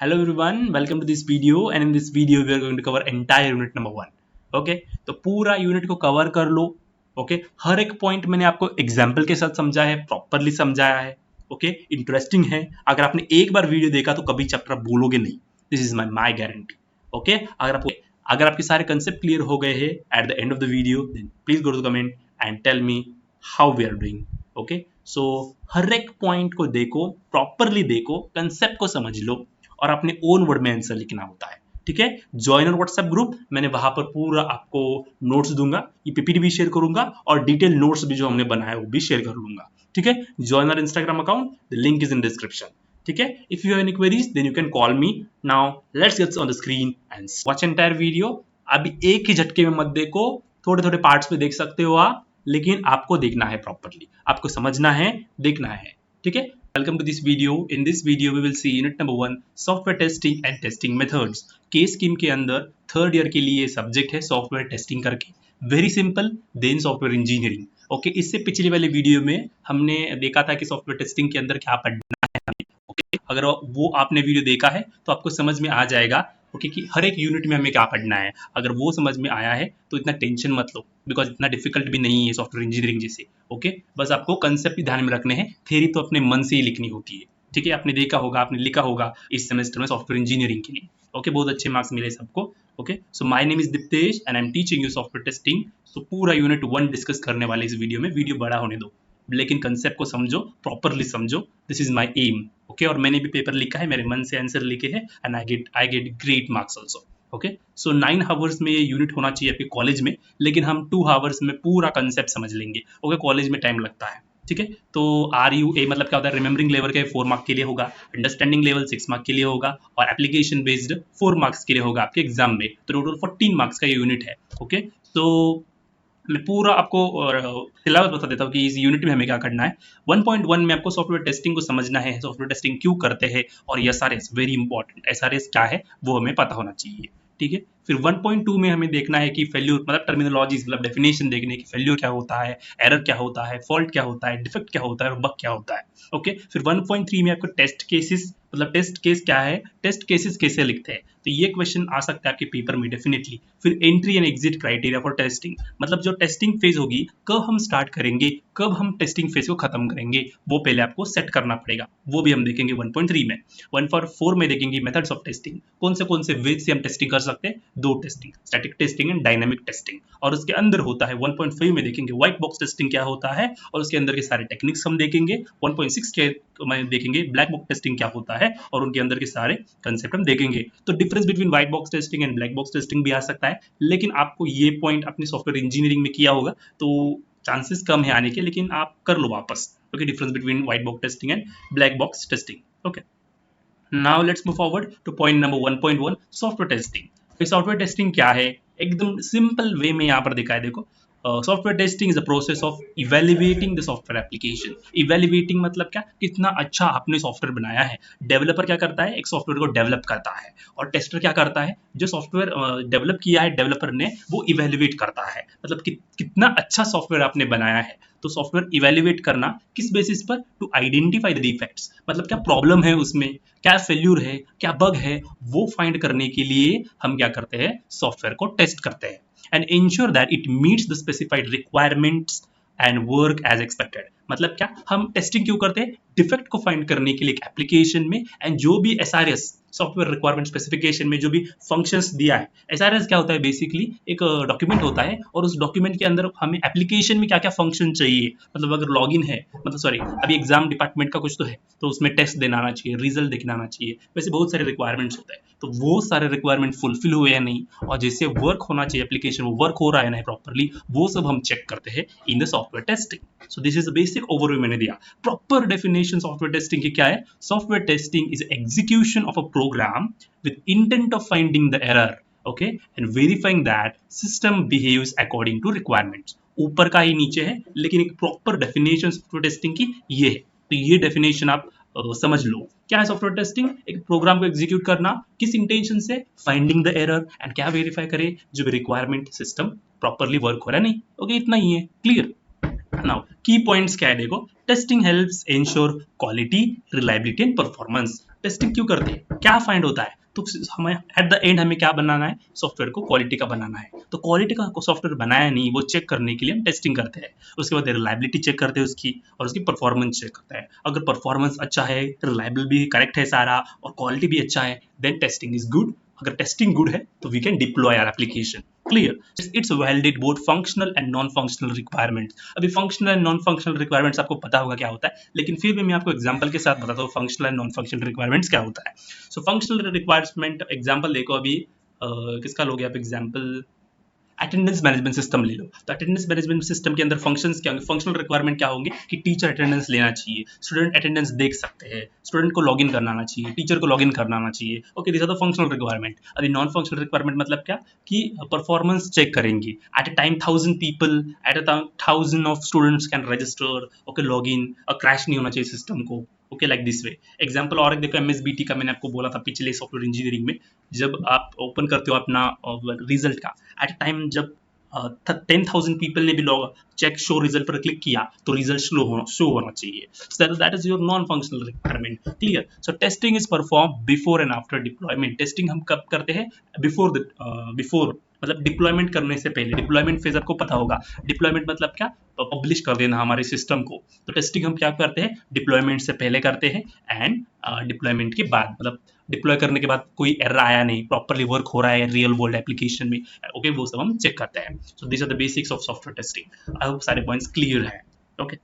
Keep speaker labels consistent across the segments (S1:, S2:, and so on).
S1: Hello everyone, welcome to this video and in this video we are going to cover entire unit number 1. Okay तो पूरा unit को cover कर लो. Okay हर एक point मैंने आपको एग्जाम्पल के साथ समझाया है, प्रॉपरली समझाया है. ओके इंटरेस्टिंग है. अगर आपने एक बार वीडियो देखा तो कभी चैप्टर भूलोगे नहीं. This is my guarantee. Okay अगर आपके सारे कंसेप्ट क्लियर हो गए हैं at the end of the video then please go to the comment and tell me how we are doing. Okay so हर एक पॉइंट को देखो, प्रॉपरली देखो, कंसेप्ट को समझ लो और अपने ओन वर्ड में आंसर लिखना होता है. ठीक है, ज्वाइन और व्हाट्सएप ग्रुप, मैंने वहां पर पूरा आपको नोट्स दूंगा, ये पीपीटी भी शेयर करूंगा और डिटेल नोट्स भी जो हमने बनाया वो भी शेयर कर लूंगा. ठीक है, ज्वाइन और Instagram account, the link is in description. ठीक है, if you have any queries then you can call me. Now let's get on the screen and watch entire video. अभी एक ही झटके में मत देखो, थोड़े थोड़े पार्ट्स में देख सकते हो आप, लेकिन आपको देखना है प्रॉपरली, आपको समझना है, देखना है. ठीक है, welcome to this video. In this video we will see unit number 1 software testing and testing methods. Case scheme के अंदर थर्ड ईयर के लिए सब्जेक्ट है सॉफ्टवेयर टेस्टिंग करके. Very simple, then software engineering. Okay, इससे पिछले वाले वीडियो में हमने देखा था कि सॉफ्टवेयर टेस्टिंग के अंदर क्या पढ़ना है हमें. ओके, अगर वो आपने वीडियो देखा है तो आपको समझ में आ जाएगा ओके कि हर एक यूनिट में हमें क्या पढ़ना है. अगर वो समझ में आया है तो इतना टेंशन मत लो, बिकॉज इतना डिफिकल्ट भी नहीं है सॉफ्टवेयर इंजीनियरिंग जैसे. ओके, बस आपको कंसेप्ट ही ध्यान में रखने हैं, थ्योरी तो अपने मन से ही लिखनी होती है. ठीक है, आपने देखा होगा, आपने लिखा होगा इस सेमेस्टर में सॉफ्टवेयर इंजीनियरिंग के लिए. ओके, बहुत अच्छे मार्क्स मिले सबको. Okay, so my name is Deeptesh and I am teaching you software testing. So पूरा यूनिट 1 डिस्कस करने वाले इस वीडियो में. वीडियो बड़ा होने दो, लेकिन कंसेप्ट को समझो, प्रॉपरली समझो. This is my aim. Okay, और मैंने भी पेपर लिखा है, मेरे मन से आंसर लिखे हैं and I get great marks also. Okay, so 9 hours में ये यूनिट होना चाहिए आपके कॉलेज में, लेकिन हम 2 आवर्स में पूरा कंसेप्ट समझ लेंगे. ओके, कॉलेज में टाइम लगता है. ठीक है, तो RUA मतलब क्या होता है, रिमेंबरिंग लेवल के 4 मार्क के लिए होगा, अंडरस्टैंडिंग लेवल 6 मार्क के लिए होगा और एप्लीकेशन बेस्ड 4 मार्क्स के लिए होगा आपके एग्जाम में. तो टोटल 14 मार्क्स का ये यूनिट है. ओके, तो मैं पूरा आपको सिलेबस बता देता हूँ कि इस यूनिट में हमें क्या करना है. 1.1 में आपको सॉफ्टवेयर टेस्टिंग को समझना है, सॉफ्टवेयर टेस्टिंग क्यों करते हैं, और SRS वेरी इंपॉर्टेंट, SRS क्या है वो हमें पता होना चाहिए. ठीक है, फिर 1.2 में हमें देखना है कि फेल्यूर मतलब टर्मिनोलॉजीज, मतलब डेफिनेशन देखने की, फेल्यूर क्या होता है, एरर क्या होता है, फॉल्ट क्या होता है, डिफेक्ट क्या होता है और बग क्या होता है. ओके, फिर 1.3 में आपको टेस्ट केसेस, मतलब टेस्ट केस क्या है, टेस्ट केसेस कैसे लिखते हैं, तो ये क्वेश्चन आ सकता है आपके पेपर में डेफिनेटली. फिर entry and exit criteria for testing, मतलब जो टेस्टिंग फेज होगी, कब हम स्टार्ट करेंगे, कब हम टेस्टिंग फेज को खत्म करेंगे, वो पहले आपको सेट करना पड़ेगा. वो भी हम देखेंगे 1.3 में. 1.4 में देखेंगे मेथड्स ऑफ टेस्टिंग, कौन से वेज से हम टेस्टिंग कर सकते हैं, 2 testing, static testing and dynamic testing. और उसके अंदर होता है 1.5 में देखेंगे व्हाइट बॉक्स टेस्टिंग क्या होता है और उसके अंदर के सारे टेक्निक्स हम देखेंगे. 1.6 के में देखेंगे ब्लैक बॉक्स टेस्टिंग क्या होता है और उनके अंदर के सारे कंसेप्ट हम देखेंगे. तो difference between white box testing and black box testing भी आ सकता है, लेकिन आपको ये पॉइंट अपनी सॉफ्टवेयर इंजीनियरिंग में किया होगा तो चांसेस कम है आने के, लेकिन आप कर लो वापस. Okay, difference between white box testing and black box testing. Okay, now let's move forward two point number 1.1 software testing. Software testing क्या है, एकदम सिंपल वे में यहाँ पर दिखा है. देखो, software testing is a process of evaluating the software application. Evaluating मतलब क्या, कितना अच्छा आपने सॉफ्टवेयर बनाया है. डेवलपर क्या करता है, एक सॉफ्टवेयर को डेवलप करता है, और टेस्टर क्या करता है, जो सॉफ्टवेयर डेवलप किया है डेवलपर ने वो इवेल्युएट करता है. मतलब कितना अच्छा सॉफ्टवेयर आपने बनाया है. तो सॉफ्टवेयर इवेल्युएट करना किस बेसिस पर, टू आइडेंटिफाई द डिफेक्ट्स, मतलब क्या प्रॉब्लम है उसमें, क्या फेल्यूर है, क्या बग है, वो फाइंड करने के लिए हम क्या करते हैं, सॉफ्टवेयर को टेस्ट करते हैं. And ensure that it meets the specified requirements and work as expected. मतलब क्या, हम टेस्टिंग क्यों करते हैं, डिफेक्ट को फाइंड करने के लिए एक एप्लीकेशन में, एंड जो भी SRS सॉफ्टवेयर रिक्वायरमेंट स्पेसिफिकेशन में जो भी फंक्शंस दिया है. SRS क्या होता है, बेसिकली एक डॉक्यूमेंट होता है और उस डॉक्यूमेंट के अंदर हमें एप्लीकेशन में क्या क्या फंक्शन चाहिए. मतलब अगर लॉगिन है, मतलब सॉरी अभी एग्जाम डिपार्टमेंट का कुछ तो है, तो उसमें टेस्ट देना आना चाहिए, रिजल्ट देखना आना चाहिए, वैसे बहुत सारे रिक्वायरमेंट्स होते हैं. तो वो सारे रिक्वायरमेंट फुलफिल हुए या नहीं, और जैसे वर्क होना चाहिए एप्लीकेशन, वो वर्क हो रहा है ना प्रॉपरली, वो सब हम चेक करते हैं in the software testing. So this is the basic overview मैंने दिया. प्रॉपर डेफिनेशन सॉफ्टवेयर टेस्टिंग की क्या है, software testing is execution of a program with intent of finding the error, okay, and verifying that system behaves according to requirements. ऊपर का ही नीचे है, लेकिन एक प्रॉपर डेफिनेशन सॉफ्टवेयर टेस्टिंग की ये है. तो ये डेफिनेशन आप समझ लो. क्या है सॉफ्टवेयर टेस्टिंग, एक प्रोग्राम को एग्जीक्यूट करना, किस इंटेंशन से, फाइंडिंग द एरर, एंड क्या वेरीफाई करे, जो भी रिक्वायरमेंट सिस्टम प्रॉपरली वर्क हो रहा है नहीं. ओके, इतना ही है, क्लियर. नाउ की पॉइंट्स क्या है, देखो, testing helps ensure quality, reliability and performance. Testing क्यों करते हैं, क्या फाइंड होता है, तो हमें एट द एंड हमें क्या बनाना है, सॉफ्टवेयर को क्वालिटी का बनाना है। तो क्वालिटी का सॉफ्टवेयर बनाया नहीं, वो चेक करने के लिए हम टेस्टिंग करते हैं। उसके बाद रिलायबिलिटी चेक करते हैं उसकी, और उसकी परफॉर्मेंस चेक करते हैं। अगर परफॉर्मेंस अच्छा है, रिलायबल भी करेक्ट है सारा, और क्वालिटी भी अच्छा है, देन टेस्टिंग इज गुड। अगर टेस्टिंग गुड है तो we can deploy our application. Clear, it's validate both functional and non functional requirements. अभी functional and non functional requirements आपको पता होगा क्या होता है, लेकिन फिर भी मैं आपको एग्जांपल के साथ बताता हूँ functional and non functional requirements क्या होता है। सो फंक्शनल रिक्वायरमेंट एग्जांपल देखो अभी किसका लोगे आप एग्जांपल, अटेंडेंस मैनेजमेंट सिस्टम ले लो। तो अटेंडेंस मैनेजमेंट सिस्टम के अंदर फंक्शंस क्या होंगे, फंक्शनल रिक्वायरमेंट क्या होंगे कि टीचर अटेंडेंस लेना चाहिए, स्टूडेंट अटेंडेंस देख सकते हैं, स्टूडेंट को लॉगिन करना आना चाहिए, टीचर को लॉगिन करना आना चाहिए। Okay, this are the functional requirement. अभी नॉन फंक्शनल रिक्वायरमेंट मतलब क्या कि परफॉर्मेंस चेक करेंगे, at a time 1000 people, at a time 1000 of students can register, okay login, और क्रैश नहीं होना चाहिए सिस्टम को। Okay, like this way. Example और एक देखो, एमएसबीटी का मैंने आपको बोला था पिछले सॉफ्टवेयर इंजीनियरिंग में, जब आप ओपन करते हो अपना रिजल्ट का, एट टाइम जब 10,000 पीपल ने भी लॉग चेक शो रिजल्ट पर क्लिक किया तो रिजल्ट शो होना चाहिए। So that is your non functional requirement. Clear? So testing is performed before and after deployment. Testing हम कब करते हैं, बिफोर मतलब डिप्लॉयमेंट करने से पहले। डिप्लॉयमेंट फेज आपको पता होगा, डिप्लॉयमेंट मतलब क्या, पब्लिश कर देना हमारे सिस्टम को। तो टेस्टिंग हम क्या करते हैं, डिप्लॉयमेंट से पहले करते हैं, एंड डिप्लॉयमेंट के बाद, मतलब डिप्लॉय करने के बाद कोई एरर आया नहीं, प्रॉपर्ली वर्क हो रहा है रियल वर्ल्ड एप्लीकेशन में, ओके वो सब हम चेक करते हैं। So this are the basics of software testing. I hope सारे पॉइंट्स क्लियर हैं। Okay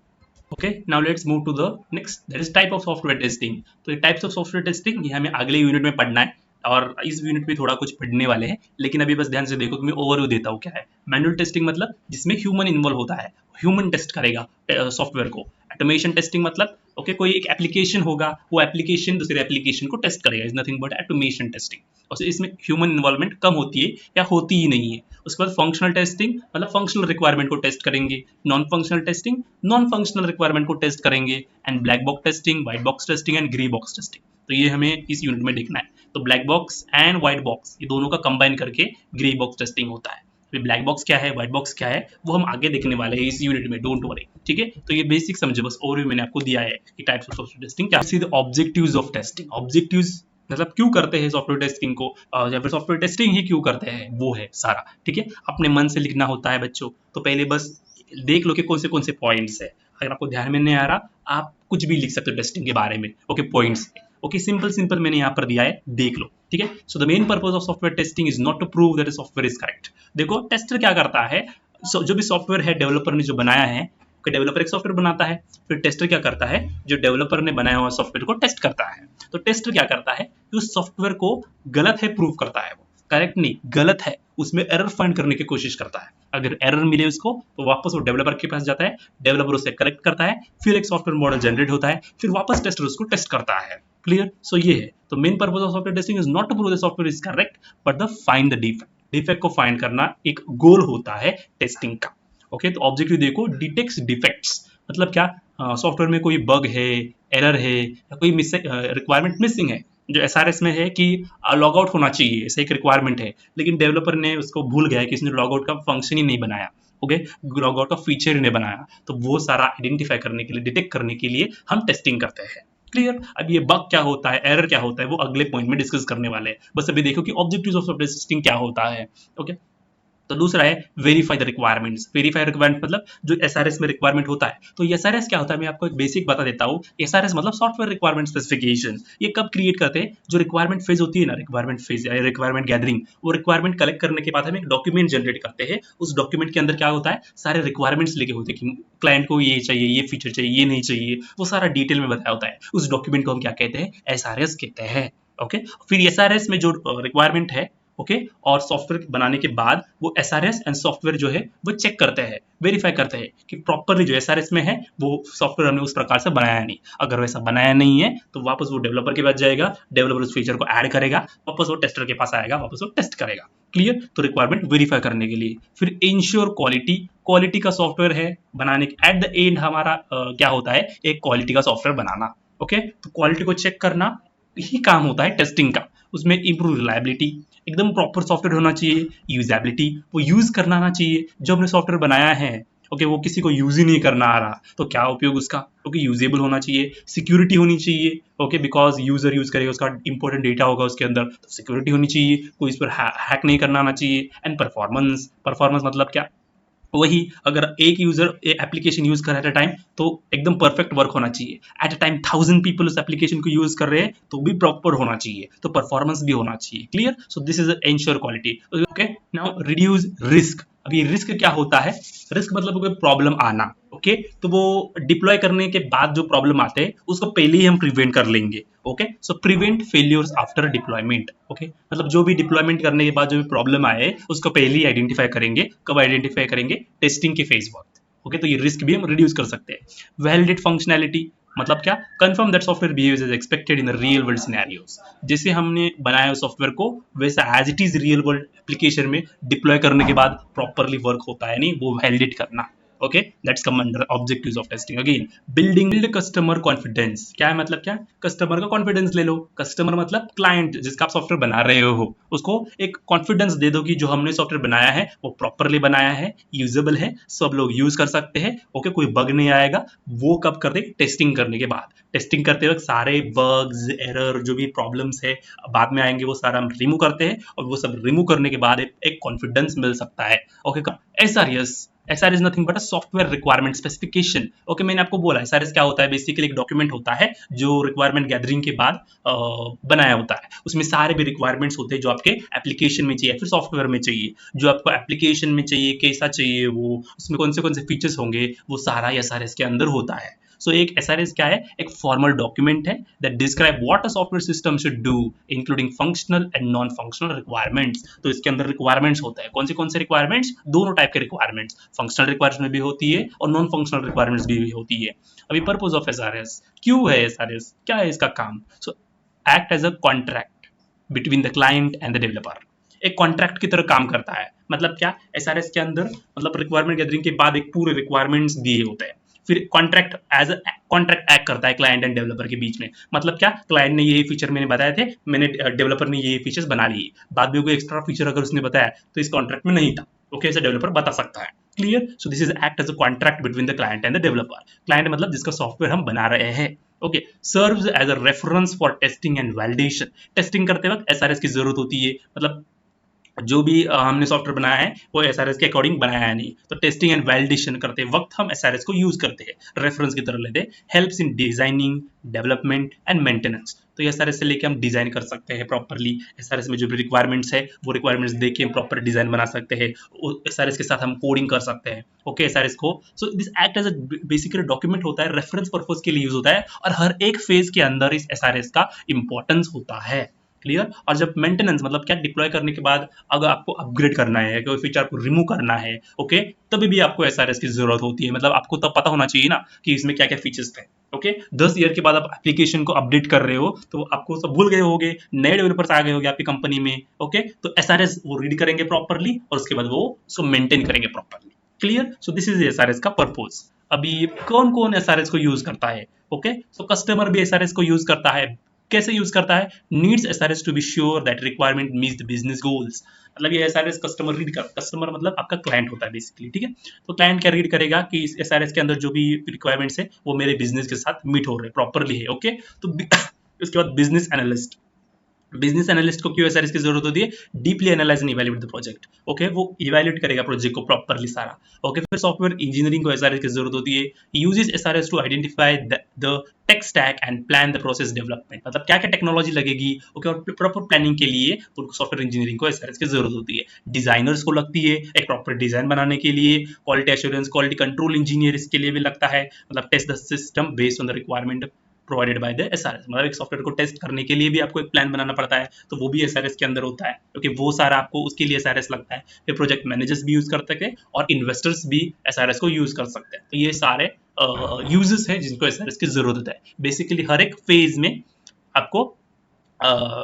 S1: okay, now let's move to the next, that is type of software testing. तो ये टाइप्स ऑफ सॉफ्टवेयर टेस्टिंग ये हमें अगले unit में पढ़ना है, और इस यूनिट में थोड़ा कुछ पढ़ने वाले हैं, लेकिन अभी बस ध्यान से देखो कि मैं ओवरव्यू देता हूँ क्या है। मैनुअल टेस्टिंग मतलब जिसमें ह्यूमन इन्वॉल्व होता है, ह्यूमन टेस्ट करेगा सॉफ्टवेयर को। ऑटोमेशन टेस्टिंग मतलब ओके कोई एक एप्लीकेशन होगा, वो एप्लीकेशन दूसरे एप्लीकेशन को टेस्ट करेगा, is nothing but automation testing. और इसमें ह्यूमन इन्वॉल्वमेंट कम होती है या होती ही नहीं है। उसके बाद फंक्शनल टेस्टिंग मतलब फंक्शनल रिक्वायरमेंट को टेस्ट करेंगे, non functional testing non functional requirement को टेस्ट करेंगे, and black box testing, white box testing and grey box testing. तो ये हमें इस यूनिट में देखना है। तो black box and white box ये दोनों का कंबाइन करके ग्रे बॉक्स टेस्टिंग होता है। फिर ब्लैक बॉक्स क्या है, व्हाइट बॉक्स क्या है, वो हम आगे देखने वाले हैं इस यूनिट में, डोंट वरी। ठीक है, तो ये बेसिक समझे, बस ओवरव्यू मैंने आपको दिया है कि टाइप्स ऑफ सॉफ्टवेयर टेस्टिंग क्या है। ऑब्जेक्टिव्स ऑफ टेस्टिंग, ऑब्जेक्टिव्स मतलब क्यों करते हैं सॉफ्टवेयर टेस्टिंग को, या फिर सॉफ्टवेयर टेस्टिंग ही क्यों करते हैं, वो है सारा। ठीक है, अपने मन से लिखना होता है बच्चों, तो पहले बस देख लो कि कौन से पॉइंट्स है। अगर आपको ध्यान में नहीं आ रहा, आप कुछ भी लिख सकते हो टेस्टिंग के बारे में, ओके पॉइंट्स। ओके, सिंपल मैंने यहाँ पर दिया है, देख लो। ठीक है, so the main purpose of software testing is not to prove that software is correct. देखो टेस्टर क्या करता है, जो भी सॉफ्टवेयर है डेवलपर ने जो बनाया है, डेवलपर एक सॉफ्टवेयर बनाता है, फिर टेस्टर क्या करता है, जो डेवलपर ने बनाया हुआ सॉफ्टवेयर को टेस्ट करता है। तो टेस्टर क्या करता है कि उस सॉफ्टवेयर को गलत है प्रूव करता है, वो करेक्ट नहीं गलत है, उसमें एरर फाइंड करने की कोशिश करता है। अगर एरर मिले उसको तो वापस वो डेवलपर के पास जाता है, डेवलपर उसे करेक्ट करता है, फिर एक सॉफ्टवेयर मॉडल जनरेट होता है, फिर वापस टेस्टर उसको टेस्ट करता है। क्लियर? सो ये है, तो main purpose of software testing is not to prove the software is correct but the find the defect. Defect को फाइंड करना एक गोल होता है टेस्टिंग का। ओके, तो ऑब्जेक्टिव देखो, डिटेक्ट्स डिफेक्ट्स मतलब क्या, सॉफ्टवेयर में कोई बग है, एरर है, या कोई रिक्वायरमेंट मिसिंग है। जो एसआरएस में है कि लॉग आउट होना चाहिए, ऐसा एक रिक्वायरमेंट है, लेकिन डेवलपर ने उसको भूल गया है कि इसने लॉग आउट का फंक्शन ही नहीं बनाया, ओके लॉग आउट का फीचर ही नहीं बनाया। तो वो सारा आइडेंटिफाई करने के लिए, डिटेक्ट करने के लिए हम टेस्टिंग करते हैं। क्लियर? अब ये बग क्या होता है, एरर क्या होता है, वो अगले पॉइंट में डिस्कस करने वाले हैं। बस अभी देखो कि ऑब्जेक्टिव्स ऑफ सॉफ्टवेयर टेस्टिंग क्या होता है। ओके, तो दूसरा है verify the requirements. Verify requirement मतलब जो एसआरएस में रिक्वायरमेंट होता है, तो एसआरएस क्या होता है, मैं आपको एक बेसिक बता देता हूँ। एसआरएस मतलब सॉफ्टवेयर रिक्वायरमेंट स्पेसिफिकेशन। ये कब क्रिएट करते हैं, जो रिक्वायरमेंट फेज होती है ना, रिक्वायरमेंट फेज या रिक्वायरमेंट गैदरिंग, वो रिक्वायरमेंट कलेक्ट करने के बाद हम एक डॉक्यूमेंट जनरेट करते हैं। उस डॉक्यूमेंट के अंदर क्या होता है, सारे रिक्वायरमेंट्स लिखे होते हैं कि क्लाइंट को ये चाहिए, ये फीचर चाहिए, ये नहीं चाहिए, वो सारा डिटेल में बताया होता है। उस डॉक्यूमेंट को हम क्या कहते हैं, एसआरएस कहते हैं। ओके, फिर एसआरएस में जो रिक्वायरमेंट है, ओके और सॉफ्टवेयर बनाने के बाद वो एसआरएस एंड सॉफ्टवेयर जो है वो चेक करते हैं, वेरीफाई करते हैं कि प्रॉपरली जो एसआरएस में है वो सॉफ्टवेयर हमने उस प्रकार से बनाया नहीं। अगर वैसा बनाया नहीं है तो वापस वो डेवलपर के पास जाएगा, डेवलपर उस फीचर को ऐड करेगा, वापस वो टेस्टर के पास आएगा, वापस वो टेस्ट करेगा। क्लियर? तो रिक्वायरमेंट वेरीफाई करने के लिए। फिर इंश्योर क्वालिटी, क्वालिटी का सॉफ्टवेयर है बनाने के एट द एंड हमारा क्या होता है, एक क्वालिटी का सॉफ्टवेयर बनाना। ओके, तो क्वालिटी को चेक करना ही काम होता है टेस्टिंग का। उसमें इंप्रूव रिलायबिलिटी, एकदम प्रॉपर सॉफ्टवेयर होना चाहिए, यूजेबिलिटी वो यूज करना आना चाहिए, जो हमने सॉफ्टवेयर बनाया है ओके, वो किसी को यूज ही नहीं करना आ रहा, तो क्या उपयोग उसका? ओके, यूजेबल होना चाहिए, सिक्योरिटी होनी चाहिए, ओके, बिकॉज यूजर यूज करेगा, उसका इंपॉर्टेंट डेटा होगा उसके अंदर, तो सिक्योरिटी होनी चाहिए, कोई इस पर हैक नहीं करना आना चाहिए। एंड परफॉर्मेंस, परफॉर्मेंस मतलब क्या? वही, अगर एक यूजर एप्लीकेशन यूज कर रहा है एट अ टाइम, तो एकदम परफेक्ट वर्क होना चाहिए। एट अ टाइम 1000 पीपल उस एप्लीकेशन को यूज कर रहे हैं तो भी प्रॉपर होना चाहिए, तो परफॉर्मेंस भी होना चाहिए। Clear? So this is ensure quality. Okay, now reduce risk. अभी रिस्क क्या होता है? रिस्क मतलब कोई प्रॉब्लम आना, ओके, तो वो डिप्लॉय करने के बाद जो प्रॉब्लम आते हैं उसको पहले ही हम प्रिवेंट कर लेंगे। Okay, so prevent failures after deployment. Okay, मतलब जो भी डिप्लॉयमेंट करने के बाद जो भी प्रॉब्लम आए उसको पहले ही आइडेंटिफाई करेंगे। कब आइडेंटिफाई करेंगे? टेस्टिंग के फेज वक्त। ओके, तो ये रिस्क भी हम रिड्यूस कर सकते हैं। वैलिडेट फंक्शनैलिटी मतलब क्या? Confirm that software behaves as expected in the real world scenarios. जैसे हमने बनाया सॉफ्टवेयर को वैसा as it is real world application में डिप्लॉय करने के बाद प्रॉपरली वर्क होता है नहीं, वो वैलिडेट करना। Okay, that's come under objectives of testing. Again, build customer confidence. क्या है मतलब? क्या? कस्टमर का कॉन्फिडेंस ले लो। कस्टमर मतलब क्लाइंट जिसका आप सॉफ्टवेयर बना रहे हो, उसको एक कॉन्फिडेंस दे दो कि जो हमने सॉफ्टवेयर बनाया है वो प्रॉपरली बनाया है, यूजेबल है, सब लोग यूज कर सकते हैं। ओके, कोई बग नहीं आएगा। वो कब करते? टेस्टिंग करने के बाद। टेस्टिंग करते वक्त सारे बग्स, एरर, जो भी प्रॉब्लम्स है बाद में आएंगे, वो सारा हम रिमूव करते हैं, और वो सब रिमूव करने के बाद एक कॉन्फिडेंस मिल सकता है। Okay, SRS, SR is nothing but a software requirement specification. Okay, मैंने आपको बोला SRS क्या होता है। बेसिकली एक डॉक्यूमेंट होता है जो रिक्वायरमेंट गैदरिंग के बाद बनाया होता है। उसमें सारे भी रिक्वायरमेंट्स होते हैं जो आपके एप्लीकेशन में चाहिए, फिर सॉफ्टवेयर में चाहिए, जो आपको एप्लीकेशन में चाहिए, कैसा चाहिए वो, उसमें कौन से फीचर्स होंगे, वो सारा SRS के अंदर होता है। सो एक SRS क्या है? एक फॉर्मल डॉक्यूमेंट है that describe what a software system should do including functional and non functional requirements. तो इसके अंदर रिक्वायरमेंट्स होता है। कौन से रिक्वायरमेंट्स? दोनों टाइप के रिक्वायरमेंट्स, फंक्शनल रिक्वायरमेंट्स भी होती है और नॉन फंक्शनल रिक्वायरमेंट्स भी होती है। अभी पर्पस ऑफ SRS, क्यों है SRS, क्या है इसका काम? So act as a contract between the client and the developer. एक कॉन्ट्रैक्ट की तरह काम करता है। मतलब क्या? SRS के अंदर मतलब रिक्वायरमेंट गैदरिंग के बाद एक पूरे रिक्वायरमेंट्स दिए होते हैं, फिर कॉन्ट्रैक्ट एज कॉन्ट्रैक्ट एक्ट करता है क्लाइंट एंड डेवलपर के बीच में। मतलब क्या? क्लाइंट ने यही फीचर मैंने बताए थे, मैंने डेवलपर ने ये फीचर्स बना लिए, बाद में कोई एक्स्ट्रा फीचर अगर उसने बताया तो इस कॉन्ट्रैक्ट में नहीं था। ओके, ऐसे डेवलपर बता सकता है। Clear? So this is act as a contract between the client and the developer. Client मतलब जिसका सॉफ्टवेयर हम बना रहे हैं। Okay, serves as a reference for testing and validation. Testing करते वक्त SRS की जरूरत होती है। मतलब जो भी हमने सॉफ्टवेयर बनाया है वो SRS के अकॉर्डिंग बनाया है नहीं, तो टेस्टिंग एंड वैलिडेशन करते वक्त हम SRS को यूज करते हैं, रेफरेंस की तरह लेते हैं। Helps in designing, development and maintenance. तो SRS से लेके हम डिजाइन कर सकते हैं प्रॉपरली। SRS में जो भी रिक्वायरमेंट्स है वो रिक्वायरमेंट्स देख के हम प्रॉपर डिजाइन बना सकते हैं। SRS के साथ हम कोडिंग कर सकते हैं। ओके, SRS को, so this act as a basically document होता है, रेफरेंस पर्पज के लिए यूज होता है, और हर एक फेज के अंदर इस SRS का इंपॉर्टेंस होता है। क्लियर? और जब मेंटेनेंस मतलब क्या? डिप्लॉय करने के बाद अगर आपको अपग्रेड करना है, कोई फीचर आपको रिमूव करना है, ओके, तभी भी आपको SRS की जरूरत होती है। मतलब आपको तब पता होना चाहिए ना कि इसमें क्या क्या फीचर्स थे। ओके, 10 ईयर के बाद आप एप्लीकेशन को अपडेट कर रहे हो तो आपको सब भूल गए होगे, नए डेवलपर्स आ गए होंगे आपकी कंपनी में। ओके, तो SRS वो रीड करेंगे प्रॉपरली और उसके बाद वो उसको मेंटेन करेंगे properly. Clear? So this is SRS का पर्पज। अभी कौन कौन SRS को यूज करता है? ओके, सो कस्टमर भी SRS को यूज करता है। कैसे यूज करता है? Needs SRS to be sure that requirement meets the business goals. मतलब ये SRS कस्टमर रीड कर, कस्टमर मतलब आपका क्लाइंट होता है बेसिकली। ठीक है, तो क्लाइंट क्या रीड करेगा कि इस SRS के अंदर जो भी रिक्वायरमेंट्स है वो मेरे बिजनेस के साथ मीट हो रहे हैं, प्रॉपरली है। ओके, तो उसके बाद बिजनेस एनालिस्ट। बिजनेस एनालिस्ट को क्यों SRS की जरूरत होती है? Deeply analyse and evaluate the project. Okay, वो इवैल्यूएट करेगा प्रोजेक्ट को प्रॉपरली सारा। ओके, फिर सॉफ्टवेयर इंजीनियरिंग को SRS की जरूरत होती है। Uses SRS to identify the tech stack and plan the process development. मतलब क्या क्या टेक्नोलॉजी लगेगी, ओके, और प्रॉपर प्लानिंग के लिए सॉफ्टवेयर इंजीनियरिंग को SRS की जरूरत होती है। डिजाइनर्स को लगती है एक प्रॉपर डिजाइन बनाने के लिए। Quality assurance, quality control engineer इसके लिए भी लगता है। मतलब test the system based on the requirement provided by the SRS। मतलब एक सॉफ्टवेयर को टेस्ट करने के लिए भी आपको एक प्लान बनाना पड़ता है, तो वो भी SRS के अंदर होता है, क्योंकि वो सारा आपको उसके लिए SRS लगता है। फिर प्रोजेक्ट मैनेजर्स भी यूज कर सकते हैं और इन्वेस्टर्स भी SRS को यूज कर सकते हैं। तो ये सारे यूजेस हैं जिनको SRS की जरूरत होता है। बेसिकली हर एक फेज में आपको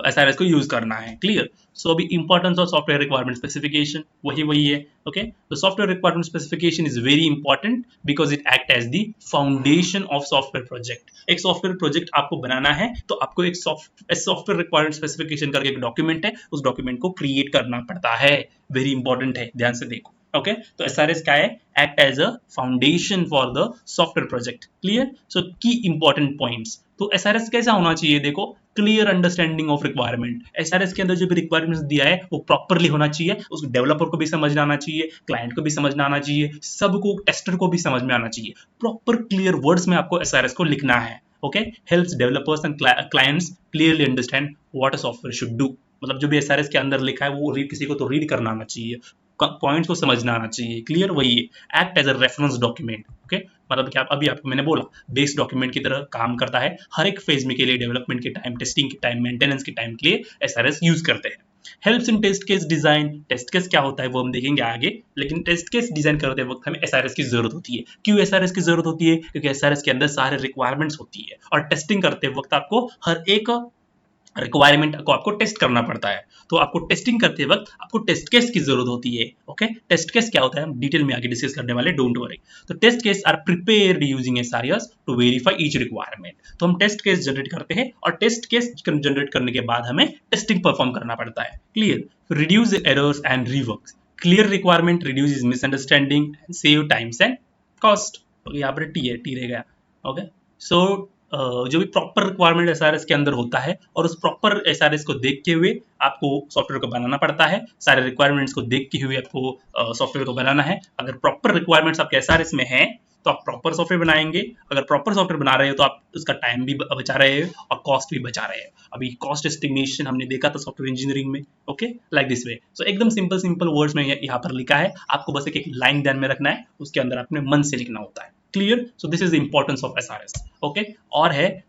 S1: SRS को यूज करना है। क्लियर? सो अभी importance of software requirement specification वही है। ओके, तो software requirement specification is very important because it act as the foundation of software project. एक सॉफ्टवेयर प्रोजेक्ट आपको बनाना है तो आपको एक सॉफ्टवेयर रिक्वायरमेंट स्पेसिफिकेशन करके एक डॉक्यूमेंट है, उस डॉक्यूमेंट को क्रिएट करना पड़ता है। वेरी इंपॉर्टेंट है, ध्यान से देखो। ओके तो एसआरएस क्या है, act as a foundation for the software project. Clear, so key important points, तो एसआरएस कैसा होना चाहिए, देखो clear understanding of requirement, SRS के अंदर जो भी रिक्वायरमेंट्स दिया है वो प्रॉपरली होना चाहिए, उस डेवलपर को भी समझ में आना चाहिए, क्लाइंट को भी समझ में आना चाहिए, सबको टेस्टर को भी समझ में आना चाहिए, प्रॉपर क्लियर वर्ड्स में आपको एसआरएस को लिखना है। Okay, helps developers and clients clearly understand what a software should do, मतलब जो भी एसआरएस के अंदर लिखा है वो किसी को तो रीड करना आना चाहिए, पॉइंट्स को समझना आना चाहिए। क्लियर, वही है act as a reference document. Okay, मतलब क्या अभी आपको मैंने बोला बेस डॉक्यूमेंट की तरह काम करता है, हर एक फेज में के लिए, डेवलपमेंट के टाइम, टेस्टिंग के टाइम, मेंटेनेंस के टाइम के लिए एसआरएस यूज करते हैं। Helps in test case design, test case क्या होता है वो हम देखेंगे आगे, लेकिन टेस्ट केस डिजाइन करते वक्त हमें एसआरएस की जरूरत होती है। क्यों एसआरएस की जरूरत होती है, क्योंकि एसआरएस के अंदर सारे रिक्वायरमेंट्स होती है और टेस्टिंग करते वक्त आपको हर एक रिक्वायरमेंट को आपको टेस्ट करना पड़ता है, तो आपको टेस्टिंग करते वक्त आपको टेस्ट केस की जरूरत होती है। ओके, टेस्ट केस क्या होता है हम डिटेल में आगे डिस्कस करने वाले, डोंट वरी। तो test case are prepared using SRS to verify each requirement, तो हम टेस्ट केस जनरेट करते हैं और टेस्ट केस जनरेट करने के बाद हमें टेस्टिंग परफॉर्म करना पड़ता है। Clear, reduce errors and reworks, clear requirement reduces misunderstanding and save times and cost. यहाँ पर टी है, टी रह गया। ओके, सो जो भी प्रॉपर रिक्वायरमेंट एसआरएस के अंदर होता है और उस प्रॉपर एसआरएस को देखते हुए आपको सॉफ्टवेयर को बनाना पड़ता है, सारे रिक्वायरमेंट्स को देखते हुए आपको सॉफ्टवेयर को बनाना है। अगर प्रॉपर रिक्वायरमेंट्स आपके एसआरएस में है तो आप प्रॉपर सॉफ्टवेयर बनाएंगे, अगर प्रॉपर सॉफ्टवेयर बना रहे हो तो आप उसका टाइम भी बचा रहे हो और कॉस्ट भी बचा रहे हो। अभी कॉस्ट एस्टिमेशन हमने देखा था सॉफ्टवेयर इंजीनियरिंग में। ओके, लाइक दिस वे, सो एकदम सिंपल सिंपल वर्ड्स में यहाँ पर लिखा है, आपको बस एक लाइन ध्यान में रखना है, उसके अंदर अपने मन से लिखना होता है। Clear, so this is the importance of SRS. Okay, और है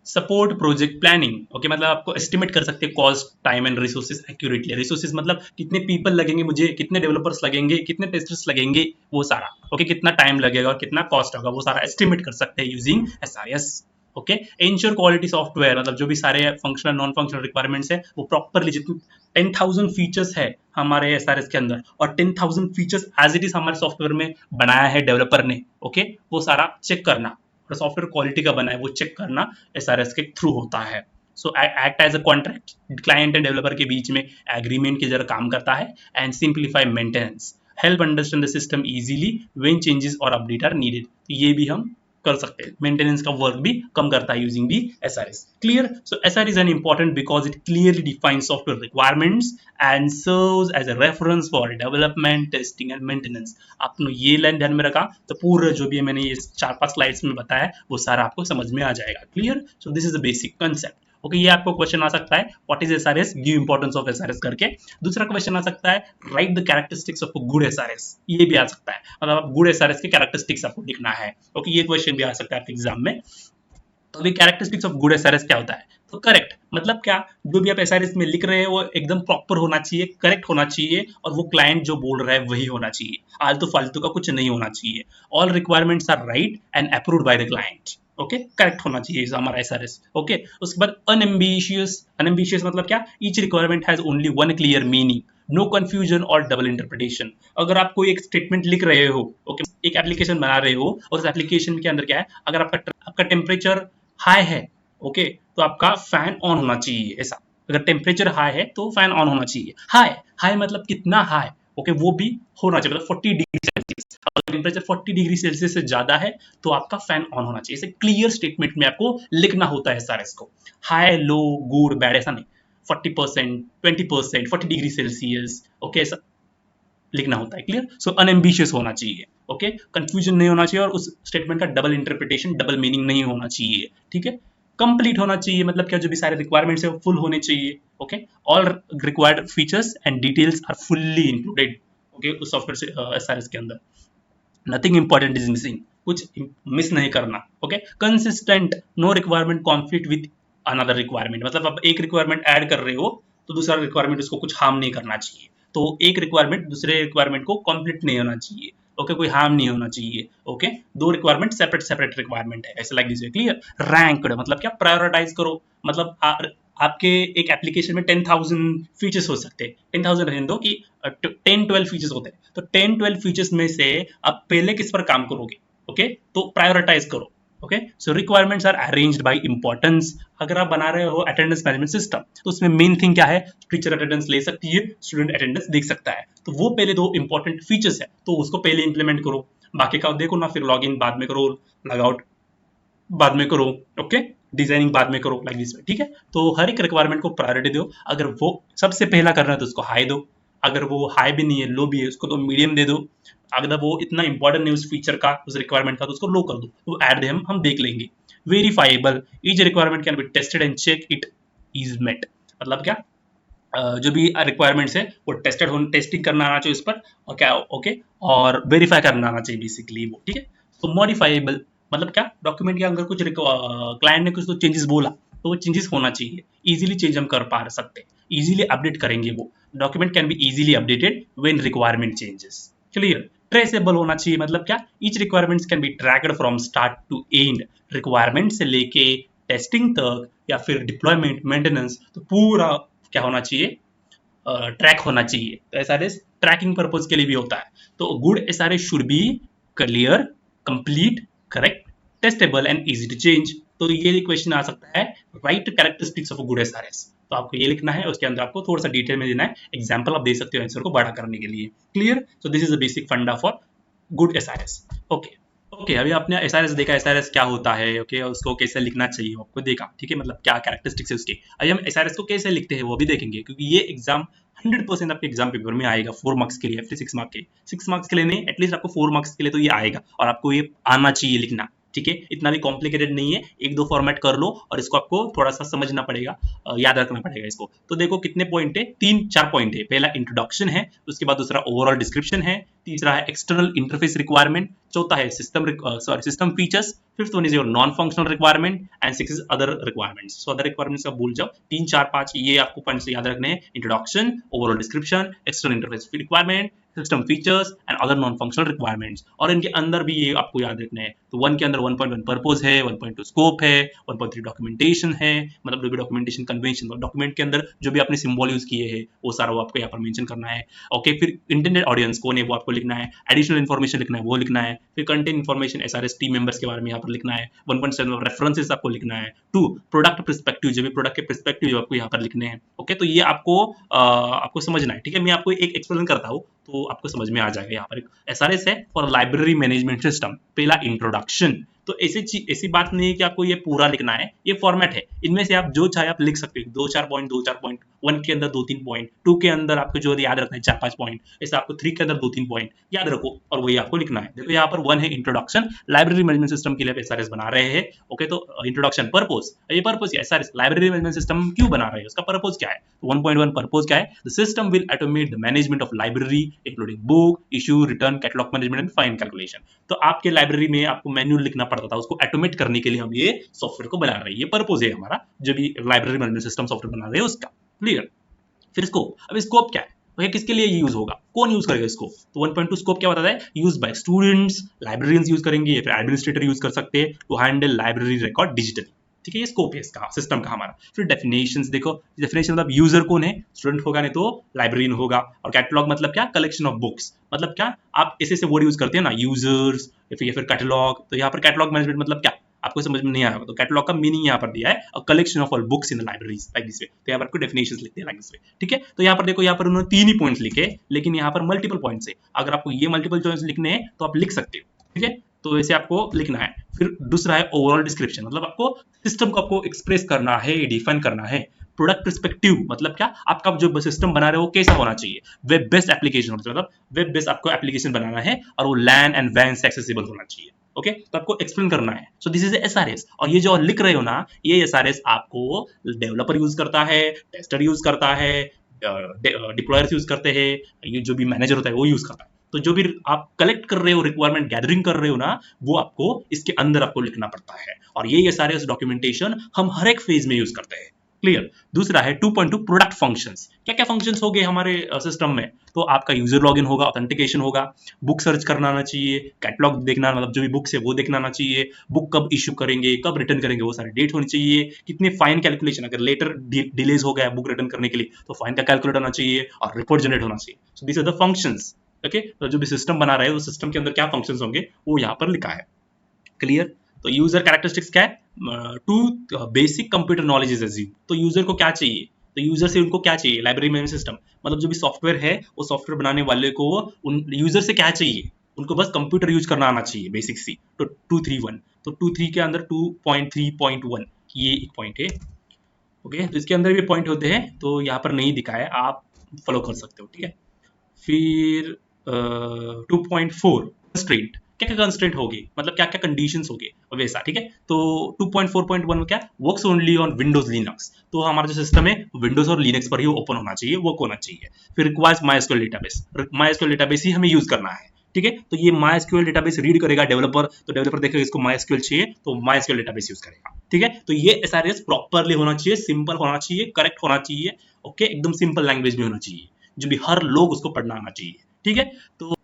S1: सपोर्ट प्रोजेक्ट प्लानिंग। ओके, मतलब आपको एस्टिमेट कर सकते हैं cost, time and resources accurately. Resources मतलब कितने पीपल लगेंगे मुझे, कितने डेवलपर्स लगेंगे, कितने टेस्टर्स लगेंगे, वो सारा। ओके, कितना टाइम लगेगा और कितना कॉस्ट होगा, वो सारा एस्टिमेट कर सकते हैं using SRS. Okay, ensure quality software, मतलब जो भी सारे फंक्शनल नॉन फंक्शनल रिक्वायरमेंट्स है वो प्रॉपरली, जितनी 10,000 फीचर्स है हमारे एसआरएस के अंदर और 10,000 फीचर्स एज इट इज हमारे सॉफ्टवेयर में बनाया है डेवलपर ने। ओके, वो सारा चेक करना और सॉफ्टवेयर क्वालिटी का बना है वो चेक करना एसआरएस के थ्रू होता है। So act as a contract, client and developer के बीच में एग्रीमेंट की जगह काम करता है। And simplify maintenance, help understand the system easily when changes और अपडेट आर नीडेड, तो ये भी हम कर सकते हैं, मेंटेनेंस का वर्क भी कम करता है using the SRS. Clear, so SRS is an important because it clearly defines software requirements and serves as a reference for development, testing and maintenance. आपने ये लाइन ध्यान में रखा तो पूरा जो भी मैंने ये 4-5 स्लाइड्स में बताया वो सारा आपको समझ में आ जाएगा। Clear, so this is the basic concept. Okay, ये आपको क्वेश्चन आ सकता है what is SRS, give importance of SRS करके। दूसरा क्वेश्चन आ सकता है right the characteristics of good SRS, ये भी आ सकता है, मतलब आप गुड एसआरएस के कैरेक्टरिस्टिक्स आपको लिखना है। ओके, ये क्वेश्चन भी आ सकता है आपके एग्जाम में। तो अभी कैरेक्टरिस्टिक्स ऑफ गुड एसआरएस क्या होता है, तो करेक्ट मतलब क्या, जो भी आप एसआरएस में लिख रहे हैं वो एकदम प्रॉपर होना चाहिए, करेक्ट होना चाहिए और वो क्लाइंट जो बोल रहा है वही होना चाहिए, आलतू फालतू का कुछ नहीं होना चाहिए। All requirements are right and approved by the client. Okay, correct होना चाहिए हमारा एसआरएस। ओके, उसके बाद अनएम्बिशियस, अनएम्बिशियस मतलब क्या, each requirement has only one clear meaning, no confusion और डबल इंटरप्रिटेशन। अगर आप कोई एक स्टेटमेंट लिख रहे हो, ओके, एक एप्लीकेशन बना रहे हो और उस एप्लीकेशन के अंदर क्या है, अगर आपका टेम्परेचर हाई है, ओके, तो आपका फैन ऑन होना चाहिए, ऐसा। अगर टेम्परेचर हाई है तो फैन ऑन होना चाहिए। हाई, हाई मतलब कितना हाई, ओके, वो भी होना चाहिए, मतलब 40 डिग्री सेल्सियस। अगर टेम्परेचर 40 डिग्री सेल्सियस से ज्यादा है तो आपका फैन ऑन होना चाहिए। ऐसे क्लियर स्टेटमेंट में आपको लिखना होता है सारे इसको, हाई, लो, गुड, बैड, ऐसा नहीं, 40%, 20%, 40 डिग्री सेल्सियस, ओके, ऐसा लिखना होता है। क्लियर, सो अनएम्बिशियस होना चाहिए। ओके, कंफ्यूजन नहीं होना चाहिए और उस स्टेटमेंट का डबल इंटरप्रिटेशन, डबल मीनिंग नहीं होना चाहिए। ठीक है, कंप्लीट होना चाहिए, मतलब क्या, जो भी सारे रिक्वायरमेंट्स है वो फुल होने चाहिए। Okay, all required features and details are fully included. Okay, उस सॉफ्टवेयर से एसआरएस के अंदर नथिंग इंपॉर्टेंट इज मिसिंग, कुछ मिस नहीं करना। Okay, consistent, no requirement conflict with another requirement, मतलब आप एक रिक्वायरमेंट ऐड कर रहे हो तो दूसरा रिक्वायरमेंट उसको कुछ हार्म नहीं करना चाहिए, तो एक रिक्वायरमेंट दूसरे रिक्वायरमेंट को कॉन्फ्लिक्ट नहीं होना चाहिए। ओके, कोई हार्म नहीं होना चाहिए। ओके, दो रिक्वायरमेंट सेपरेट सेपरेट रिक्वायरमेंट है, ऐसे लाइक दिस। क्लियर, रैंक्ड मतलब क्या, प्रायोरिटाइज करो, मतलब आपके एक एप्लीकेशन में 10,000 फीचर्स हो सकते हैं, 10,000 रहने दो कि 10-12 फीचर्स होते हैं, तो 10-12 फीचर्स में से आप पहले किस पर काम करोगे। ओके, तो प्रायोरिटाइज करो, okay, so requirements are arranged by importance. अगर आप बना रहे हो अटेंडेंस मैनेजमेंट सिस्टम तो उसमें मेन थिंग क्या है, टीचर अटेंडेंस ले सकती है, स्टूडेंट अटेंडेंस देख सकता है, तो वो पहले दो इंपॉर्टेंट फीचर्स है, तो उसको पहले इंप्लीमेंट करो, बाकी का देखो ना, फिर लॉग इन बाद में करो, लॉग आउट बाद में करो, ओके, डिजाइनिंग बाद में करो, लाइक दिस, ठीक है। तो हर एक रिक्वायरमेंट को प्रायोरिटी दो, अगर वो सबसे पहला कर रहा है तो उसको हाई दो, अगर वो हाई भी नहीं है, लो भी है, उसको तो मीडियम दे दो, अगर वो इतना इंपॉर्टेंट नहीं उस फीचर का, उस रिक्वायरमेंट का, तो उसको लो कर दो, तो ऐड दे हम देख लेंगे। Verifiable, each requirement can be tested and check it is met, मतलब क्या, जो भी रिक्वायरमेंट्स है वो टेस्टिंग करना आना चाहिए उस पर, और क्या, ओके, और वेरीफाई करना आना चाहिए बेसिकली वो, ठीक है। तो मॉडिफाइबल मतलब क्या, डॉक्यूमेंट के अंदर कुछ क्लाइंट ने कुछ तो चेंजेस बोला, तो वो चेंजेस होना चाहिए, इजीली चेंज हम कर पा सकते हैं, इजीली अपडेट करेंगे वो, document can be easily updated when requirement changes, clear. Traceable होना चाहिए, मतलब क्या, each requirements can be tracked from start to end, requirement से लेके टेस्टिंग तक या फिर डिप्लॉयमेंट मेंटेनेंस, तो पूरा क्या होना चाहिए, ट्रैक होना चाहिए। तो एसआरएस ट्रैकिंग पर्पज के लिए भी होता है। तो good SRS should be clear, complete, correct, testable and easy to change. तो ये क्वेश्चन आ सकता है, write characteristics of good SRS, तो आपको ये लिखना है, उसके अंदर आपको थोड़ा सा डिटेल में देना है, एग्जाम्पल आप दे सकते हो आंसर को बड़ा करने के लिए, clear. So this is the basic funda for good SRS. Okay, okay, अभी आपने एसआरएस देखा, एसआरएस क्या होता है, ओके, उसको कैसे लिखना चाहिए आपको देखा, ठीक है, मतलब क्या कैरेक्टरिस्टिक्स है उसके। अभी हम एसआरएस को कैसे लिखते हैं वो भी देखेंगे, क्योंकि ये एग्जाम 100% आपके एग्जाम पेपर में आएगा, 4 मार्क्स के लिए, फिर 6 मार्क्स के, 6 मार्क्स के लिए नहीं, एटलीस्ट आपको 4 मार्क्स के लिए तो ये आएगा, और आपको ये आना चाहिए लिखना, ठीक है, इतना भी कॉम्प्लिकेटेड नहीं है, एक दो फॉर्मेट कर लो और इसको आपको थोड़ा सा समझना पड़ेगा, याद रखना पड़ेगा इसको। तो देखो कितने पॉइंट है, 3-4 पॉइंट है, पहला इंट्रोडक्शन है, उसके बाद दूसरा ओवरऑल डिस्क्रिप्शन है, तीसरा है एक्सटर्नल इंटरफेस रिक्वायरमेंट, चौथा है system features, fifth one is your non functional requirement, and six is other requirements. So other requirements का भूल जाओ, 3-4-5 ये आपको पॉइंट्स याद रखने हैं, introduction, overall description, external interface requirement, system features and other non functional requirements, और इनके अंदर भी ये आपको याद रखना है। तो 1 के अंदर 1.1 पर्पस है, 1.2 स्कोप है, 1.3 डॉक्यूमेंटेशन है, मतलब जो भी डॉक्यूमेंटेशन कन्वेंशन, डॉक्यूमेंट के अंदर जो भी आपने सिंबल यूज किए हैं वो सारा वो आपको यहाँ पर मेंशन करना है, ओके। फिर इंटेंडेड ऑडियंस कौन है वो आपको लिखना है, एडिशनल इन्फॉर्मेशन लिखना है वो लिखना है, फिर content information SRS team members के बारे में यहाँ पर लिखना है, 1.7 रेफरेंसेस आपको लिखना है, 2 प्रोडक्ट पर्सपेक्टिव, जो भी प्रोडक्ट के पर्सपेक्टिव आपको यहाँ पर लिखने हैं, ओके। तो ये आपको समझना है, ठीक है, मैं आपको एक एक्सप्लेन करता हूँ तो आपको समझ में आ जाएगा। यहाँ पर एसआरएस है फॉर लाइब्रेरी मैनेजमेंट सिस्टम, पहला इंट्रोडक्शन, तो ऐसी बात नहीं है कि आपको ये पूरा लिखना है, ये फॉर्मेट है, इनमें से आप जो चाहे आप लिख सकते हो, 2-4 पॉइंट, 1 के अंदर 2-3 पॉइंट, 2 के अंदर आपको जो याद रखना है 4-5 पॉइंट, ऐसे आपको 3 के अंदर 2-3 पॉइंट याद रखो और वही आपको लिखना है। देखो यहाँ पर 1 है इंट्रोडक्शन, लाइब्रेरी मैनेजमेंट सिस्टम के लिए एसआरएस बना रहे हैं, ओके। तो इंट्रोडक्शन, पर्पस, ये purpose SRS library management system क्यों बना रहे हैं, उसका पर्पस क्या है, तो 1.1 पर्पस क्या है, the system will automate the management of library including book issue, return, catalogue management and fine calculation. तो आपके लाइब्रेरी में आपको मैन्युअल लिखना पड़ता था, उसको ऑटोमेट करने के लिए हम ये सॉफ्टवेयर को बना रहे हैं, ये पर्पस है हमारा, जो भी लाइब्रेरी मैनेजमेंट सिस्टम सॉफ्टवेयर बना रहे हैं उसका, क्लियर। फिर स्कोप, अब स्कोप क्या है, तो ये किसके लिए यूज होगा, कौन यूज करेगा इसको, तो 1.2 स्कोप क्या बताता है, use by students, librarians use करेंगे या फिर एडमिनिस्ट्रेटर यूज कर सकते हैं to handle library record digitally, ठीक है, ये स्कोप है इसका सिस्टम का हमारा। फिर डेफिनेशंस देखो, डेफिनेशन मतलब यूजर कौन है, स्टूडेंट होगा नहीं तो लाइब्रेरियन होगा, और कैटलॉग मतलब क्या, कलेक्शन ऑफ बुक्स, मतलब क्या, आप ऐसे वर्ड यूज करते हैं ना, यूजर्स या फिर कैटलॉग, तो यहाँ पर कैटलॉग मैनेजमेंट मतलब क्या, आपको समझ में नहीं आया, तो कैटलॉग का मीनिंग यहाँ पर दिया है, a collection of all books in the libraries, like this way, तो यहाँ पर आपको डेफिनेशंस लिखते हैं लाइक दिस वे, ठीक है। तो यहाँ पर देखो, यहाँ पर उन्होंने 3 ही पॉइंट्स लिखे, लेकिन यहाँ पर मल्टीपल पॉइंट्स है, अगर आपको ये मल्टीपल चॉइस लिखने हैं तो आप लिख सकते हो, ठीक है, तो ऐसे आपको लिखना है। फिर दूसरा है ओवरऑल डिस्क्रिप्शन, मतलब आपको सिस्टम को आपको एक्सप्रेस करना है, डिफाइन करना है। प्रोडक्ट पर्सपेक्टिव मतलब क्या, आपका जो सिस्टम बना रहे हो कैसा होना चाहिए, वेब बेस्ड एप्लीकेशन, मतलब वेब बेस्ड आपको एप्लीकेशन बनाना है और वो लैन एंड वैन से एक्सेसिबल होना चाहिए, ओके, तो आपको एक्सप्लेन करना है। सो दिस इज एसआरएस, और ये जो लिख रहे हो ना, ये एसआरएस आपको डेवलपर यूज करता है, टेस्टर यूज करता है, डिप्लॉयर्स यूज करते हैं, ये जो भी मैनेजर होता है वो यूज करता है। तो जो भी आप कलेक्ट कर रहे हो, रिक्वायरमेंट गैदरिंग कर रहे हो ना, वो आपको इसके अंदर आपको लिखना पड़ता है, और ये सारे डॉक्यूमेंटेशन हम हर एक फेज में यूज करते हैं, क्लियर। दूसरा है 2.2 प्रोडक्ट फंक्शंस, क्या क्या फंक्शंस हो गए हमारे सिस्टम में, तो आपका यूजर लॉगिन होगा, ऑथेंटिकेशन होगा, बुक सर्च करना आना चाहिए, कैटलॉग देखना, मतलब जो भी बुक्स है वो देखना आना चाहिए, बुक कब इश्यू करेंगे, कब रिटर्न करेंगे, वो सारी डेट होनी चाहिए, कितने फाइन कैलकुलेशन, अगर लेटर डिलेज हो गया बुक रिटर्न करने के लिए तो फाइन का कैलकुलेट होना चाहिए, और रिपोर्ट जनरेट होना चाहिए। So this are the functions, okay. तो जो भी सिस्टम बना रहे हैं, वो सिस्टम के अंदर क्या फंक्शंस होंगे वो यहाँ पर लिखा है, क्लियर। तो यूजर कैरेक्टरिस्टिक्स क्या है, to basic computer knowledge is assume. तो यूजर को क्या चाहिए, तो यूजर से उनको क्या चाहिए, लाइब्रेरी मैनेजमेंट सिस्टम मतलब जो भी सॉफ्टवेयर है वो सॉफ्टवेयर बनाने वाले को उन यूजर से क्या चाहिए, उनको बस कंप्यूटर यूज करना आना चाहिए बेसिक सी। तो 231, तो 23 के अंदर 2.3.1 ये एक पॉइंट है। ओके, तो इसके अंदर भी पॉइंट होते हैं, तो यहाँ पर नहीं दिखा है, आप फॉलो कर सकते हो, ठीक है। फिर 2.4 कंस्ट्रेंट, क्या क्या कंस्ट्रेंट होगी, मतलब क्या क्या कंडीशंस होगी वैसा, ठीक है। तो 2.4.1 में क्या, works only on Windows Linux, तो हमारा जो सिस्टम है विंडोज और लिनक्स पर ही ओपन होना चाहिए, वर्क होना चाहिए। फिर requires MySQL database, MySQL database ही हमें यूज करना है, ठीक है। तो ये माइस्क्यूएल डेटाबेस रीड करेगा डेवलपर, तो डेवलपर देखेगा इसको माइस्क्यूएल चाहिए तो माइस्क्यूएल डेटाबेस यूज करेगा, ठीक है। तो ये एसआरएस प्रॉपरली होना चाहिए, सिंपल होना चाहिए, करेक्ट होना चाहिए, ओके, एकदम सिंपल लैंग्वेज में होना चाहिए, जो भी हर लोग उसको पढ़ना आना चाहिए, ठीक है। तो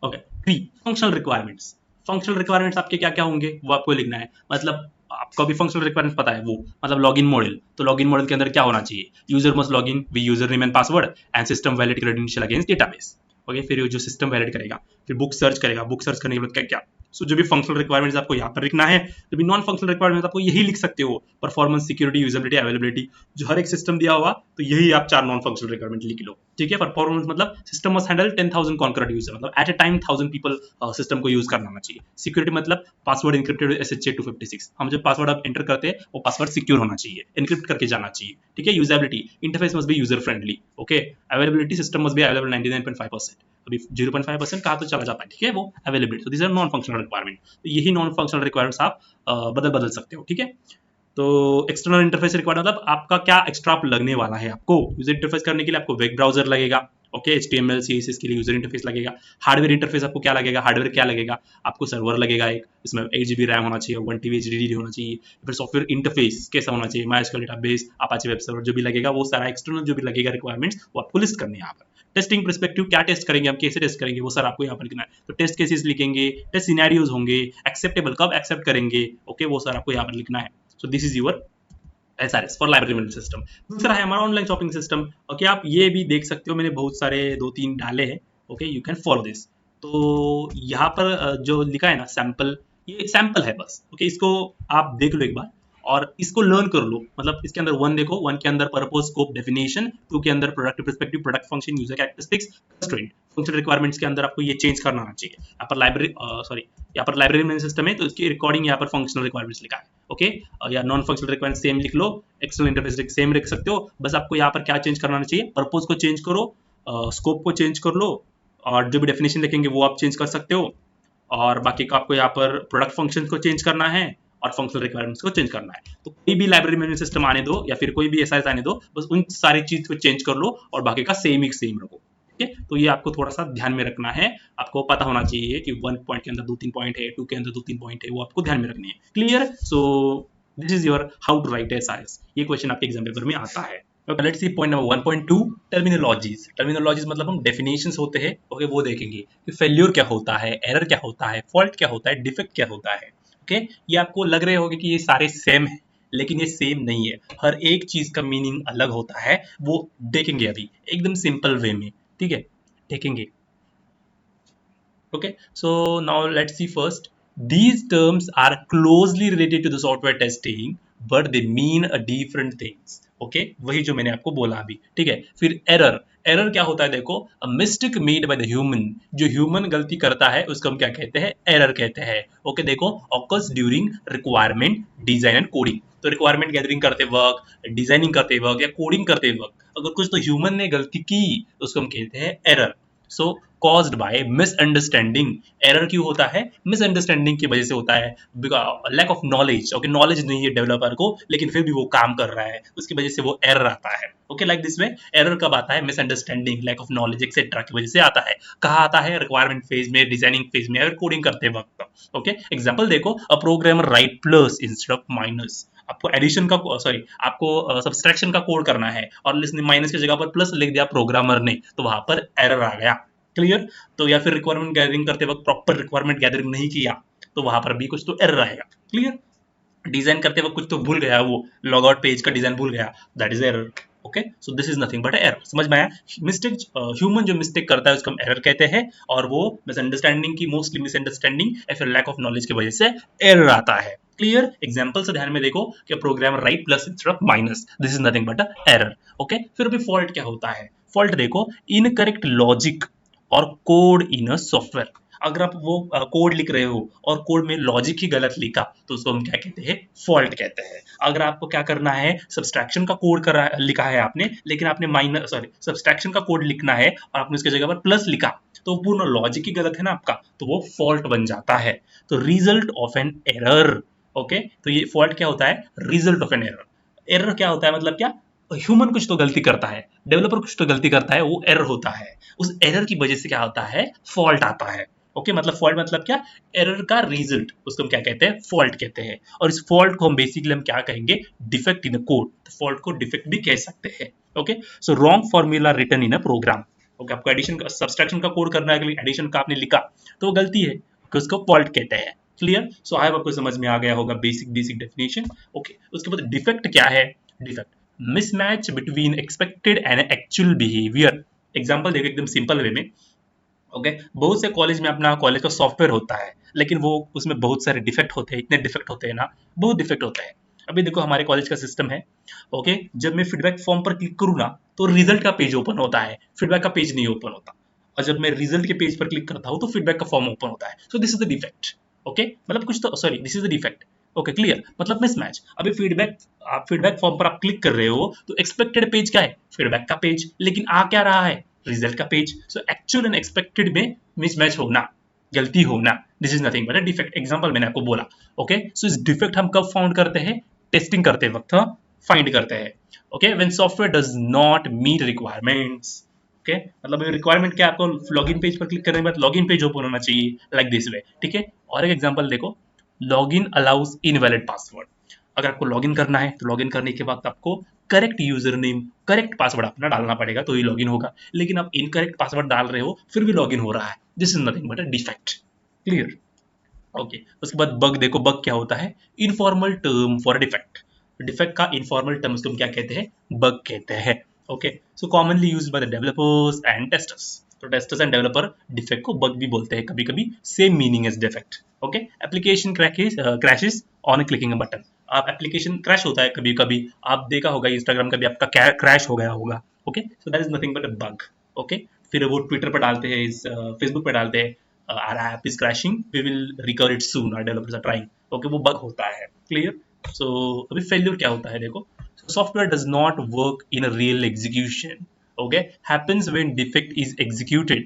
S1: okay, 3 functional requirements, functional requirements आपके क्या क्या होंगे वो आपको लिखना है, मतलब आपको भी फंक्शनल रिक्वायरमेंट्स पता है वो, मतलब लॉगिन मॉडल, तो लॉगिन मॉडल के अंदर क्या होना चाहिए, user must login with user name and password and system valid credential against database. Okay, फिर जो सिस्टम वैलिड करेगा, फिर बुक सर्च करेगा, बुक सर्च करने के बाद क्या क्या, सो जो भी फंक्शनल रिक्वायरमेंट्स आपको यहाँ पर लिखना है, जो भी नॉन फंक्शनल रिक्वायरमेंट्स आपको यही लिख सकते हो, परफॉर्मेंस, सिक्योरिटी, यूजेबिलिटी, अवेलेबिलिटी, जो हर एक सिस्टम दिया हुआ तो यही आप 4 नॉन फंक्शनल रिक्वायरमेंट लिख लो, ठीक है। परफॉर्मेंस मतलब system must handle 10,000 concurrent user, मतलब at a time 1000 people system को यूज करना आना चाहिए। सिक्योरिटी मतलब पासवर्ड इंक्रिप्टेड SHA 256, हम जो पासवर्ड आप एंटर करते हैं वो पासवर्ड सिक्योर होना चाहिए, एनक्रिप्ट करके जाना चाहिए, ठीक है। Usability, interface must be user friendly, okay. Availability, system must be available 99.5%, अभी 0.5% कहा तो चला जाता है, ठीक है, वो अवेलेबिलिटी। तो this are non functional requirement, तो यही नॉन फंक्शनल रिक्वायरमेंट्स आप बदल सकते हो, ठीक है। तो एक्सटर्नल इंटरफेस रिक्वायरमेंट मतलब आपका क्या एक्स्ट्रा लगने वाला है, आपको यूजर इंटरफेस करने के लिए आपको वेब ब्राउजर लगेगा, ओके, HTML CSS के लिए यूजर इंटरफेस लगेगा। हार्डवेयर इंटरफेस आपको क्या लगेगा, हार्डवेयर क्या लगेगा, आपको सर्वर लगेगा एक, इसमें 8 GB रैम होना चाहिए, 1 TB HDD होना चाहिए। फिर सॉफ्टवेयर इंटरफेस कैसा होना चाहिए, MySQL database, Apache web server, जो भी लगेगा वो सारा एक्सटर्नल जो भी लगेगा रिक्वायरमेंट्स वो आपको लिस्ट करने हैं यहाँ पर। टेस्टिंग परस्पेक्टिव, क्या टेस्ट करेंगे हम, कैसे टेस्ट करेंगे, वो सर आपको यहाँ पर लिखना है। तो टेस्ट केसेस लिखेंगे, टेस्ट सिनेरियोज होंगे, एक्सेप्टेबल कब एक्सेप्ट करेंगे, ओके, वो सर आपको यहाँ पर लिखना है। सो this is your SRS for library management system. दूसरा है हमारा ऑनलाइन शॉपिंग सिस्टम, ओके, आप ये भी देख सकते हो, मैंने बहुत सारे 2-3 डाले हैं, okay, you can follow this. तो यहाँ पर जो लिखा है ना सैंपल, ये सैंपल है बस, ओके, इसको आप देख लो एक बार और इसको लर्न कर लो, मतलब इसके अंदर 1 देखो, 1 के अंदर पर्पस, स्कोप, डेफिनेशन, 2 के अंदर product perspective, product function, user characteristics, constraint, functional requirements के अंदर आपको ये चेंज करना आना चाहिए। यहाँ पर लाइब्रेरी मैनेजमेंट सिस्टम है तो इसकी रिकॉर्डिंग यहाँ पर फंक्शनल रिक्वायरमेंट्स लिखा है, ओके, या नॉन फंक्शनल रिक्वायरमेंट सेम लिख लो, एक्सटर्नल इंटरफेस सेम लिख सकते हो, बस आपको यहाँ पर क्या चेंज करना चाहिए, पर्पस को चेंज करो, स्कोप को चेंज कर लो, और जो भी डेफिनेशन लिखेंगे वो आप चेंज कर सकते हो, और बाकी का आपको यहाँ पर प्रोडक्ट फंक्शन को चेंज करना है और फंक्शनल रिक्वायरमेंट्स को चेंज करना है। तो कोई भी लाइब्रेरी मैनेजमेंट सिस्टम आने दो या फिर कोई भी SRS आने दो, बस उन सारी चीज को चेंज कर लो और बाकी का सेम रखो, ठीक है। तो ये आपको थोड़ा सा ध्यान में रखना है, आपको पता होना चाहिए कि 1 पॉइंट के अंदर 2-3 पॉइंट है, 2 के अंदर 2-3 पॉइंट है, वो आपको ध्यान में रखनी है। Clear? So this is your how to write SRS, ये क्वेश्चन आपके एग्जाम पेपर में आता है। Okay, let's see point number 1.2 terminologies. Terminologies मतलब हम डेफिनेशंस होते हैं, ओके, वो देखेंगे कि फेल्योर क्या होता है, एरर क्या होता है, फॉल्ट क्या होता है, डिफेक्ट क्या होता है, ओके। ये आपको लग रहे होंगे कि ये सारे सेम है, लेकिन ये सेम नहीं है, हर एक चीज का मीनिंग अलग होता है, वो देखेंगे अभी एकदम सिंपल वे में, ठीक है, देखेंगे। Okay, so now let's see first. These terms are closely related to the software testing, but they mean a different things. Okay, वही जो मैंने आपको बोला अभी, ठीक है। फिर एरर, एरर क्या होता है, देखो, a mistake made by the human, जो ह्यूमन गलती करता है उसको हम क्या कहते हैं, एरर कहते हैं, ओके। देखो, occurs during requirement design and coding, तो रिक्वायरमेंट गैदरिंग करते वक्त, डिजाइनिंग करते वक्त या कोडिंग करते वक्त अगर कुछ तो ह्यूमन ने गलती की तो उसको हम कहते हैं error. So caused by misunderstanding, error क्यों होता है, मिसअंडरस्टैंडिंग की वजह से होता है, lack of knowledge, okay, knowledge नहीं है डेवलपर को लेकिन फिर भी वो काम कर रहा है, उसकी वजह से वो एरर आता है, okay. Like this way error कब आता है, misunderstanding, lack of knowledge etcetera की वजह से आता है। कहाँ आता है, रिक्वायरमेंट फेज में, डिजाइनिंग फेज में, कोडिंग करते वक्त, ओके। एग्जांपल देखो, a programmer write plus instead of minus, आपको एडिशन का, सॉरी, आपको सब्सट्रैक्शन का कोड करना है और माइनस की जगह पर प्लस लिख दिया प्रोग्रामर ने, तो वहां पर एरर आ गया। क्लियर? तो या फिर रिक्वायरमेंट गैदरिंग करते वक्त प्रॉपर रिक्वायरमेंट गैदरिंग नहीं किया तो वहां पर भी कुछ तो एरर आएगा। क्लियर? डिजाइन करते वक्त कुछ तो भूल गया, वो लॉग आउट पेज का डिजाइन भूल गया, that is error, okay. So this is nothing but error. समझ में आया? मिस्टेक, ह्यूमन जो मिस्टेक करता है उसको हम एरर कहते हैं, और वो मिसअंडरस्टैंडिंग की, मोस्टली मिसअंडरस्टैंडिंग या फिर लैक ऑफ नॉलेज की वजह से एरर आता है। क्लियर? एग्जांपल से ध्यान में देखो कि programmer write plus instead of minus, this is nothing but a error. Okay, फिर भी फॉल्ट क्या होता है? फॉल्ट देखो, इनकरेक्ट लॉजिक और कोड इन अ सॉफ्टवेयर। अगर आप वो कोड लिख रहे हो और कोड में लॉजिक ही गलत लिखा तो उसको हम क्या कहते हैं? फॉल्ट कहते हैं। अगर आपको क्या करना है, सब्सट्रैक्शन का कोड लिखा है आपने, लेकिन आपने माइनस सॉरी सब्सट्रैक्शन का कोड लिखना है और आपने उसकी जगह पर प्लस लिखा, तो पूर्ण लॉजिक ही गलत है ना आपका, तो वो फॉल्ट बन जाता है। तो result of N error. Okay, तो ये फॉल्ट क्या होता है? Result of an error. Error क्या होता है? मतलब क्या, ह्यूमन कुछ तो गलती करता है, डेवलपर कुछ तो गलती करता है, वो एरर होता है। उस एरर की वजह से क्या होता है? फॉल्ट आता है। ओके, मतलब फॉल्ट मतलब क्या? एरर का रिजल्ट, उसको हम क्या कहते हैं? फॉल्ट कहते हैं। और इस फॉल्ट को हम बेसिकली हम क्या कहेंगे? Defect in a code. तो फॉल्ट को डिफेक्ट भी कह सकते हैं। Okay, so wrong formula written in a program. Okay, आपको एडिशन का सब्सट्रैक्शन का कोड करना है, एडिशन का आपने लिखा तो वो गलती है, तो उसको फॉल्ट कहते हैं। क्लियर? सो आई आपको समझ में आ गया होगा बेसिक बेसिक डेफिनेशन। ओके, उसके बाद डिफेक्ट क्या है? Defect, mismatch between expected and actual behaviour. Example देखो एकदम सिंपल वे में। ओके, बहुत से कॉलेज में अपना कॉलेज का सॉफ्टवेयर होता है, लेकिन वो उसमें बहुत सारे डिफेक्ट होते हैं, इतने डिफेक्ट होते हैं ना, बहुत डिफेक्ट होते हैं। अभी देखो हमारे कॉलेज का सिस्टम है। ओके, जब मैं फीडबैक फॉर्म पर क्लिक करूँ ना, तो रिजल्ट का पेज ओपन होता है, फीडबैक का पेज नहीं ओपन होता। और जब मैं रिजल्ट के पेज पर क्लिक करता हूँ तो फीडबैक का फॉर्म ओपन होता है। सो this is the defect. Okay, मतलब कुछ तो sorry, this is the defect. Okay, clear? मतलब मिसमैच। अभी फीडबैक फॉर्म पर आप क्लिक कर रहे हो तो एक्सपेक्टेड पेज क्या है? फीडबैक का पेज, लेकिन आ क्या रहा है? रिजल्ट का page. So actual and expected में मिसमैच होना, गलती होना, this is nothing but a defect. Example मैंने आपको बोला। ओके, सो इस डिफेक्ट हम कब फाउंड करते हैं? टेस्टिंग करते वक्त फाइंड करते हैं। Okay, when software does not meet requirements. Okay, मतलब रिक्वायरमेंट क्या, आपको लॉगिन पेज पर क्लिक करने के बाद लॉगिन पेज ओपन होना चाहिए, लाइक दिस वे। ठीक है, और एक एग्जांपल देखो, लॉगिन अलाउज इनवैलिड पासवर्ड। अगर आपको लॉगिन करना है तो लॉगिन करने के बाद आपको correct user name, correct password अपना डालना पड़ेगा तो ही लॉगिन होगा। लेकिन आप इनकरेक्ट पासवर्ड डाल रहे हो फिर भी लॉगिन हो रहा है, this is nothing but a defect. Clear? Okay, उसके बाद बग देखो, बग क्या होता है? Informal term for defect. Defect का इनफॉर्मल टर्म उसको हम क्या कहते हैं? बग कहते हैं। Okay, so commonly used by the developers and testers. तो टेस्टर्स एंड डेवलपर डिफेक्ट को बग भी बोलते हैं कभी कभी, same meaning as defect. Okay, application crashes on clicking a button. आप एप्लीकेशन क्रैश होता है कभी कभी, आप देखा होगा इंस्टाग्राम का भी आपका क्रैश हो गया होगा। Okay, so that is nothing but a bug. Okay, फिर वो ट्विटर पर डालते हैं, फेसबुक पर डालते हैं, our app is crashing, we will recover it soon, our developers are trying। okay, वो bug होता है। clear? so अभी failure क्या होता है देखो, so software does not work in a real execution। okay, happens when defect is executed।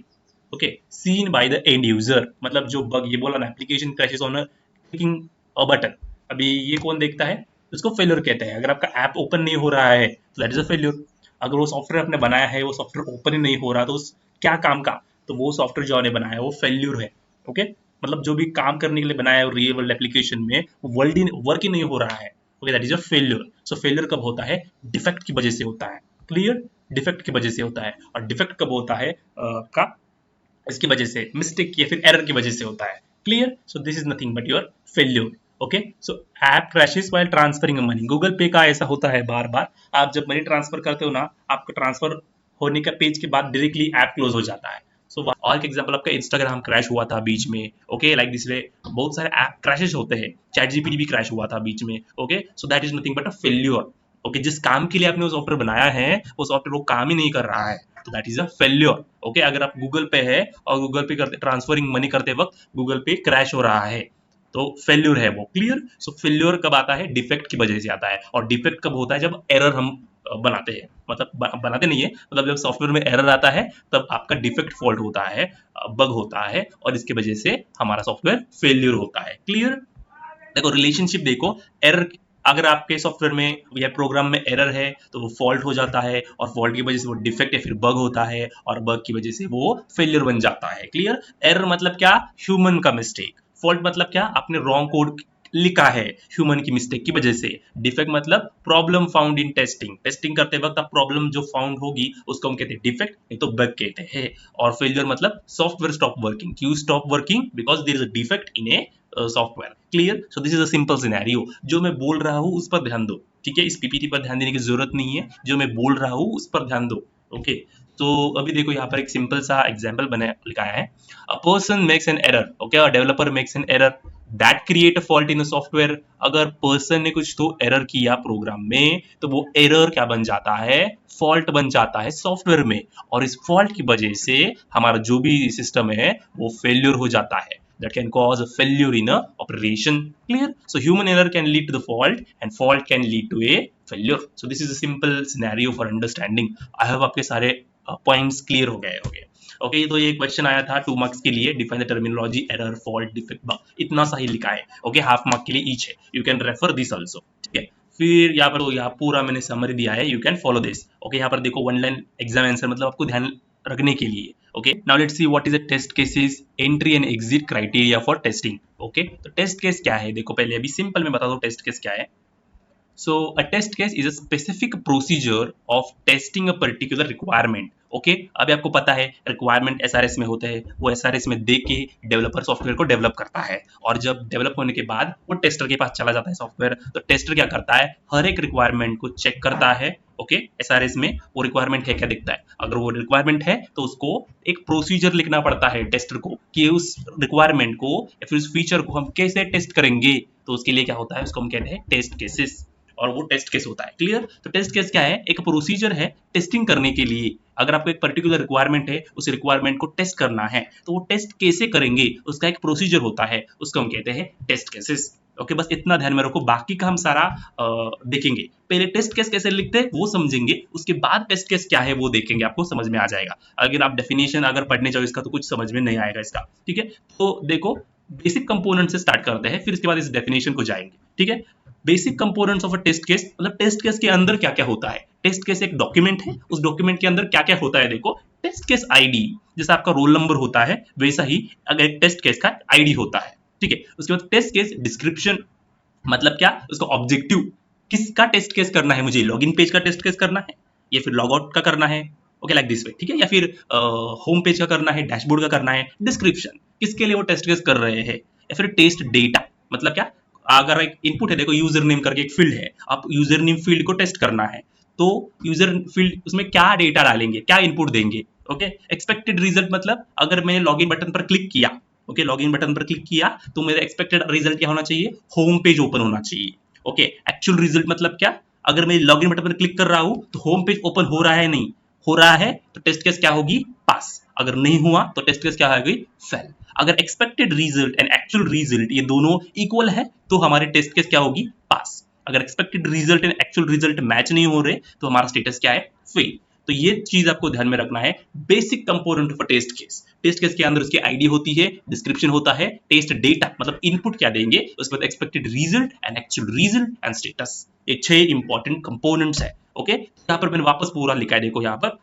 S1: okay, seen by the end user। मतलब जो bug ये बोला ना, application crashes on a clicking a button, अभी ये कौन देखता है? उसको फेल्योर कहते हैं। अगर आपका ऐप ओपन नहीं हो रहा है तो दैट इज अ फेल्योर। अगर वो सॉफ्टवेयर आपने बनाया है, वो सॉफ्टवेयर ओपन ही नहीं हो रहा, तो उस क्या काम का, तो वो सॉफ्टवेयर जो आपने बनाया है वो फेल्यूर है। ओके, मतलब जो भी काम करने के लिए बनाया है रियल वर्ल्ड एप्लीकेशन में, वर्क ही नहीं हो रहा है। Okay, that is a failure. So failure कब होता है? डिफेक्ट की वजह से होता है। क्लियर? डिफेक्ट की वजह से होता है। और डिफेक्ट कब होता है का, इसकी वजह से, मिस्टेक या फिर एरर की वजह से होता है। Clear? So this is nothing but your failure. Okay, so app crashes while transferring money. Google पे का ऐसा होता है बार बार, आप जब मनी ट्रांसफर करते हो ना, आपका ट्रांसफर होने का पेज के बाद डायरेक्टली ऐप क्लोज हो जाता है। सो और एक एग्जांपल, आपका इंस्टाग्राम क्रैश हुआ था बीच में। ओके, लाइक दिस वे बहुत सारे ऐप क्रैशेस होते हैं, चैट जीपीटी भी क्रैश हुआ था बीच में। Okay, so that is nothing but a failure. Okay, जिस काम के लिए आपने वो सॉफ्टवेयर बनाया है वो सॉफ्टवेयर वो काम ही नहीं कर रहा है, तो that is a failure. Okay, अगर आप गूगल पे है और गूगल पे करते ट्रांसफरिंग मनी करते वक्त गूगल पे क्रैश हो रहा है, तो फेल्यूर है वो। क्लियर? सो फेल्यूर कब आता है? डिफेक्ट की वजह से आता है। और डिफेक्ट कब होता है? जब एरर हम बनाते हैं, मतलब बनाते नहीं है, मतलब जब सॉफ्टवेयर में एरर आता है तब आपका डिफेक्ट फॉल्ट होता है, बग होता है, और इसकी वजह से हमारा सॉफ्टवेयर फेल्यूर होता है। क्लियर? देखो रिलेशनशिप देखो, एरर, अगर आपके सॉफ्टवेयर में या प्रोग्राम में एरर है तो वो फॉल्ट हो जाता है, और फॉल्ट की वजह से वो डिफेक्ट या फिर बग होता है, और बग की वजह से वो फेलियर बन जाता है। क्लियर? एरर मतलब क्या? ह्यूमन का मिस्टेक। फॉल्ट मतलब क्या? आपने रॉन्ग कोड लिखा है ह्यूमन की मिस्टेक की वजह से। डिफेक्ट मतलब problem found in testing, testing करते वक्त आप प्रॉब्लम जो फाउंड होगी उसको हम कहते हैं डिफेक्ट, नहीं तो बग कहते हैं। और फेलियर मतलब सॉफ्टवेयर स्टॉप वर्किंग। क्यों stop working? Because there is a defect in a software. Clear? So this is a simple scenario. जो मैं बोल रहा हूँ उस पर ध्यान दो। ठीक है, इस पीपीटी पर ध्यान देने की जरूरत नहीं है, जो मैं बोल रहा हूँ उस पर ध्यान दो। ओके, तो अभी देखो यहाँ पर एक सिंपल सा एग्जांपल बना लिखा है, a person makes an error. Okay, और developer makes an error, that create a fault in a software. अगर पर्सन ने कुछ तो एरर किया प्रोग्राम में, तो वो एरर क्या बन जाता है, फॉल्ट बन जाता है सॉफ्टवेयर में, और इस फॉल्ट की वजह से हमारा जो भी सिस्टम है वो फेल्यूर हो जाता है। That can cause a failure in a operation. Clear? So human error can lead to the fault, and fault can lead to a failure. So this is a simple scenario for understanding. I hope आपके सारे points clear हो गए होंगे। Okay, तो ये question आया था 2 marks के लिए, define the terminology error fault defect bug, इतना सा ही लिखा है। ओके, हाफ मार्क के लिए ईच है, you can refer this also. ठीक है, फिर यहाँ पर तो यहाँ पूरा मैंने समरी दिया है, you can follow this. Okay, यहाँ पर देखो वन लाइन एग्जाम आंसर, मतलब आपको ध्यान रखने के लिए। Okay, now let's see what is the test cases, entry and exit criteria for testing. Okay, तो टेस्ट केस क्या है, देखो पहले अभी सिंपल में बता दो टेस्ट केस क्या है। So a test case is a specific procedure of testing a particular requirement. Okay, अभी आपको पता है रिक्वायरमेंट एसआरएस में होते हैं, वो एसआरएस में दे के डेवलपर सॉफ्टवेयर को डेवलप करता है, और जब डेवलप होने के बाद वो टेस्टर के पास चला जाता है सॉफ्टवेयर। तो टेस्टर क्या करता है, हर एक रिक्वायरमेंट को चेक करता है। ओके, एसआरएस में वो रिक्वायरमेंट है क्या देखता है, अगर वो रिक्वायरमेंट है तो उसको एक प्रोसीजर लिखना पड़ता है टेस्टर को कि उस रिक्वायरमेंट को या फिर उस फीचर को हम कैसे टेस्ट करेंगे। तो उसके लिए क्या होता है, उसको हम कहते हैं टेस्ट केसेस, और वो टेस्ट केस होता है। क्लियर? तो टेस्ट केस क्या है, एक प्रोसीजर है टेस्टिंग करने के लिए। अगर आपको एक पर्टिकुलर रिक्वायरमेंट है, उस रिक्वायरमेंट को टेस्ट करना है, तो वो टेस्ट कैसे करेंगे, उसका एक प्रोसीजर होता है, उसको हम कहते हैं टेस्ट केसेस। ओके, बस इतना ध्यान में रखो, बाकी का हम सारा देखेंगे। पहले टेस्ट केस कैसे लिखते हैं वो समझेंगे, उसके बाद टेस्ट केस क्या है वो देखेंगे, आपको समझ में आ जाएगा। अगर आप डेफिनेशन अगर पढ़ने जाओ इसका तो कुछ समझ में नहीं आएगा इसका। ठीक है, तो देखो बेसिक कंपोनेंट से स्टार्ट करते हैं, फिर इसके बाद इस डेफिनेशन को जाएंगे। ठीक है, basic components of a test case, मतलब टेस्ट केस के अंदर क्या क्या होता है। टेस्ट केस एक डॉक्यूमेंट है, उस डॉक्यूमेंट के अंदर क्या क्या होता है, देखो टेस्ट केस आईडी, जैसा आपका रोल नंबर होता है वैसा ही अगर टेस्ट केस का आईडी होता है। ठीक है, उसके बाद टेस्ट केस डिस्क्रिप्शन, मतलब क्या, उसका ऑब्जेक्टिव, किसका टेस्ट केस करना है, मुझे लॉगिन पेज का टेस्ट केस करना है या फिर लॉग आउट का करना है। ओके, लाइक दिस वे। ठीक है, या फिर होम पेज का करना है, डैशबोर्ड का करना है। डिस्क्रिप्शन, किसके लिए वो टेस्ट केस कर रहे हैं। या फिर टेस्ट डेटा, मतलब क्या, अगर एक इनपुट है, देखो यूजर नेम करके एक फील्ड है, आप यूजर नेम फील्ड को टेस्ट करना है, तो यूजर फील्ड उसमें क्या डेटा डालेंगे, क्या इनपुट देंगे। ओके, एक्सपेक्टेड रिजल्ट, मतलब अगर मैंने लॉगिन बटन पर क्लिक किया, ओके लॉगिन बटन पर क्लिक किया, तो मेरा एक्सपेक्टेड रिजल्ट क्या होना चाहिए, होम पेज ओपन होना चाहिए। ओके, एक्चुअल रिजल्ट मतलब क्या, अगर मैं लॉगिन बटन पर क्लिक कर रहा हूं तो होम पेज ओपन हो रहा है, नहीं हो रहा है, तो टेस्ट केस क्या होगी, पास। अगर नहीं हुआ तो टेस्ट केस क्या होगी, फेल। अगर expected result and actual result ये दोनों इक्वल है तो हमारी टेस्ट केस क्या होगी, पास। अगर expected result and actual result match नहीं हो रहे तो हमारा स्टेटस क्या है, फेल। तो ये चीज आपको ध्यान में रखना है, basic component of test case. Test case के अंदर उसकी आईडी होती है, डिस्क्रिप्शन होता है, टेस्ट डेटा मतलब इनपुट क्या देंगे, उसके बाद expected result and actual result and status. ये 6 इंपॉर्टेंट कंपोनेंट्स है। ओके, यहाँ पर मैंने वापस पूरा लिखा है, देखो यहाँ पर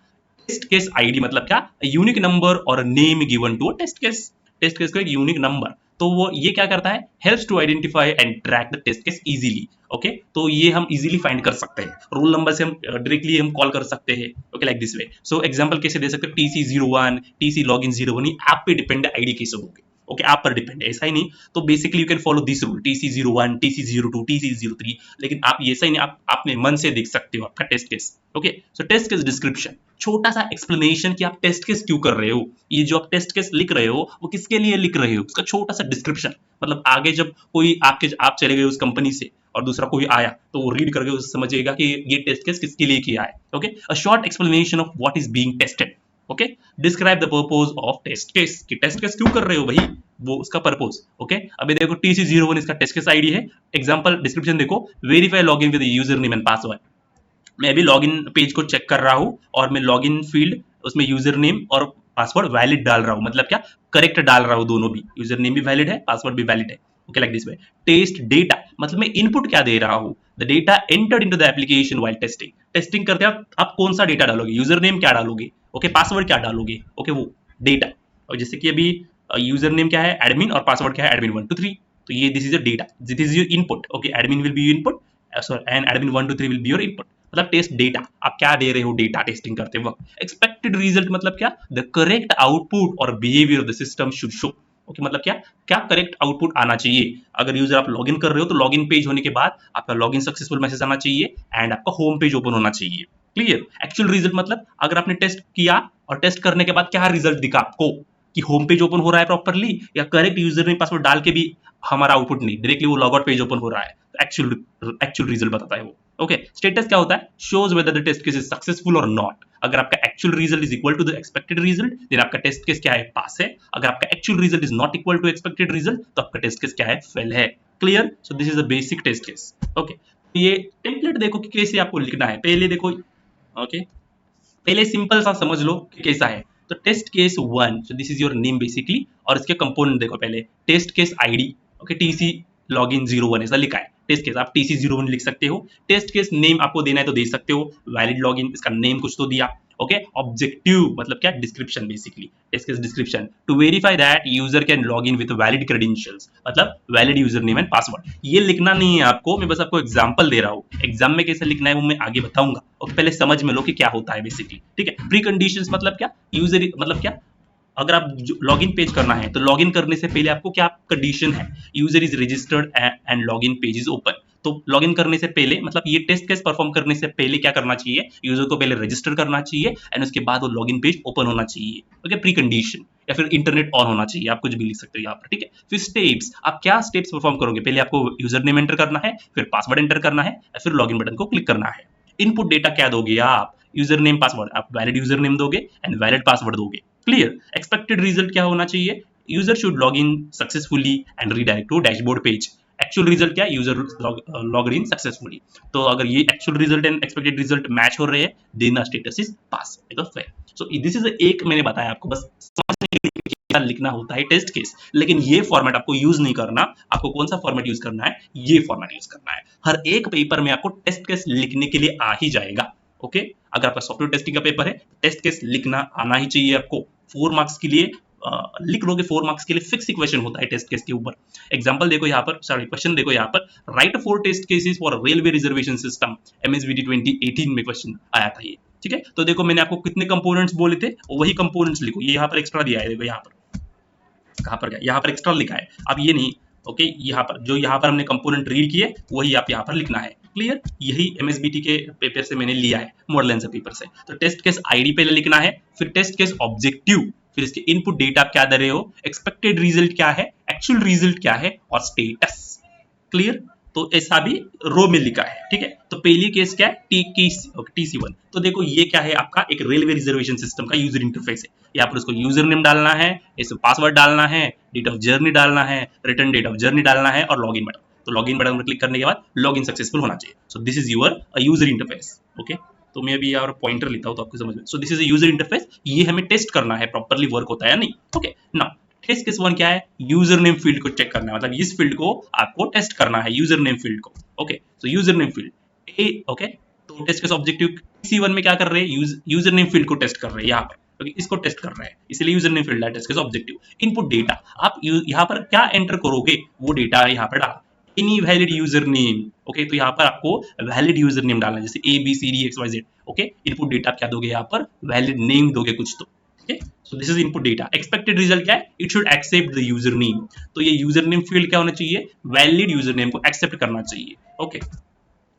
S1: टेस्ट केस आईडी मतलब क्या, यूनिक नंबर और name given to a test case. Test case को एक यूनिक नंबर, तो वो ये क्या करता है, helps to identify and track the test case easily. Okay, तो ये हम इजीली फाइंड कर सकते हैं, रोल नंबर से हम डायरेक्टली हम कॉल कर सकते हैं। Okay, like this way. So example कैसे दे सकते हैं, TC01 TC लॉगिन 01, आप पे डिपेंड है आईडी कैसे होगी। ओके, आप पर डिपेंड है, ऐसा ही नहीं। तो basically you can follow this rule, TC01 TC02 TC03, लेकिन आप ऐसा ही नहीं, आप अपने मन से देख सकते हो आपका test case. Okay, so test case description, छोटा सा एक्सप्लेनेशन कि आप टेस्ट केस क्यों कर रहे हो, ये जो आप टेस्ट केस लिख रहे हो वो किसके लिए लिख रहे हो, उसका छोटा सा डिस्क्रिप्शन। मतलब आगे जब कोई आप चले गए उस कंपनी से और दूसरा कोई आया तो वो रीड करके उसे समझेगा कि ये टेस्ट केस किसके लिए किया है। Okay, a short explanation of what is being tested. Okay, describe the purpose of test case, कि टेस्ट केस क्यों कर रहे हो भाई, वो उसका पर्पस। ओके, अभी देखो TC01 इसका टेस्ट केस आईडी है। एग्जांपल डिस्क्रिप्शन देखो, verify login with user name and password. मैं अभी लॉगिन पेज को चेक कर रहा हूं और मैं लॉगिन फील्ड उसमें यूजर नेम और पासवर्ड वैलिड डाल रहा हूं, मतलब क्या, करेक्ट डाल रहा हूं, दोनों भी, यूजर नेम भी वैलिड है, पासवर्ड भी वैलिड है। Okay, like this way. Test data, मतलब मैं इनपुट क्या दे रहा हूं, the data entered into the application while testing. Testing करते आप कौन सा डेटा डालोगे, यूजर नेम क्या डालोगे, ओके पासवर्ड क्या डालोगे, ओके वो डेटा। और जैसे कि अभी यूजर नेम क्या है, एडमिन, और पासवर्ड क्या है, एडमिन 123। तो ये this is a data, this is your input. Okay, admin will be your input, and admin 123 will be your input. मतलब टेस्ट डेटा, आप क्या दे रहे हो डेटा टेस्टिंग करते वक्त। एक्सपेक्टेड रिजल्ट मतलब क्या, द करेक्ट आउटपुट और behaviour of the system should show. Okay, मतलब क्या, क्या करेक्ट आउटपुट आना चाहिए। अगर यूजर आप लॉगिन कर रहे हो तो लॉगिन पेज होने के बाद आपका लॉगिन सक्सेसफुल मैसेज आना चाहिए एंड आपका होम पेज ओपन होना चाहिए। क्लियर। एक्चुअल रिजल्ट मतलब अगर आपने टेस्ट किया और टेस्ट करने के बाद क्या रिजल्ट दिखा आपको, कि होम पेज ओपन हो रहा है प्रॉपरली, या करेक्ट यूजर नेम पासवर्ड डाल के भी हमारा आउटपुट नहीं, डायरेक्टली वो लॉग आउट पेज ओपन हो रहा है, तो एक्चुअल रिजल्ट बताता है वो। ओके, स्टेटस क्या होता है, shows whether the test case is successful और नॉट। अगर आपका actual result is equal to the expected result, then आपका टेस्ट केस क्या है, पास है। अगर आपका actual result is not equal to expected result, तो आपका टेस्ट केस क्या है, फेल है। Clear? So this is the basic test case. Okay, ये टेम्पलेट देखो कि कैसे आपको लिखना है, पहले देखो। ओके, पहले सिंपल सा समझ लो कि कैसा है। तो test case 1, so this is your name basically, और इसके कंपोनेंट देखो पहले, test case ID, okay, TC login 01 ऐसा लिखा है। टेस्ट केस आप टीसी 01 लिख सकते हो। टेस्ट केस नेम आपको देना है तो दे सकते हो, वैलिड लॉगिन, इसका नेम कुछ तो दिया। ओके, ऑब्जेक्टिव मतलब क्या, description basically, test case description, to verify that user can log in with valid credentials, मतलब valid user name and password. ये लिखना नहीं है आपको, मैं बस आपको एग्जांपल दे रहा हूँ, एग्जाम में कैसे लिखना है वो मैं आगे बताऊंगा, और पहले समझ में लो कि क्या होता है बेसिकली। ठीक है, प्री कंडीशंस मतलब क्या, यूजर मतलब क्या, अगर आप लॉगिन पेज करना है तो लॉगिन करने से पहले आपको क्या कंडीशन है, user is registered and login page is open. तो लॉगिन करने से पहले मतलब ये टेस्ट केस परफॉर्म करने से पहले क्या करना चाहिए, यूजर को पहले रजिस्टर करना चाहिए एंड उसके बाद वो लॉगिन पेज ओपन होना चाहिए। ओके, प्री कंडीशन, या फिर इंटरनेट ऑन होना चाहिए, आप कुछ भी लिख सकते हो यहाँ पर। ठीक है, फिर स्टेप्स, आप क्या स्टेप्स परफॉर्म करोगे, पहले आपको यूजर नेम एंटर करना है, फिर पासवर्ड एंटर करना है, या फिर लॉगिन बटन को क्लिक करना है। इनपुट डेटा क्या दोगे आप, यूजर नेम पासवर्ड, आप वैलिड यूजर नेम दोगे एंड वैलिड पासवर्ड दोगे। क्लियर? एक्सपेक्टेड रिजल्ट क्या होना चाहिए, user should log in successfully and redirect to dashboard page. Actual result क्या, यूजर लॉग इन सक्सेसफुली। तो अगर ये actual result and expected result match हो रहे हैं, देन स्टेटस इज पास, तो फेल। सो दिस इज एक मैंने बताया आपको बस समझने के लिए क्या लिखना होता है टेस्ट केस, लेकिन ये फॉर्मेट आपको यूज नहीं करना। आपको कौन सा फॉर्मेट यूज करना है, ये फॉर्मेट यूज करना है। हर एक पेपर में आपको टेस्ट केस लिखने के लिए आ ही जाएगा। ओके, अगर आपका सॉफ्टवेयर टेस्टिंग का पेपर है, टेस्ट केस लिखना आना ही चाहिए आपको। 4 मार्क्स के लिए लिख लोगे, 4 मार्क्स के लिए फिक्स इक्वेशन होता है टेस्ट केस के ऊपर। एग्जांपल देखो यहाँ पर, सॉरी क्वेश्चन देखो यहाँ पर, write 4 test cases for railway reservation system, MSBT 2018 में क्वेश्चन आया था ये। ठीक है, तो देखो मैंने आपको कितने कंपोनेंट्स बोले थे, वही कंपोनेंट्स लिखो। ये यहाँ पर एक्स्ट्रा दिया है, देखो यहाँ पर, कहाँ पर गया, यहाँ पर एक्स्ट्रा लिखा है, अब ये नहीं। ओके, यहाँ पर जो यहाँ पर हमने कंपोनेंट रीड किए वही आप यहाँ पर लिखना है। क्लियर? यही एमएसबीटी के पेपर से मैंने लिया है, मॉडल आंसर पेपर से। तो टेस्ट केस आईडी पहले लिखना है, फिर टेस्ट केस ऑब्जेक्टिव, फिर इसके इनपुट डेटा आप क्या दे रहे हो, एक्सपेक्टेड रिजल्ट क्या है, एक्चुअल रिजल्ट क्या है, और स्टेटस। क्लियर? तो ऐसा भी रो में लिखा है। ठीक है, तो पहली केस क्या है, TC1। तो देखो ये क्या है, आपका एक रेलवे रिजर्वेशन सिस्टम का यूजर इंटरफेस है। यहाँ पर उसको यूजर नेम डालना है, इसमें पासवर्ड डालना है, डेट ऑफ जर्नी डालना है, रिटर्न डेट ऑफ जर्नी डालना है, और लॉगिन बटन। तो लॉगिन बटन पर क्लिक करने के बाद लॉगिन सक्सेसफुल होना चाहिए। So this is your user interface. Okay, तो मैं अभी यहाँ पॉइंटर लिखता हूँ तो आपको समझ में। सो दिस इज यूजर इंटरफेस, ये हमें टेस्ट करना है प्रॉपरली वर्क होता है या नहीं। ओके, नाउ टेस्ट केस 1 क्या है, यूजर नेम फील्ड को चेक करना है, मतलब इस फील्ड को आपको टेस्ट करना है, यूजर नेम फील्ड को। Okay, so user name field A. Okay, तो टेस्ट केस ऑब्जेक्टिव C1 में क्या कर रहे हैं, यूजर नेम फील्ड को टेस्ट कर रहे हैं यहाँ पर, क्योंकि इसको टेस्ट कर रहे हैं, इसलिए यूजर नेम फील्ड है test case objective. Input data, आप यहाँ पर क्या एंटर करोगे, वो डेटा यहाँ पर डाल, any valid user name. Okay, तो यहाँ पर आपको वैलिड यूजर नेम डालना है, जैसे ABCDXYZ। ओके, इनपुट डेटा क्या दोगे, यहाँ पर वैलिड नेम दोगे कुछ तो। Okay, so this is input data. Expected result क्या है, it should accept the username। तो ये username field क्या होना चाहिए, valid username को accept करना चाहिए। Okay,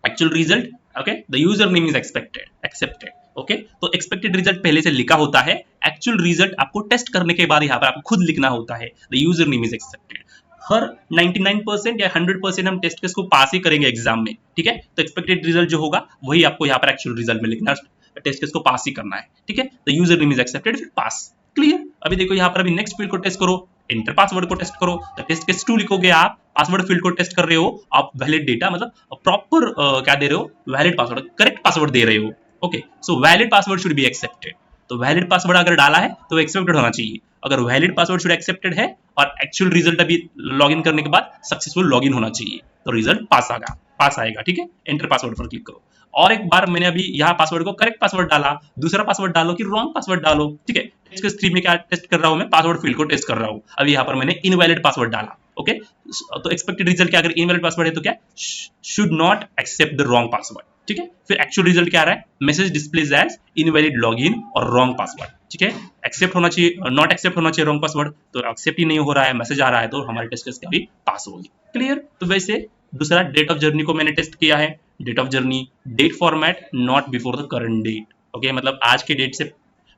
S1: actual result, okay, the username is accepted। Okay, तो expected result पहले से लिखा होता है, actual result आपको टेस्ट करने के बाद यहाँ पर आपको खुद लिखना होता है, the username is accepted। हर 99% या 100% हम टेस्ट केस को पास ही करेंगे एग्जाम में। ठीक है, तो एक्सपेक्टेड रिजल्ट जो होगा वही आपको यहाँ पर एक्चुअल रिजल्ट में लिखना है, टेस्ट केस को पास ही करना है। ठीक है, तो यूजर नेम इज एक्सेप्टेड, फिर पास। क्लियर? अभी देखो यहाँ पर, अभी नेक्स्ट फील्ड को टेस्ट करो, एंटर पासवर्ड को टेस्ट करो, तो टेस्ट केस 2 लिखोगे आप, पासवर्ड फील्ड को टेस्ट कर रहे हो आप, वैलिड डेटा मतलब प्रॉपर क्या दे रहे हो, वैलिड पासवर्ड, करेक्ट पासवर्ड दे रहे हो। Okay, so valid password should be accepted. तो वैलिड पासवर्ड अगर डाला है तो एक्सेप्टेड होना चाहिए। अगर वैलिड पासवर्ड शुड एक्सेप्टेड है और एक्चुअल रिजल्ट अभी लॉगिन करने के बाद सक्सेसफुल लॉगिन होना चाहिए, तो रिजल्ट पास आएगा। ठीक है, एंटर पासवर्ड पर क्लिक करो। और एक बार मैंने अभी यहाँ पासवर्ड को करेक्ट पासवर्ड डाला, दूसरा पासवर्ड डालो कि रॉन्ग पासवर्ड डालो। ठीक है, टेस्ट केस 3 में क्या टेस्ट कर रहा हूँ मैं, पासवर्ड फील्ड को टेस्ट कर रहा हूँ। अभी यहाँ पर मैंने इनवैलिड पासवर्ड डाला। ओके, तो एक्सपेक्टेड रिजल्ट क्या, अगर इनवैलिड पासवर्ड है तो क्या, should not accept the wrong password. ठीक है, फिर एक्चुअल रिजल्ट क्या आ रहा है, message displays as invalid login और रॉन्ग पासवर्ड। ठीक है, एक्सेप्ट होना चाहिए, नॉट एक्सेप्ट होना चाहिए रॉन्ग पासवर्ड, तो एक्सेप्ट ही नहीं हो रहा है, मैसेज आ रहा है, तो हमारे टेस्ट केस क्या भी पास होगी। क्लियर? तो वैसे दूसरा डेट ऑफ जर्नी को मैंने टेस्ट किया है, date of journey, date format not before the current date. Okay, मतलब आज के डेट से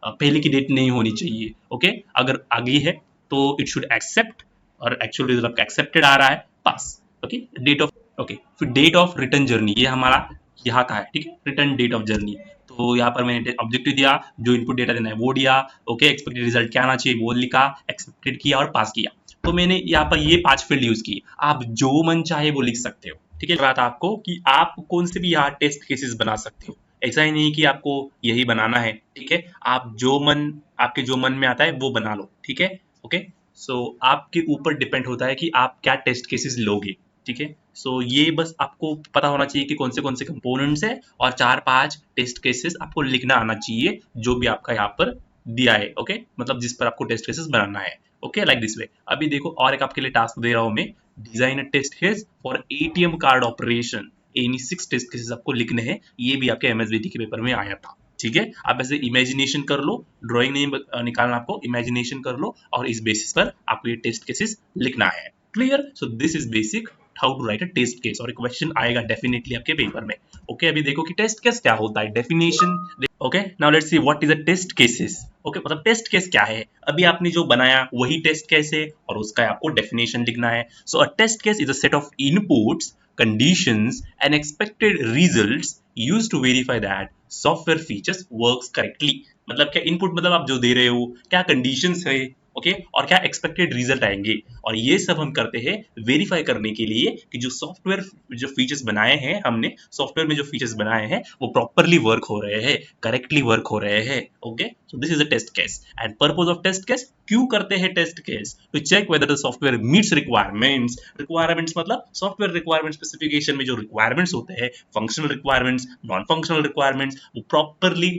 S1: पहले की डेट नहीं होनी चाहिए। ओके, अगर आगे है तो इट शुड एक्सेप्ट, और एक्चुअल रिजल्ट आपका एक्सेप्टेड आ रहा है, पास। ओके, डेट ऑफ, ओके, फिर डेट ऑफ रिटर्न जर्नी, ये हमारा यहाँ का है, ठीक है, रिटर्न डेट ऑफ जर्नी। तो यहाँ पर मैंने ऑब्जेक्टिव दिया, जो इनपुट डेटा देना है वो दिया, ओके, एक्सपेक्टेड रिजल्ट क्या आना चाहिए वो लिखा, एक्सेप्टेड किया और पास किया। तो मैंने यहाँ पर ये 5 फील्ड यूज की, आप जो मन चाहे वो लिख सकते हो, ठीक है। बात आपको कि आप कौन से भी यहाँ टेस्ट केसेस बना सकते हो, ऐसा ही नहीं कि आपको यही बनाना है, ठीक है, आप जो मन, आपके जो मन में आता है वो बना लो, ठीक है। ओके, सो आपके ऊपर डिपेंड होता है कि आप क्या टेस्ट केसेस लोगे, ठीक है। सो ये बस आपको पता होना चाहिए कि कौन से कंपोनेंट्स है, और 4-5 टेस्ट केसेस आपको लिखना आना चाहिए जो भी आपका यहाँ पर दिया है। ओके, मतलब जिस पर आपको टेस्ट केसेस बनाना है। ओके, लाइक दिस वे। अभी देखो और एक आपके लिए टास्क दे रहा हूं मैं, design a test case for ATM card operation, any 6 test cases आपको लिखने हैं। ये भी आपके एमएसबीटी के पेपर में आया था, ठीक है। आप ऐसे इमेजिनेशन कर लो, ड्राइंग नहीं निकालना आपको, इमेजिनेशन कर लो और इस बेसिस पर आपको ये टेस्ट केसेस लिखना है। Clear? So this is basic how to write a test case, और एक क्वेश्चन आएगा डेफिनेटली आपके पेपर में। ओके, अभी देखो कि टेस्ट केस क्या होता है, definition. Okay, now let's see what is a test cases. Okay, मतलब टेस्ट केस क्या है, अभी आपने जो बनाया वही टेस्ट केस है और उसका आपको डेफिनेशन लिखना है। So a test case is a set of inputs, conditions and expected results used to verify that software features works correctly। मतलब क्या इनपुट, मतलब आप जो दे रहे हो, क्या कंडीशंस है, ओके, और क्या एक्सपेक्टेड रिजल्ट आएंगे, और ये सब हम करते हैं वेरीफाई करने के लिए कि जो सॉफ्टवेयर, जो फीचर्स बनाए हैं हमने, सॉफ्टवेयर में जो फीचर्स बनाए हैं वो प्रॉपरली वर्क हो रहे हैं, करेक्टली वर्क हो रहे हैं। Okay, so this is a test case. And purpose of test case, क्यों करते हैं test case? To check whether the software meets requirements. Requirements मतलब सॉफ्टवेयर रिक्वायरमेंट स्पेसिफिकेशन में जो रिक्वायरमेंट्स होते हैं, functional requirements, non functional requirements, वो properly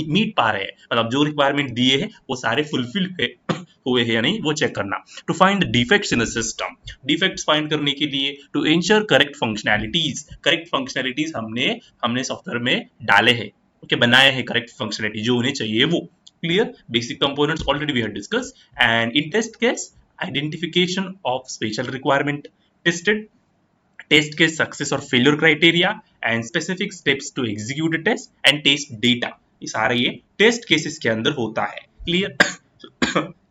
S1: meet पा रहे हैं, मतलब जो रिक्वायरमेंट दिए हैं वो सारे फुलफिल हुए हैं या नहीं, वो चेक करना। To find defects in the system, defects find करने के लिए। To ensure correct functionalities, correct functionalities हमने सॉफ्टवेयर में डाले हैं, ओके, बनाए हैं करेक्ट फंक्शनैलिटी जो उन्हें चाहिए वो। Clear? Basic components already we have discuss. And in test case, identification of special requirement tested, test के सक्सेस और failure criteria, and specific steps to execute the test and test data, ये सारे ये test cases के अंदर होता है। Clear?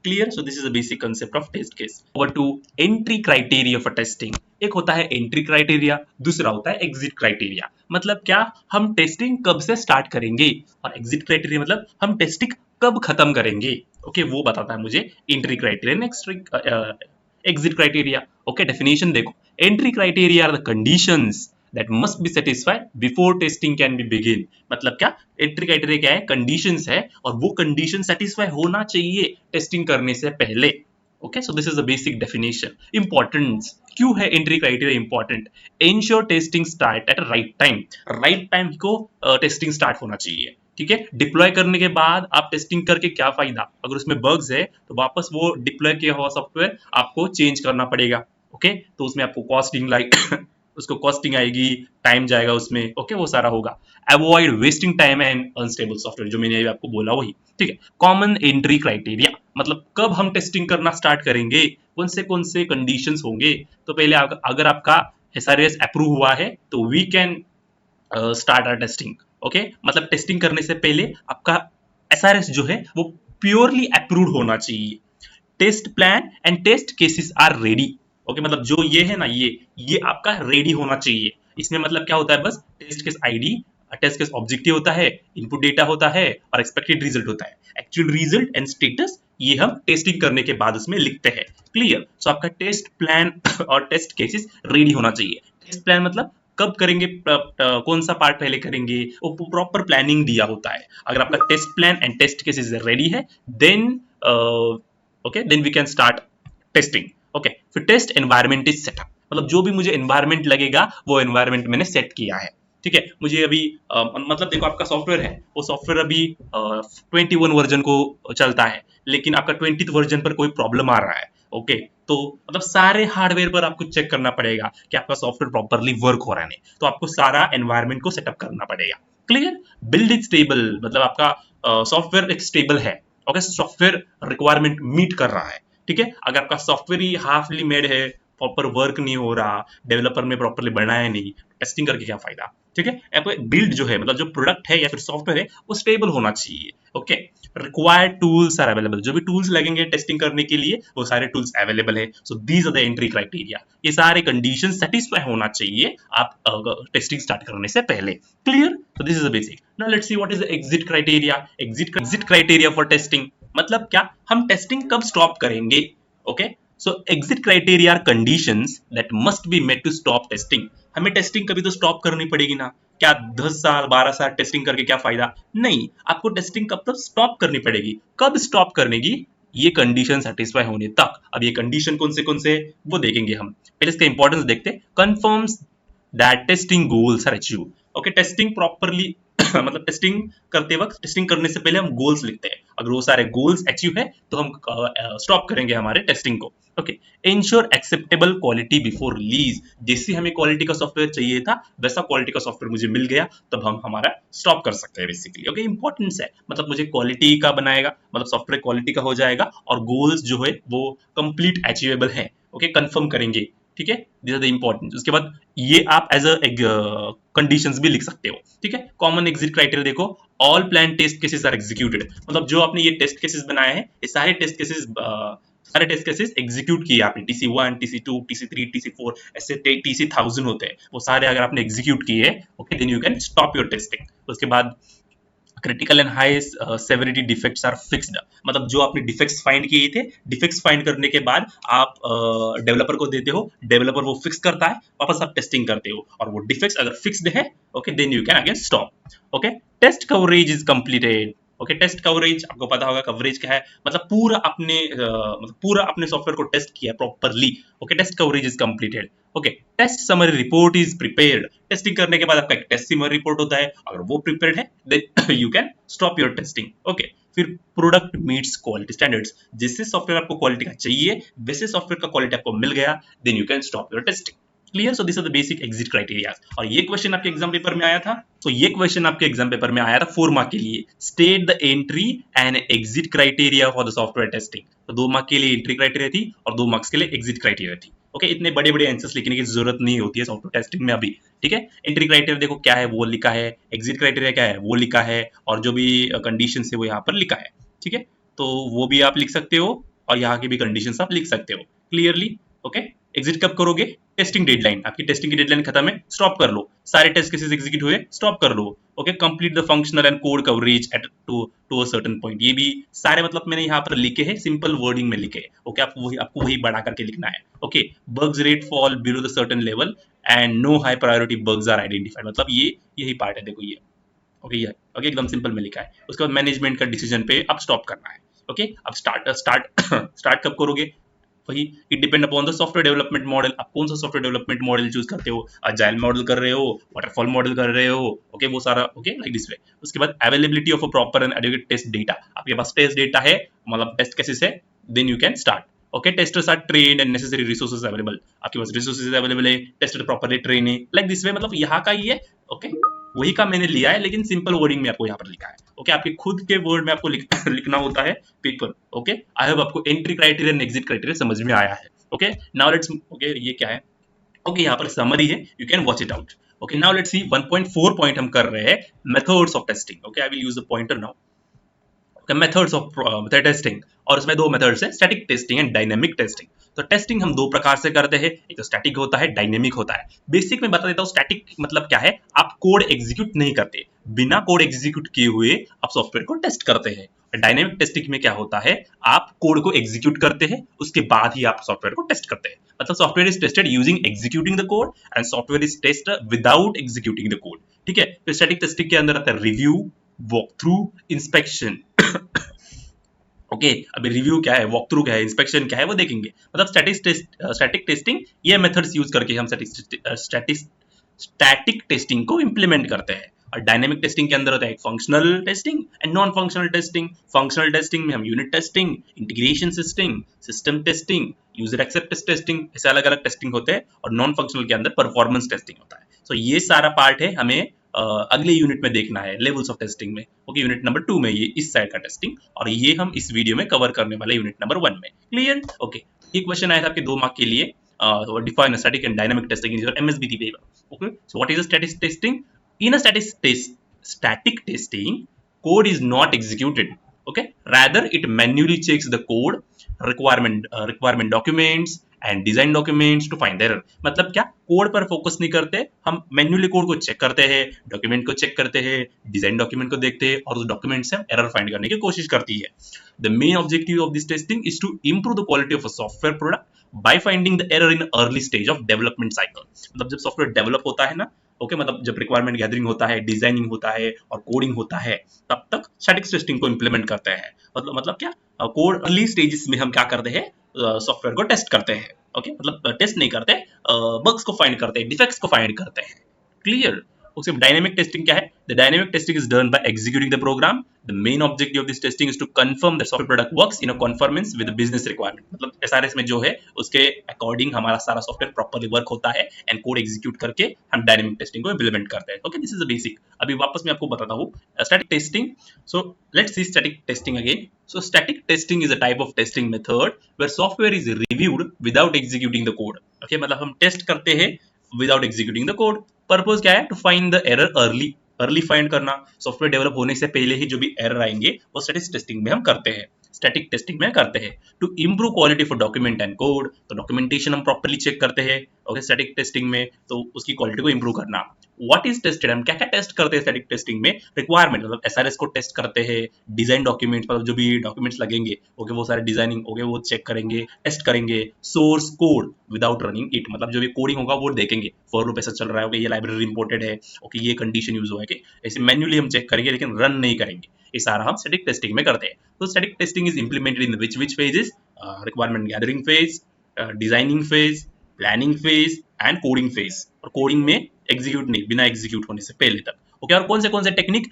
S1: Clear? So this is a basic concept of test case. Over to entry criteria for testing. एक होता है एंट्री क्राइटेरिया, दूसरा होता है एग्जिट क्राइटेरिया। मतलब क्या, हम टेस्टिंग कब से स्टार्ट करेंगे, और एग्जिट क्राइटेरिया मतलब हम टेस्टिंग कब खत्म करेंगे। ओके, वो बताता है मुझे entry criteria. Next exit criteria. Okay, definition देखो, entry criteria are the conditions that must be satisfied before testing can be begin। मतलब क्या, entry criteria क्या है, conditions है, और वो condition satisfy होना चाहिए टेस्टिंग करने से पहले। Okay, so this is the basic definition. Importance, क्यों है entry criteria important? Ensure testing start at right time, right time को टेस्टिंग स्टार्ट होना चाहिए, ठीक है। डिप्लॉय करने के बाद आप टेस्टिंग करके क्या फायदा, अगर उसमें बग्स है तो वापस वो डिप्लॉय किया हुआ सॉफ्टवेयर आपको चेंज करना पड़ेगा। ओके, तो उसमें आपको कॉस्टिंग लाइक उसको कॉस्टिंग आएगी, टाइम जाएगा उसमें, ओके, वो सारा होगा। Avoid wasting time and unstable software, जो मैंने आपको बोला वही, ठीक है। कॉमन एंट्री क्राइटेरिया मतलब कब हम टेस्टिंग करना स्टार्ट करेंगे, कौन से कंडीशंस होंगे। तो पहले अगर आपका एसआरएस अप्रूव हुआ है तो we can start our testing. Okay, मतलब टेस्टिंग करने से पहले आपका एसआरएस जो है वो प्योरली अप्रूव्ड होना चाहिए। Test plan and test cases are ready. Okay, मतलब जो ये है ना, ये आपका रेडी होना चाहिए। इसमें मतलब क्या होता है, बस test case ID, test case objective होता है, इनपुट डेटा होता है और एक्सपेक्टेड रिजल्ट होता है। एक्चुअल रिजल्ट एंड स्टेटस ये हम टेस्टिंग करने के बाद उसमें लिखते हैं। क्लियर? सो आपका टेस्ट प्लान और टेस्ट केसेस रेडी होना चाहिए। टेस्ट प्लान मतलब कब करेंगे, कौन सा पार्ट पहले करेंगे, वो प्रॉपर प्लानिंग दिया होता है। अगर आपका test plan and test cases ready है, then okay, then we can start testing. Okay, फिर टेस्ट एनवायरनमेंट इज सेटअप, मतलब जो भी मुझे एनवायरनमेंट लगेगा वो एनवायरनमेंट मैंने सेट किया है, ठीक है। मुझे अभी मतलब देखो आपका सॉफ्टवेयर है, वो सॉफ्टवेयर अभी 21 वर्जन को चलता है, लेकिन आपका 20th वर्जन पर कोई प्रॉब्लम आ रहा है। ओके, तो मतलब सारे हार्डवेयर पर आपको चेक करना पड़ेगा कि आपका सॉफ्टवेयर प्रॉपरली वर्क हो रहा है, नहीं तो आपको सारा एनवायरनमेंट को सेटअप करना पड़ेगा। क्लियर? बिल्ड इट स्टेबल, मतलब आपका सॉफ्टवेयर एक स्टेबल है, ओके, सॉफ्टवेयर रिक्वायरमेंट मीट कर रहा है, ठीक है। अगर आपका सॉफ्टवेयर ही हाफली मेड है, प्रॉपर वर्क नहीं हो रहा, डेवलपर ने प्रॉपरली बनाया नहीं, टेस्टिंग करके क्या फायदा। ठीक है, आपको बिल्ड जो है, मतलब जो प्रोडक्ट है या फिर सॉफ्टवेयर है वो स्टेबल होना चाहिए। Okay, required tools are available, जो भी टूल्स लगेंगे टेस्टिंग करने के लिए वो सारे टूल्स अवेलेबल है। So these are the entry criteria, ये सारे कंडीशन सेटिस्फाई होना चाहिए आप टेस्टिंग स्टार्ट करने से पहले। Clear, so this is the basic. Now let's see what is the exit criteria. Exit criteria for testing मतलब क्या, हम टेस्टिंग कब स्टॉप करेंगे। Okay, so exit criteria are conditions that must be met to stop testing. हमें testing कभी तो stop करनी पड़ेगी ना, क्या 10 साल 12 साल टेस्टिंग करके क्या फायदा, नहीं, आपको टेस्टिंग कब तक स्टॉप करनी पड़ेगी, कब स्टॉप करने की, ये कंडीशन सेटिस्फाई होने तक। अब ये कंडीशन कौन से वो देखेंगे हम, पहले इसका इंपॉर्टेंस देखते हैं। Confirms that testing goals are achieve. Okay, testing properly मतलब टेस्टिंग करते वक्त, टेस्टिंग करने से पहले हम गोल्स लिखते हैं, अगर वो सारे गोल्स अचीव है तो हम स्टॉप करेंगे हमारे टेस्टिंग को। Okay, ensure acceptable quality before release, जैसी हमें क्वालिटी का सॉफ्टवेयर चाहिए था वैसा क्वालिटी का सॉफ्टवेयर मुझे मिल गया, तब हम हमारा स्टॉप कर सकते हैं बेसिकली। ओके, इंपॉर्टेंस है, मतलब मुझे क्वालिटी का बनाएगा, मतलब सॉफ्टवेयर क्वालिटी का हो जाएगा और गोल्स जो है वो कंप्लीट अचीवेबल है। ओके, कंफर्म करेंगे, ठीक है, दिस आर द इंपॉर्टेंट। उसके बाद ये आप एज अ कंडीशंस भी लिख सकते हो। ठीक है, कॉमन एग्जिट क्राइटेरिया देखो, all plan test cases are executed, मतलब जो आपने ये टेस्ट केसेस बनाए हैं ये सारे टेस्ट केसेस एग्जीक्यूट किए आपने, TC1 TC2 TC3 TC4 ऐसे TC 1000 होते हैं, वो सारे अगर आपने एग्जीक्यूट किए, okay, then you can stop your testing. उसके बाद critical and high severity defects are fixed, मतलब जो आपने डिफेक्ट्स फाइंड किए थे, डिफेक्ट्स फाइंड करने के बाद आप डेवलपर को देते हो, डेवलपर वो फिक्स करता है, वापस आप टेस्टिंग करते हो, और वो डिफेक्ट्स अगर फिक्स्ड है, okay, then you can again stop. Okay, test coverage is completed. Okay, test coverage आपको पता होगा कवरेज क्या है, मतलब पूरा अपने सॉफ्टवेयर को टेस्ट किया properly. Okay, test coverage is completed. Okay, test summary report is prepared, testing करने के बाद आपका एक टेस्ट समरी रिपोर्ट होता है, अगर वो प्रिपेयर्ड है then you can stop your testing. Okay, फिर प्रोडक्ट मीट्स क्वालिटी स्टैंडर्ड्स, जिससे सॉफ्टवेयर आपको क्वालिटी का चाहिए वैसे सॉफ्टवेयर का क्वालिटी आपको मिल गया, then you can stop your testing. Clear, so this are the basic exit criteria. और ये क्वेश्चन आपके एग्जाम पेपर में आया था, तो ये क्वेश्चन आपके एग्जाम पेपर में आया था 4 मार्क के लिए, state the entry and exit criteria for the software testing. तो 2 मार्क के लिए एंट्री क्राइटेरिया थी और 2 मार्क्स के लिए एग्जिट क्राइटेरिया थी। ओके, इतने बड़े बड़े आंसर्स लिखने की जरूरत नहीं होती है सॉफ्टवेयर टेस्टिंग में अभी। ठीक है, एंट्री क्राइटेरिया देखो क्या है वो लिखा है, एग्जिट क्राइटेरिया क्या है वो लिखा है, और जो भी कंडीशन है वो यहाँ पर लिखा है। ठीक है, तो वो भी आप लिख सकते हो और यहाँ की भी कंडीशन आप लिख सकते हो क्लियरली। ओके, एग्जिट कब करोगे, टेस्टिंग डेडलाइन, आपकी टेस्टिंग की डेडलाइन खत्म है, स्टॉप कर लो, सारे टेस्ट केसेस एग्जीक्यूट हुए, स्टॉप कर लो। Okay, complete the functional and code coverage at to a certain point, ये भी सारे मतलब मैंने यहाँ पर लिखे हैं, सिंपल वर्डिंग में लिखे हैं। ओके, आपको वही बढ़ा करके लिखना है। Okay, bugs rate fall below the certain level and no high priority bugs are identified, मतलब ये यही पार्ट है, देखो ये। ओके, ये ओके एकदम सिंपल में लिखा है। उसके बाद मैनेजमेंट का डिसीजन पे अब स्टॉप करना है। ओके, अब स्टार्ट कब करोगे, वही it depend upon the software development model, आप कौन सा सॉफ्टवेयर डेवलपमेंट मॉडल चूज करते हो, अजाइल मॉडल कर रहे हो, वाटरफॉल मॉडल कर रहे हो, ओके, वो सारा ओके लाइक दिस वे। उसके बाद availability of a proper and adequate test data, आपके पास टेस्ट डेटा है, मतलब टेस्ट केसेस है, then you can start. Okay, testers are trained and necessary resources available, आपके पास रिसोर्सेज अवेलेबल है, टेस्टर प्रॉपर्ली ट्रेन है, लाइक दिस वे, मतलब यहाँ का ही है। ओके, वही का मैंने लिया है लेकिन सिंपल वर्डिंग में आपको यहाँ पर लिखा है। ओके, आपके खुद के वर्ड में आपको लिखना होता है पेपर। ओके, आई होप आपको entry criteria and exit criteria समझ में आया है। ओके, नाउ लेट्स ओके, ये क्या है, ओके, यहाँ पर समरी है, you can watch it out. Okay, now let's C 1.4 point हम कर रहे हैं, methods of testing. Okay, I will use the pointer now. Methods of testing, और इसमें 2 मेथड्स है, static testing and dynamic testing. तो टेस्टिंग हम 2 प्रकार से करते हैं, एक तो स्टैटिक होता है, डायनेमिक होता है। बेसिक में बता देता हूँ, स्टैटिक मतलब क्या है, आप कोड एग्जीक्यूट नहीं करते, बिना कोड एग्जीक्यूट किए हुए आप सॉफ्टवेयर को टेस्ट करते हैं। डायनेमिक टेस्टिंग में क्या होता है, आप कोड को एग्जीक्यूट करते हैं, उसके बाद ही आप सॉफ्टवेयर को टेस्ट करते हैं, मतलब software is tested using executing the code and software is tested without executing the code. ठीक है, तो स्टैटिक टेस्टिंग के अंदर आता है review, walk through, inspection. Okay, अभी रिव्यू क्या है, वॉक थ्रू क्या है, इंस्पेक्शन क्या है वो देखेंगे, मतलब स्टैटिक टेस्टिंग ये मेथड्स यूज करके हम स्टैटिक टेस्टिंग को इंप्लीमेंट करते हैं। और डायनेमिक टेस्टिंग के अंदर होता है एक functional testing and non functional testing. Functional testing में हम unit testing, integration testing, system testing, user acceptance testing, ऐसे अलग अलग टेस्टिंग होते हैं। और नॉन फंक्शनल के अंदर परफॉर्मेंस टेस्टिंग होता है। सो ये सारा पार्ट है हमें अगले यूनिट में देखना है, लेवल्स ऑफ टेस्टिंग में। ओके, यूनिट नंबर 2 में ये इस साइड का टेस्टिंग, और ये हम इस वीडियो में कवर करने वाले यूनिट नंबर 1 में। क्लियर? ओके, ये क्वेश्चन आया था आपके 2 मार्क के लिए, define a static and dynamic testing in your MSBT paper. Okay, so what is a static testing? In a static testing, code is not executed. Okay, rather it manually checks the code, requirement documents and design documents to find error. मतलब क्या, code पर focus नहीं करते, हम manually code को check करते हैं, document को चेक करते हैं, डिजाइन डॉक्यूमेंट को देखते हैं और उस डॉक्यूमेंट से हम एरर फाइंड करने की कोशिश करती है. The main objective of this testing is to improve the quality of a software product by finding the error in early stage of development cycle. मतलब जब सॉफ्टवेयर डेवलप होता है ना, ओके मतलब जब रिक्वायरमेंट गैदरिंग होता है, डिजाइनिंग होता है और कोडिंग होता है, तब तक स्टैटिक टेस्टिंग को इंप्लीमेंट करते हैं. मतलब क्या, कोड अर्ली स्टेजेस में हम क्या करते हैं, सॉफ्टवेयर को टेस्ट करते हैं. ओके मतलब टेस्ट नहीं करते, बग्स को फाइंड करते हैं, डिफेक्ट्स को फाइंड करते हैं. क्लियर. उसके डायनेमिक टेस्टिंग क्या है? The dynamic testing is done by executing the program. The main objective of this testing is to confirm the software product works in a conformance with business requirement. मतलब SRS में जो है उसके according हमारा सारा software properly work होता है and code execute करके हम डायनेमिक टेस्टिंग को इंप्लीमेंट करते हैं. Okay, this is the basic. अभी वापस मैं आपको बताता हूँ static testing. So let's see static testing again. So static testing is a type of testing method where software is reviewed without executing the code. Okay, मतलब हम test करते हैं without executing the code. Purpose क्या है? To find the error early. Early find करना. Software develop होने से पहले ही जो भी एरर आएंगे वो स्टैटिक टेस्टिंग में हम करते हैं, स्टैटिक टेस्टिंग में करते हैं. To improve quality for document and code, तो डॉक्यूमेंटेशन हम प्रॉपर्ली चेक करते हैं. ओके, स्टैटिक टेस्टिंग में तो उसकी क्वालिटी को इंप्रूव करना. व्हाट इज टेस्टेड, हम क्या क्या टेस्ट करते हैं स्टैटिक टेस्टिंग में? रिक्वायरमेंट मतलब एसआरएस को टेस्ट करते हैं, डिजाइन डॉक्यूमेंट्स मतलब जो भी डॉक्यूमेंट्स लगेंगे, ओके वो सारे डिजाइनिंग ओके वो चेक करेंगे, टेस्ट करेंगे. Source code without running it, मतलब जो भी कोडिंग होगा वो देखेंगे, फॉर लूप ऐसा चल रहा है, ओके ये लाइब्रेरी इंपोर्टेड है, ओके ये कंडीशन यूज हुआ है, कि ऐसे मैन्युअली हम चेक करेंगे लेकिन रन नहीं करेंगे. ये सारा हम स्टैटिक टेस्टिंग में करते हैं. तो static testing is implemented in which phases? Requirement gathering phase, designing phase, planning phase and coding phase. और कोडिंग में एग्जीक्यूट नहीं, बिना एग्जीक्यूट होने से पहले तक. ओके, और कौन से टेक्निक?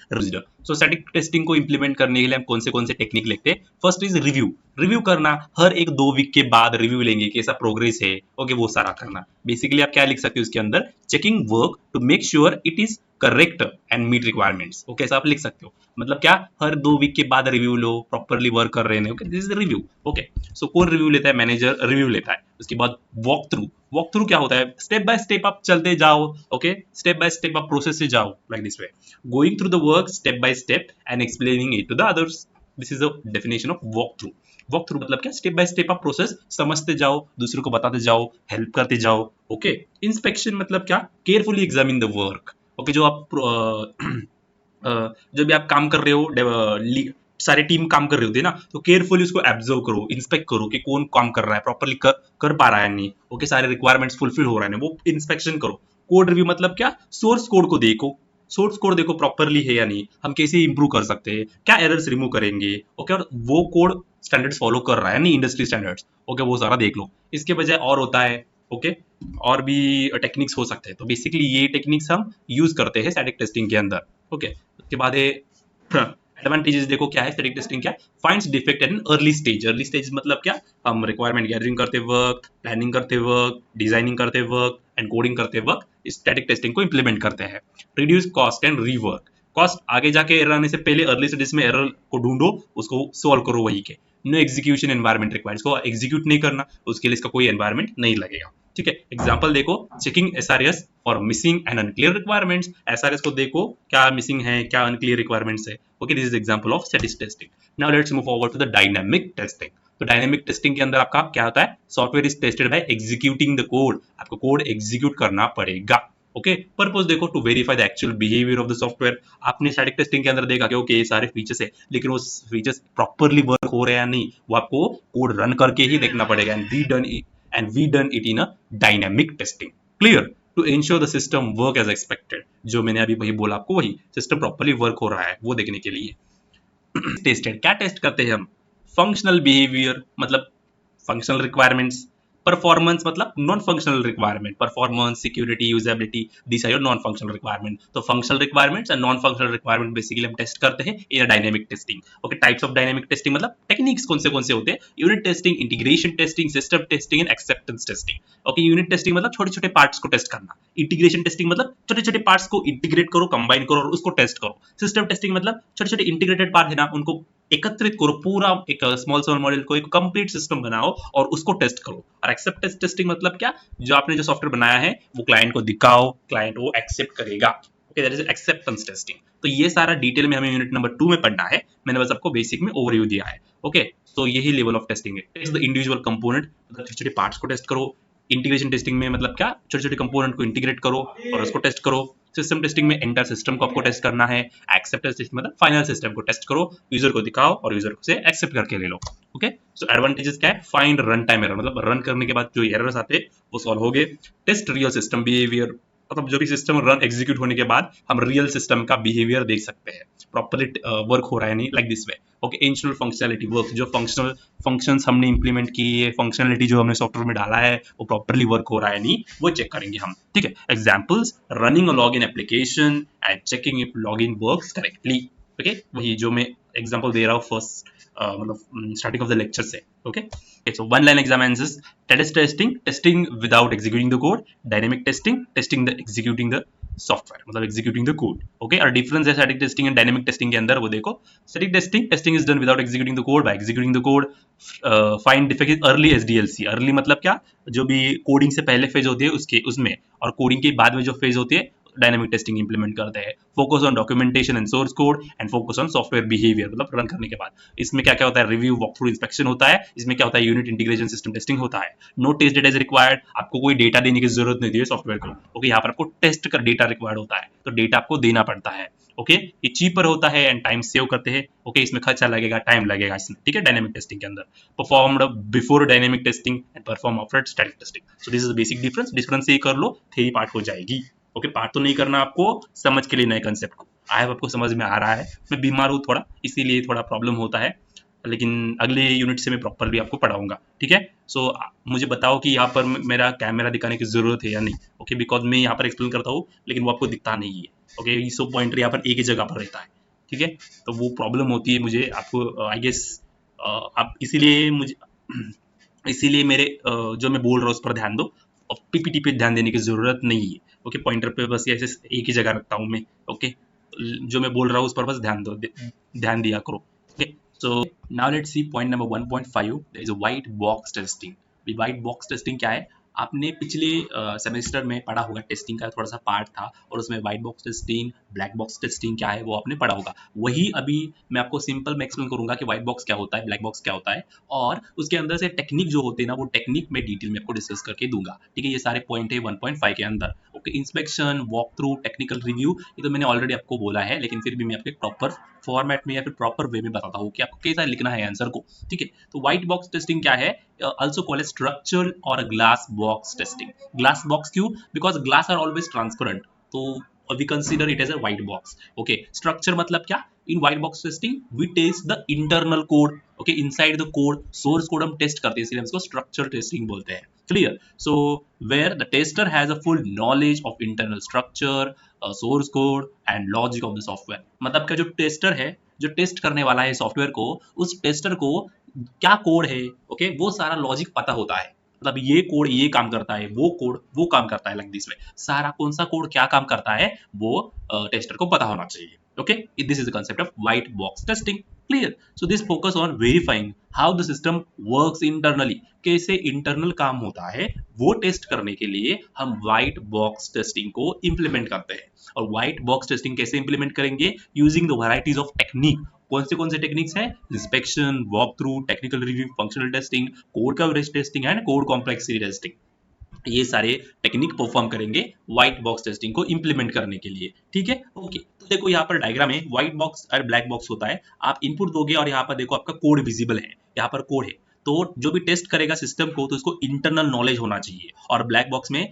S1: सो स्टैटिक टेस्टिंग को इंप्लीमेंट करने के लिए हम कौन से टेक्निक लेते हैं? First is review. रिव्यू करना, हर एक 2 वीक के बाद रिव्यू लेंगे कि ऐसा प्रोग्रेस है, ओके वो सारा करना. बेसिकली आप क्या लिख सकते हो इसके अंदर? Checking work to make sure it is correct and meet requirements. Okay, ऐसा आप लिख सकते हो. मतलब क्या, हर 2 वीक के बाद रिव्यू लो, प्रॉपर्ली वर्क कर रहे हैं. Okay, this is review. Okay, so कौन रिव्यू लेता है? मैनेजर रिव्यू लेता है. उसके बाद वॉक थ्रू. वॉक थ्रू क्या होता है? स्टेप बाय स्टेप आप चलते जाओ, ओके स्टेप बाय स्टेप आप प्रोसेस से जाओ, like this way, going through the work step by step and explaining it to the others. This is the definition of walk through. Walk through मतलब क्या? Step by step आप process समझते जाओ, दूसरों को बताते जाओ, हेल्प करते जाओ. ओके, इंस्पेक्शन मतलब क्या? Carefully examine the work. Okay, जो आप जब भी आप काम कर रहे हो, सारे टीम काम कर रही होती है ना, तो केयरफुली उसको एब्जर्व करो, इंस्पेक्ट करो कि कौन काम कर रहा है, प्रॉपर्ली कर पा रहा है नहीं, ओके सारे रिक्वायरमेंट्स फुलफिल हो रहा है, वो इंस्पेक्शन करो. कोड रिव्यू मतलब क्या? सोर्स कोड को देखो, सोर्स कोड देखो प्रॉपर्ली है या नहीं, हम कैसे इंप्रूव कर सकते हैं, क्या एरर्स रिमूव करेंगे, ओके और वो कोड स्टैंडर्ड्स फॉलो कर रहा है नहीं, इंडस्ट्री स्टैंडर्ड्स, ओके वो सारा देख लो. इसके बजाय और होता है, ओके और भी टेक्निक्स हो सकते हैं. तो बेसिकली ये टेक्निक्स हम यूज करते हैं स्टैटिक टेस्टिंग के अंदर. ओके, उसके बाद एडवांटेजेस देखो क्या है स्टैटिक टेस्टिंग क्या? Finds defect at an early stage. Early stage मतलब क्या? हम रिक्वायरमेंट गैदरिंग करते वक्त, प्लानिंग करते वक्त, डिजाइनिंग करते वक्त एंड कोडिंग करते वक्त स्टैटिक टेस्टिंग को इंप्लीमेंट करते हैं. Reduce cost and rework. Cost आगे जाके एरर आने से पहले अर्ली स्टेज में एरर को ढूंढो, उसको सॉल्व करो वही के. नो एग्जीक्यूशन एनवायरमेंट रिक्वायर्ड, इसको एग्जीक्यूट नहीं करना, उसके लिए इसका कोई एनवायरमेंट नहीं लगेगा. ठीक है, एग्जांपल देखो, checking SRS for missing and unclear requirements. SRS को देखो क्या मिसिंग है, क्या अनक्लियर रिक्वायरमेंट्स है. Okay, this is example of static testing. Now let's move forward to the dynamic testing. तो डायनामिक टेस्टिंग के अंदर आपका क्या होता है? Software is tested by executing the code. आपको कोड एग्जीक्यूट करना पड़ेगा. ओके, पर्पस देखो to verify the actual behaviour of the software. आपने स्टैटिक टेस्टिंग के अंदर देखा कि ओके ये सारे फीचर्स है, लेकिन वो फीचर्स प्रॉपर्ली वर्क हो रहे हैं या नहीं, वो आपको कोड रन करके ही देखना पड़ेगा. And we done it in a dynamic testing. Clear? To ensure the system work as expected. जो मैंने अभी वही बोला आपको, वही सिस्टम प्रॉपर्ली वर्क हो रहा है वो देखने के लिए. टेस्टेड क्या टेस्ट करते हैं हम? फंक्शनल बिहेवियर मतलब फंक्शनल रिक्वायरमेंट्स, परफॉर्मेंस मतलब non functional requirement, performance, security, usability, this are your non functional requirement. तो functional requirements and non functional requirement basically हम टेस्ट करते हैं in dynamic testing. Okay, types of dynamic testing मतलब techniques कौन से होते हैं? Unit testing, integration testing, system testing and acceptance testing. Okay, unit testing मतलब छोटे छोटे पार्ट्स को टेस्ट करना. इंटीग्रेशन टेस्टिंग मतलब छोटे छोटे पार्ट्स को इंटीग्रेट करो, कंबाइन करो और उसको टेस्ट करो. सिस्टम टेस्टिंग मतलब छोटे छोटे इंटीग्रेटेड पार्ट है ना, उनको एकत्रित करो पूरा एक स्मॉल स्मॉल मॉडल को, एक कंप्लीट सिस्टम बनाओ और उसको टेस्ट करो। और एक्सेप्टेंस टेस्टिंग मतलब क्या, जो आपने जो सॉफ्टवेयर बनाया है वो क्लाइंट को दिखाओ, क्लाइंट वो एक्सेप्ट करेगा। Okay, that is acceptance testing. तो ये सारा डिटेल में हमें यूनिट नंबर 2 में पढ़ना है। मैंने बस आपको बेसिक में ओवरव्यू दिया है। ओके, तो यही लेवल ऑफ टेस्टिंग है। टेस्ट द इंडिविजुअल कंपोनेंट, मतलब छोटे छोटे पार्ट्स को टेस्ट करो। इंटीग्रेशन टेस्टिंग में मतलब क्या, छोटे छोटे कंपोनेंट को इंटीग्रेट करो और उसको टेस्ट करो। सिस्टम टेस्टिंग में एंटायर सिस्टम को आपको टेस्ट करना है। एक्सेप्टेंस टेस्टिंग मतलब फाइनल सिस्टम को टेस्ट करो, यूजर को दिखाओ और यूजर को से एक्सेप्ट करके ले लो। ओके, सो एडवांटेजेस क्या है, फाइंड रन टाइम एरर, मतलब रन करने के बाद जो एरर्स आते हैं वो सॉल्व हो गए। टेस्ट रियल सिस्टम बिहेवियर, मतलब जो भी सिस्टम रन एग्जीक्यूट होने के बाद हम रियल सिस्टम का बिहेवियर देख सकते हैं, प्रॉपर्ली वर्क हो रहा है नहीं, like this way. Okay, install functionality work, जो फंक्शनल फंक्शंस हमने इंप्लीमेंट की है, फंक्शनलिटी जो हमने सॉफ्टवेयर में डाला है वो प्रॉपर्ली वर्क हो रहा है नहीं, वो चेक करेंगे हम। ठीक है, examples, running a login application and checking if login works correctly. Okay, वही जो मैं एग्जांपल दे रहा हूँ फर्स्ट मतलब स्टार्टिंग ऑफ द लेक्चर से। Okay, so one line exam answers, status testing, testing without executing the code, dynamic testing, testing the executing the software, मतलब executing the code. Okay, और difference है static testing and dynamic testing के अंदर, वो देखो। Static testing, testing is done without executing the code, by executing the code. Find defect early SDLC, early मतलब क्या, जो भी कोडिंग से पहले फेज होती है उसके उसमें, और कोडिंग के बाद में जो फेज होती है डायनेमिक टेस्टिंग इंप्लीमेंट करते हैं। Focus on documentation and source code and focus on software behaviour, मतलब रन करने के बाद। इसमें क्या क्या होता है, रिव्यू, वॉक थ्रू, इंस्पेक्शन होता है। इसमें क्या होता है, यूनिट इंटीग्रेशन सिस्टम टेस्टिंग होता है। No test data is required, आपको कोई डेटा देने की जरूरत नहीं है सॉफ्टवेयर को। ओके, यहाँ पर आपको टेस्ट कर डेटा रिक्वायर्ड होता है, तो डेटा आपको देना पड़ता है। ओके, ये चीपर होता है एंड टाइम सेव करते हैं। ओके, इसमें खर्चा लगेगा, टाइम लगेगा इसमें। ठीक है, डायनेमिक टेस्टिंग के अंदर performed before dynamic testing and perform after static testing. So this is basic difference. Difference ये कर लो, थ्योरी पार्ट हो जाएगी। ओके, पार्ट तो नहीं करना आपको, समझ के लिए नए कंसेप्ट को। आई होप आपको समझ में आ रहा है। मैं बीमार हूँ थोड़ा, इसीलिए थोड़ा प्रॉब्लम होता है, लेकिन अगले यूनिट से मैं प्रॉपरली आपको पढ़ाऊंगा। ठीक है, सो मुझे बताओ कि यहाँ पर मेरा कैमरा दिखाने की जरूरत है या नहीं। ओके, बिकॉज मैं यहाँ पर एक्सप्लेन करता हूँ लेकिन वो आपको दिखता नहीं है। ओके, सो पॉइंटर यहाँ पर एक ही जगह पर रहता है। ठीक है, तो वो प्रॉब्लम होती है मुझे, आपको आई गेस आप इसीलिए मुझे इसीलिए मेरे जो मैं बोल रहा हूँ उस पर ध्यान दो, और पीपीटी पे ध्यान देने की जरूरत नहीं है। ओके, पॉइंटर पे बस ऐसे एक ही जगह रखता हूँ मैं। ओके, जो मैं बोल रहा हूँ उस पर बस ध्यान दो, ध्यान दिया करो। Okay, so now let's see point number 1.5, there is a white box testing। white box testing क्या है, आपने पिछले सेमेस्टर में पढ़ा होगा, टेस्टिंग का थोड़ा सा पार्ट था और उसमें white box testing, black box testing क्या है वो आपने पढ़ा होगा। वही अभी मैं आपको सिंपल में एक्सप्लेन करूंगा कि व्हाइट बॉक्स क्या होता है, ब्लैक बॉक्स क्या होता है, और उसके अंदर से टेक्निक जो होते हैं ना, वो टेक्निक में डिटेल में आपको डिस्कस करके दूंगा। ठीक है, ये सारे पॉइंट है 1.5 के अंदर। Okay, inspection, walk through, technical review, ये तो मैंने ऑलरेडी आपको बोला है, लेकिन फिर भी मैं आपको प्रॉपर फॉर्मेट में या फिर प्रॉपर वे में बताता हूँ कि आपको कैसा लिखना है आंसर को। ठीक है, तो व्हाइट बॉक्स टेस्टिंग क्या है, also called as structural or glass box testing। glass box क्यों, because glass are always transparent, तो we consider it as a white box। okay, structure मतलब क्या, in white box testing we test the internal code। okay, inside the code, source code हम test करते हैं, इसलिए हम इसको structure testing बोलते हैं। clear, so where the tester has a full knowledge of internal structure, source code and logic of the software। मतलब क्या, जो टेस्टर है, जो टेस्ट करने वाला है सॉफ्टवेयर को, उस टेस्टर को क्या कोड है, ओके, वो सारा लॉजिक पता होता है। मतलब ये कोड ये काम करता है, वो कोड वो काम करता है, लाइक दिस में सारा कौन सा कोड क्या काम करता है वो टेस्टर को पता होना चाहिए। Okay, this is the concept of white box testing. Clear, so this focus on verifying how the system works internally, कैसे इंटरनल काम होता है वो टेस्ट करने के लिए हम व्हाइट बॉक्स टेस्टिंग को इंप्लीमेंट करते हैं। और व्हाइट बॉक्स टेस्टिंग कैसे इंप्लीमेंट करेंगे, using the varieties of technique. कौन से टेक्निक्स हैं, inspection, walk through, technical review, functional testing, code coverage testing and code complexity testing. ये सारे टेक्निक परफॉर्म करेंगे व्हाइट बॉक्स टेस्टिंग को इंप्लीमेंट करने के लिए। ठीक है, ओके, तो देखो यहाँ पर डायग्राम है, व्हाइट बॉक्स और ब्लैक बॉक्स होता है। आप इनपुट दोगे और यहाँ पर देखो आपका कोड विजिबल है, यहाँ पर कोड है, तो जो भी टेस्ट करेगा सिस्टम को तो उसको इंटरनल नॉलेज होना चाहिए। और ब्लैक बॉक्स में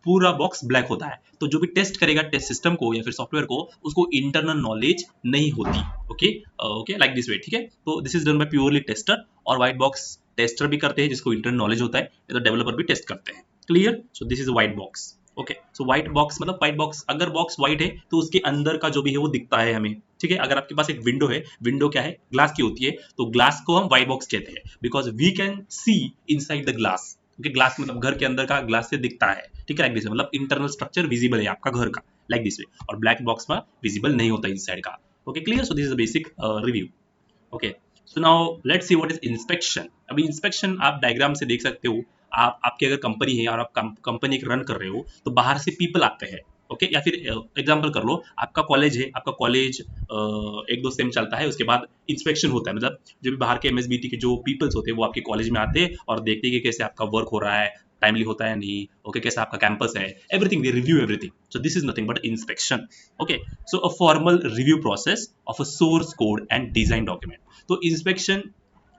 S1: पूरा बॉक्स ब्लैक होता है, तो जो भी टेस्ट करेगा टेस्ट सिस्टम को या फिर सॉफ्टवेयर को, उसको इंटरनल नॉलेज नहीं होती। ओके ओके, लाइक दिस वे। ठीक है, तो this is done bye purely tester, और व्हाइट बॉक्स टेस्टर भी करते हैं जिसको इंटरनल नॉलेज होता है, तो डेवलपर भी टेस्ट करते हैं। Clear, so this is white box. Okay, so white box मतलब व्हाइट बॉक्स, अगर बॉक्स व्हाइट है तो उसके अंदर का जो भी है वो दिखता है हमें। ठीक है, अगर आपके पास एक विंडो है, विंडो क्या है, ग्लास की होती है, तो ग्लास को हम व्हाइट बॉक्स कहते हैं, because we can see inside the glass. Okay, glass मतलब घर के अंदर का ग्लास से दिखता है। ठीक है, लाइक दिस, मतलब इंटरनल स्ट्रक्चर विजिबल है आपका घर का, लाइक दिस वे। और ब्लैक बॉक्स में विजिबल नहीं होता इनसाइड का। Okay, clear, so this is the basic review. Okay, so now let's see what is inspection. अभी इंस्पेक्शन आप डायग्राम से देख सकते हो। आप आपकी अगर कंपनी है और आप कंपनी एक रन कर रहे हो तो बाहर से पीपल आते हैं। ओके, या फिर एग्जांपल कर लो, आपका कॉलेज है, आपका कॉलेज एक दो सेम चलता है, उसके बाद इंस्पेक्शन होता है, मतलब जो भी बाहर के एमएसबीटी के जो पीपल्स होते हैं वो आपके कॉलेज में आते हैं और देखते हैं कि कैसे आपका वर्क हो रहा है, टाइमली होता है नहीं, ओके, कैसा आपका कैंपस है, everything they review everything. So this is nothing but inspection. Okay, so a formal review process of a source code and design document. तो इंस्पेक्शन,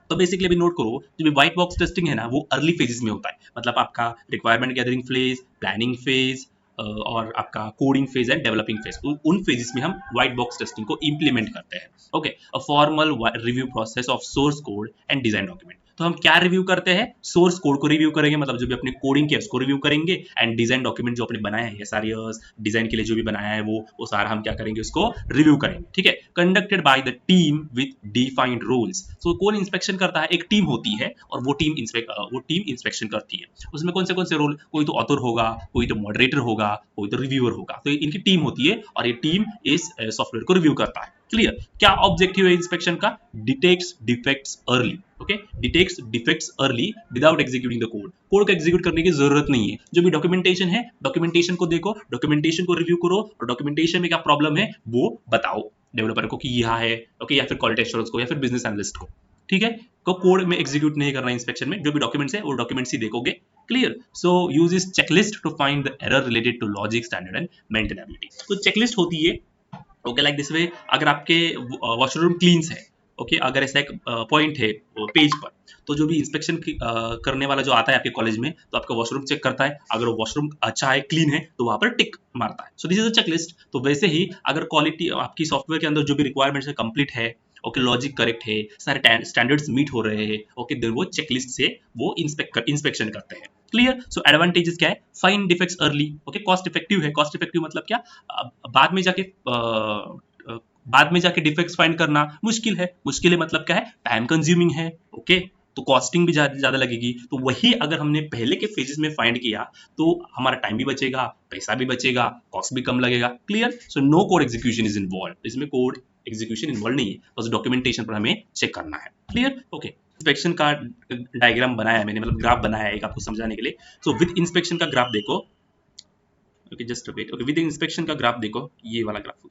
S1: तो बेसिकली अभी नोट करो, जो भी व्हाइट बॉक्स टेस्टिंग है ना वो अर्ली फेजेस में होता है, मतलब आपका requirement gathering phase, planning phase और आपका coding phase and developing phase, उन फेजेस में हम व्हाइट बॉक्स टेस्टिंग को इंप्लीमेंट करते हैं। Okay, a formal review process of source code and design document. तो हम क्या रिव्यू करते हैं? सोर्स कोड को रिव्यू करेंगे, मतलब जो भी अपने कोडिंग किया उसको रिव्यू करेंगे, एंड डिजाइन डॉक्यूमेंट जो अपने बनाया है, ये सारे डिजाइन के लिए जो भी बनाया है वो सारा हम क्या करेंगे, उसको रिव्यू करेंगे। ठीक है, conducted by the team with defined rules. So कौन इंस्पेक्शन करता है? एक टीम होती है और वो टीम इंस्पेक्शन करती है। उसमें कौन से रोल? कोई तो ऑथर होगा, कोई तो मॉडरेटर होगा, कोई तो रिव्यूअर होगा। तो इनकी टीम होती है और ये टीम इस सॉफ्टवेयर को रिव्यू करता है। क्लियर? क्या ऑब्जेक्टिव है इंस्पेक्शन का? Detects defects early. Okay, detects defects early without executing the code. Code को एग्जीक्यूट करने की जरूरत नहीं है। जो भी डॉक्यूमेंटेशन है, डॉक्यूमेंटेशन को देखो, डॉक्यूमेंटेशन को रिव्यू करो और डॉक्यूमेंटेशन में क्या प्रॉब्लम है वो बताओ डेवलपर को कि यह है, ओके, या फिर क्वालिटी एश्योरेंस को या फिर बिजनेस एनालिस्ट को। ठीक है, को कोड में एग्जीक्यूट नहीं करना इंस्पेक्शन में, जो भी डॉक्यूमेंट्स है वो डॉक्यूमेंट्स ही देखोगे। क्लियर? सो यूज इस checklist to find the error related to logic, standard and maintainability. तो चेकलिस्ट होती है, ओके, लाइक दिस वे। अगर आपके वॉशरूम क्लीन्स है, ओके, अगर ऐसा एक पॉइंट है पेज पर, तो जो भी इंस्पेक्शन करने वाला जो आता है आपके कॉलेज में, तो आपका वॉशरूम चेक करता है, अगर वो वॉशरूम अच्छा है, क्लीन है, तो वहां पर टिक मारता है। सो दिस इज अ चेकलिस्ट। तो वैसे ही अगर क्वालिटी आपकी सॉफ्टवेयर के अंदर जो भी रिक्वायरमेंट्स है कंप्लीट है, ओके, लॉजिक करेक्ट है, सारे स्टैंडर्ड्स मीट हो रहे हैं, ओके, देन वो चेकलिस्ट से वो इंस्पेक्शन करते हैं। क्लियर? सो एडवांटेजेस क्या है? Find defects early, okay, cost effective है। कॉस्ट इफेक्टिव मतलब क्या? बाद में जाके बाद में जाके डिफेक्ट्स फाइंड करना मुश्किल है। मुश्किल है मतलब क्या है? टाइम कंज्यूमिंग है। ओके, तो कॉस्टिंग भी ज्यादा लगेगी। तो वही अगर हमने पहले के फेजेस में फाइंड किया तो हमारा टाइम भी बचेगा, पैसा भी बचेगा, कॉस्ट भी कम लगेगा। Clear? So no code execution is involve. इसमें कोड एग्जीक्यूशन इन्वॉल्व नहीं है, बस डॉक्यूमेंटेशन पर हमें चेक करना है। क्लियर? ओके, इंस्पेक्शन का डायग्राम बनाया मैंने, मतलब ग्राफ बनाया है एक आपको समझाने के लिए। सो विद इंस्पेक्शन का ग्राफ देखो, okay, just wait. Okay, with inspection का ग्राफ देखो, ये वाला ग्राफ।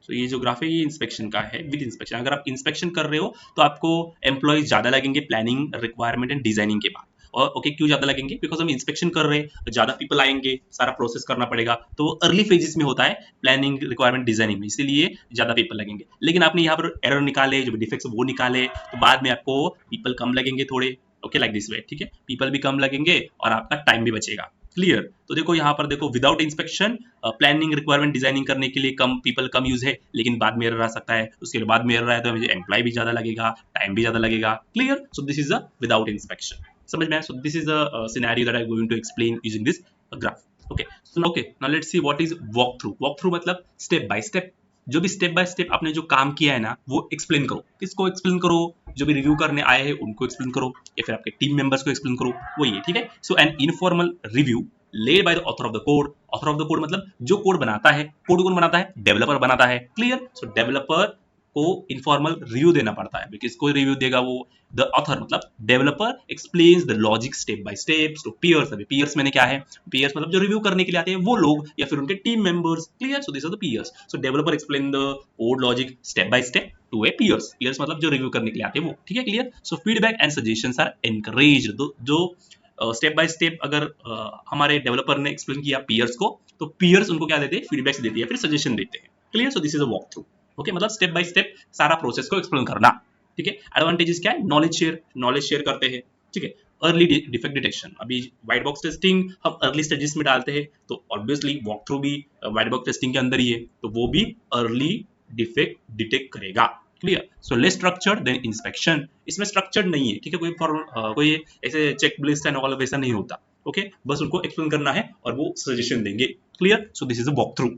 S1: तो ये जो ग्राफ है ये इंस्पेक्शन का है। विद इंस्पेक्शन, अगर आप इंस्पेक्शन कर रहे हो तो आपको एम्प्लॉइज ज्यादा लगेंगे प्लानिंग, रिक्वायरमेंट एंड डिजाइनिंग के बाद। और ओके, क्यों ज्यादा लगेंगे? बिकॉज हम इंस्पेक्शन कर रहे हैं, ज्यादा पीपल आएंगे, सारा प्रोसेस करना पड़ेगा, तो वो अर्ली फेजेस में होता है, प्लानिंग, रिक्वायरमेंट, डिजाइनिंग में, इसीलिए ज्यादा पीपल लगेंगे। लेकिन आपने यहाँ पर एरर निकाले, जो भी डिफेक्ट्स वो निकाले, तो बाद में आपको पीपल कम लगेंगे थोड़े। ओके, लाइक दिस वे। ठीक है, पीपल भी कम लगेंगे और आपका टाइम भी बचेगा। क्लियर? तो देखो यहाँ पर देखो, without inspection planning, requirement, designing करने के लिए कम पीपल, कम यूज है, लेकिन बाद में एरर आ सकता है, उसके बाद में एरर आया तो मुझे एम्प्लॉय भी ज्यादा लगेगा, टाइम भी ज्यादा लगेगा। Clear? So this is a without inspection. समझ में आया? So this is a scenario that I am going to explain using this graph. Okay, so okay, now let's see what is walk through. Walk through मतलब step by step, जो भी step by step आपने जो काम किया है ना वो एक्सप्लेन करो। किसको एक्सप्लेन करो? जो भी रिव्यू करने आए हैं उनको एक्सप्लेन करो, या फिर आपके टीम मेंबर्स को एक्सप्लेन करो, वो ये। ठीक है, so an informal review led by the author of the code. Author of the code मतलब जो कोड बनाता है, कोड कौन बनाता है? डेवलपर बनाता है। क्लियर? सो डेवलपर को इनफॉर्मल रिव्यू देना पड़ता है, बिकॉज कोई रिव्यू देगा वो द ऑथर, मतलब developer explains the logic step by step to peers. अभी पीयर्स मैंने क्या है? पीयर्स मतलब जो रिव्यू करने के लिए आते हैं वो लोग या फिर उनके team members. Clear? So this are the peers. So developer explain the code logic step by step to a peers. Peers मतलब जो रिव्यू करने के लिए आते हैं वो। ठीक है, clear? So feedback and suggestions are encouraged. जो स्टेप बाय स्टेप अगर हमारे डेवलपर ने एक्सप्लेन किया पीयर्स को, तो पीयर्स उनको क्या देते हैं? फीडबैक्स देते हैं या फिर सजेशन देते हैं। Clear? So this is a walk through. Okay, मतलब स्टेप बाय स्टेप सारा प्रोसेस को एक्सप्लेन करना। ठीक है, एडवांटेजेस क्या है? नॉलेज शेयर करते हैं। ठीक है, अर्ली डिफेक्ट डिटेक्शन। अभी व्हाइट बॉक्स टेस्टिंग हम अर्ली स्टेजेस में डालते हैं, तो ऑब्वियसली वॉक थ्रू भी व्हाइट बॉक्स टेस्टिंग के अंदर ही है, तो वो भी अर्ली डिफेक्ट डिटेक्ट करेगा। Clear? So less structured then inspection. इसमें स्ट्रक्चर्ड नहीं है। ठीक है, कोई ऐसे चेक लिस्ट एंड ऑल वैसा नहीं होता। ओके, बस उनको एक्सप्लेन करना है और वो सजेशन देंगे। Clear? So this is a walk through.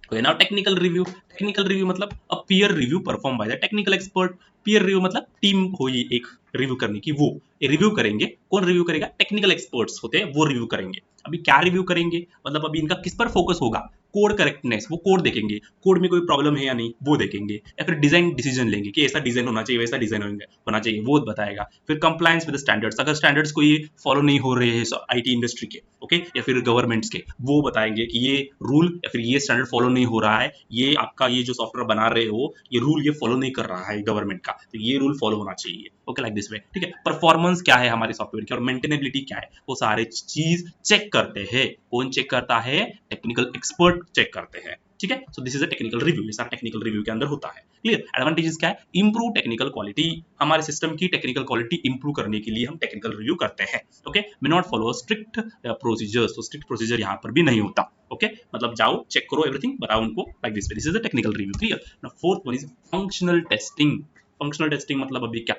S1: Okay, now technical review. Technical review मतलब a peer review performed by the technical expert. Peer review मतलब टीम होगी एक रिव्यू करने की, वो रिव्यू करेंगे। कौन रिव्यू करेगा? टेक्निकल एक्सपर्ट्स होते हैं, वो रिव्यू करेंगे। अभी क्या रिव्यू करेंगे मतलब अभी इनका किस पर फोकस होगा? कोड करेक्टनेस, वो कोड देखेंगे, कोड में कोई प्रॉब्लम है या नहीं वो देखेंगे, या फिर डिजाइन डिसीजन लेंगे कि ऐसा डिजाइन होना चाहिए, वैसा डिजाइन होना चाहिए, वो बताएगा। फिर कंप्लायंस विद स्टैंडर्ड्स, अगर स्टैंडर्ड्स को ये फॉलो नहीं हो रहे हैं आईटी इंडस्ट्री के, ओके, या फिर गवर्नमेंट्स के, वो बताएंगे कि ये रूल या फिर ये स्टैंडर्ड फॉलो नहीं हो रहा है, ये आपका ये जो सॉफ्टवेयर बना रहे हो ये रूल ये फॉलो नहीं कर रहा है गवर्नमेंट का, तो ये रूल फॉलो होना चाहिए, ओके, लाइक दिस वे, ठीक है। परफॉर्मेंस क्या है हमारे सॉफ्टवेयर की और मेंटेनेबिलिटी क्या है, वो सारे चीज चेक करते हैं। कौन चेक करता है? टेक्निकल एक्सपर्ट चेक करते हैं, ठीक है। सो this is a technical review, ये सारा टेक्निकल रिव्यू के अंदर होता है। क्लियर? एडवांटेजेस क्या है? इंप्रूव टेक्निकल क्वालिटी, हमारे सिस्टम की टेक्निकल क्वालिटी इंप्रूव करने के लिए हम टेक्निकल रिव्यू करते हैं, okay. May not follow strict procedures, तो स्ट्रिक्ट प्रोसीजर यहाँ पर भी नहीं होता, ओके। मतलब जाओ चेक करो एवरीथिंग, बताओ उनको, like this is a technical review. Clear? Now fourth one is functional testing. Functional testing मतलब अभी क्या,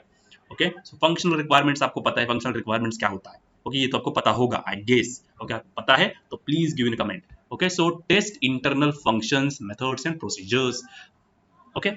S1: ओके। सो फंक्शनल रिक्वायरमेंट्स आपको पता है, फंक्शनल रिक्वायरमेंट्स क्या होता है, ओके, ये तो आपको पता होगा आई गेस, ओके, आपको पता है तो please give in comment, okay. So test internal functions, methods and procedures, okay.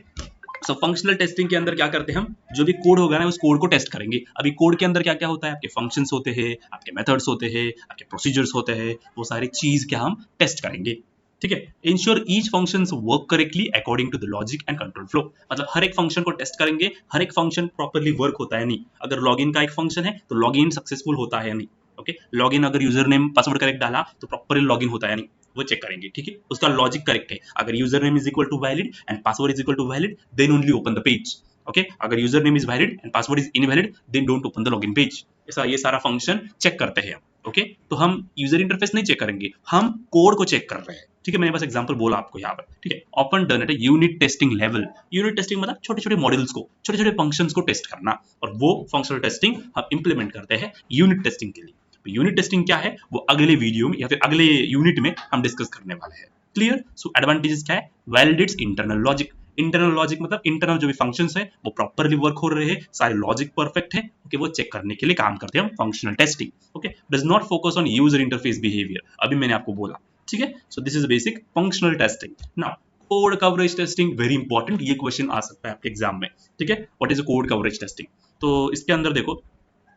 S1: So functional testing के अंदर क्या करते हैं हम, जो भी कोड होगा ना उस कोड को टेस्ट करेंगे। अभी कोड के अंदर क्या क्या होता है, आपके फंक्शंस होते हैं, आपके मेथड्स होते हैं, आपके प्रोसीजर्स होते हैं, वो सारी चीज क्या हम टेस्ट करेंगे, ठीक है। Ensure each function work correctly according to the logic and control flow, मतलब हर एक फंक्शन को टेस्ट करेंगे, हर एक फंक्शन प्रॉपर्ली वर्क होता है नहीं। अगर लॉगिन का एक फंक्शन है तो लॉगिन सक्सेसफुल होता है या नहीं, ओके। लॉगिन अगर यूजर नेम पासवर्ड करेक्ट डाला तो प्रॉपर्ली लॉगिन होता है नहीं, वो चेक करेंगे, ठीक है। उसका लॉजिक करेक्ट है, अगर user name is equal to valid and password is equal to valid then only open the page, okay. अगर user name is valid and password is invalid then don't open the login page. ऐसा ये सारा function check करते हैं, okay. तो हम user interface नहीं check करेंगे, हम कोड को चेक कर रहे हैं, ठीक है। मैंने बस एग्जांपल बोला आपको यहाँ पर, ठीक है। Often done at unit testing level, unit testing मतलब छोटे छोटे मॉड्यूल्स को, छोटे छोटे फंक्शंस को टेस्ट करना, और वो फंक्शनल टेस्टिंग हम इंप्लीमेंट करते हैं यूनिट टेस्टिंग के लिए। तो यूनिट टेस्टिंग क्या है वो अगले वीडियो में या फिर अगले यूनिट में हम डिस्कस करने वाले हैं। क्लियर? सो एडवांटेजेस क्या है? Validates internal logic, internal logic मतलब इंटरनल जो भी फंक्शंस है वो प्रॉपर्ली वर्क हो रहे हैं, सारे लॉजिक परफेक्ट है, ओके, वो चेक करने के लिए काम करते हैं हम functional testing, okay. Does not focus on user interface behaviour, अभी मैंने आपको बोला, ठीक है। सो this is basic functional testing. Now code coverage testing, very important, ये क्वेश्चन आ सकता है आपके एग्जाम में, ठीक है। What is code coverage testing? तो इसके अंदर देखो,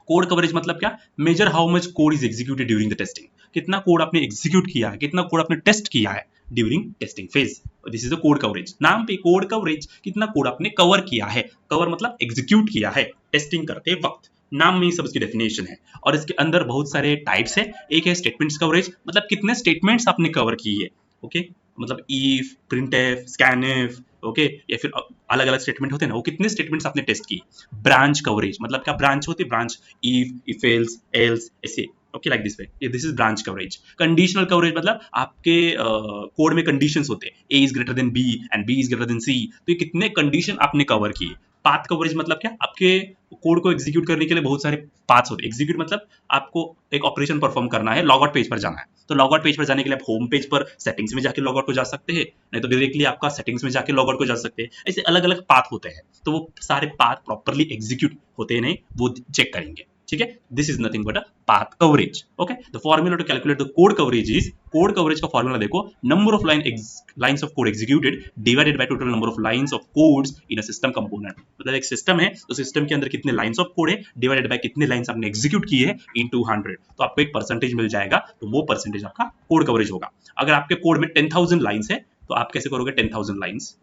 S1: कोड कवरेज मतलब क्या, major how much code is executed during the testing, कितना कोड आपने एग्जीक्यूट किया है, कितना कोड आपने टेस्ट किया है during testing phase, this is the code coverage. नाम पे कोड कवरेज, कितना कोड आपने कवर किया है, कवर मतलब एग्जीक्यूट किया है टेस्टिंग करते वक्त, नाम में ही सब इसकी डेफिनेशन है। और इसके अंदर बहुत सारे टाइप्स है, एक है स्टेटमेंट्स कवरेज, मतलब कितने स्टेटमेंट्स आपने कवर किए, ओके, मतलब इफ, प्रिंटफ, स्कैनफ, ओके, या फिर अलग अलग स्टेटमेंट होते हैं ना, वो कितने स्टेटमेंट्स आपने टेस्ट किए। ब्रांच कवरेज मतलब क्या, ब्रांच होती है, branch if, if else, else, ऐसे, okay, like this way, this is branch coverage. Conditional coverage मतलब आपके कोड में कंडीशंस होते हैं, A is greater than B and B is greater than C, तो ये कितने कंडीशन आपने कवर किए। पाथ कवरेज मतलब क्या, आपके कोड को एग्जीक्यूट करने के लिए बहुत सारे पाथ्स होते हैं। एग्जीक्यूट मतलब आपको एक ऑपरेशन परफॉर्म करना है, लॉग आउट पेज पर जाना है, तो लॉग आउट पेज पर जाने के लिए आप होम पेज पर सेटिंग्स में जाके लॉग आउट को जा सकते हैं, नहीं तो डायरेक्टली आपका सेटिंग्स में जाके लॉग आउट को जा सकते हैं। ऐसे अलग अलग पाथ होते हैं, तो वो सारे पाथ प्रॉपर्ली एग्जीक्यूट होते हैं नहीं, वो चेक करेंगे, ठीक है। This is nothing but a path coverage, okay. The formula to calculate the code coverage is, code coverage का फॉर्मूला देखो, number of lines of code executed divided by total number of lines of codes in a system component, मतलब एक system है तो system के अंदर कितने lines of code है डिवाइडेड बाय कितने लाइंस आपने एग्जीक्यूट किए हैं इनटू 100, तो आपको एक परसेंटेज मिल जाएगा, तो वो परसेंटेज आपका कोड कवरेज होगा। अगर आपके कोड में 10,000 लाइंस है तो आप कैसे करोगे 10,000 lines,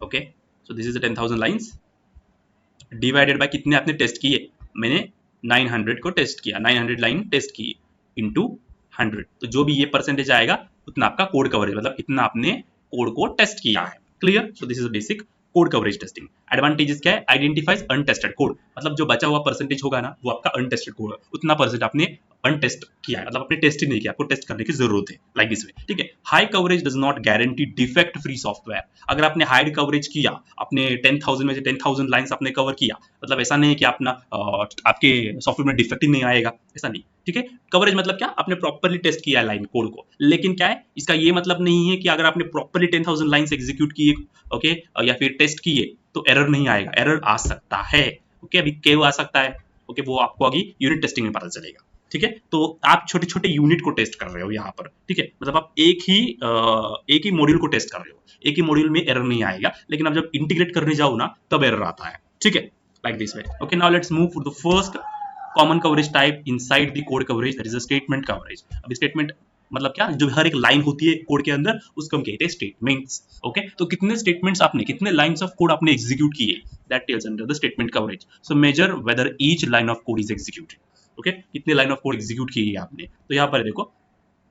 S1: okay. So this is 10,000 lines divided by कितने आपने टेस्ट किए, मैंने 900 को टेस्ट किया, 900 लाइन टेस्ट की इनटू 100, तो जो भी ये परसेंटेज आएगा उतना आपका कोड कवरेज, मतलब इतना आपने कोड को टेस्ट किया है। Clear? So this is basic code coverage testing. Advantages क्या है? आइडेंटिफाइज अनटेस्टेड कोड, मतलब जो बचा हुआ परसेंटेज होगा ना वो आपका अनटेस्टेड कोड है, उतना परसेंट आपने अनटेस्ट किया है, मतलब आपने टेस्ट ही नहीं किया, आपको टेस्ट करने की जरूरत है, लाइक दिस वे, ठीक है। High coverage does not guarantee defect free software, अगर आपने हाई कवरेज किया, आपने 10,000 में से 10,000 लाइंस आपने कवर किया, मतलब ऐसा नहीं है कि अपना आपके सॉफ्टवेयर में डिफेक्ट ही नहीं आएगा, ऐसा नहीं, ठीक है। कवरेज मतलब क्या, आपने प्रॉपर्ली टेस्ट किया है लाइन कोड को, लेकिन क्या है इसका ये मतलब नहीं है कि अगर आपने प्रॉपर्ली 10,000 लाइंस एग्जीक्यूट किए, ओके, या फिर टेस्ट किए तो एरर नहीं आएगा, एरर आ सकता है, ओके। अभी क्यों आ सकता है, ओके, वो आपको अभी यूनिट टेस्टिंग में पता चलेगा, ठीक है। तो आप छोटे छोटे यूनिट को टेस्ट कर रहे हो यहाँ पर, ठीक है, मतलब आप एक ही मॉड्यूल को टेस्ट कर रहे हो, एक ही मॉड्यूल में एरर नहीं आएगा, लेकिन अब जब इंटीग्रेट करने जाओ ना तब एरर आता है, ठीक है, like this way, okay. Now let's move for the first common coverage type inside the code coverage, that is a statement coverage. अब स्टेटमेंट मतलब क्या, जो हर एक लाइन होती है कोड के अंदर उसको हम कहते हैं स्टेटमेंट्स। ओके, तो कितने स्टेटमेंट्स आपने, कितने लाइंस ऑफ कोड आपने एग्जीक्यूट किए, that tells under the statement coverage. So measure whether each line of code is executed. Okay, कितने लाइन ऑफ कोड एग्जीक्यूट किए आपने, तो यहाँ पर देखो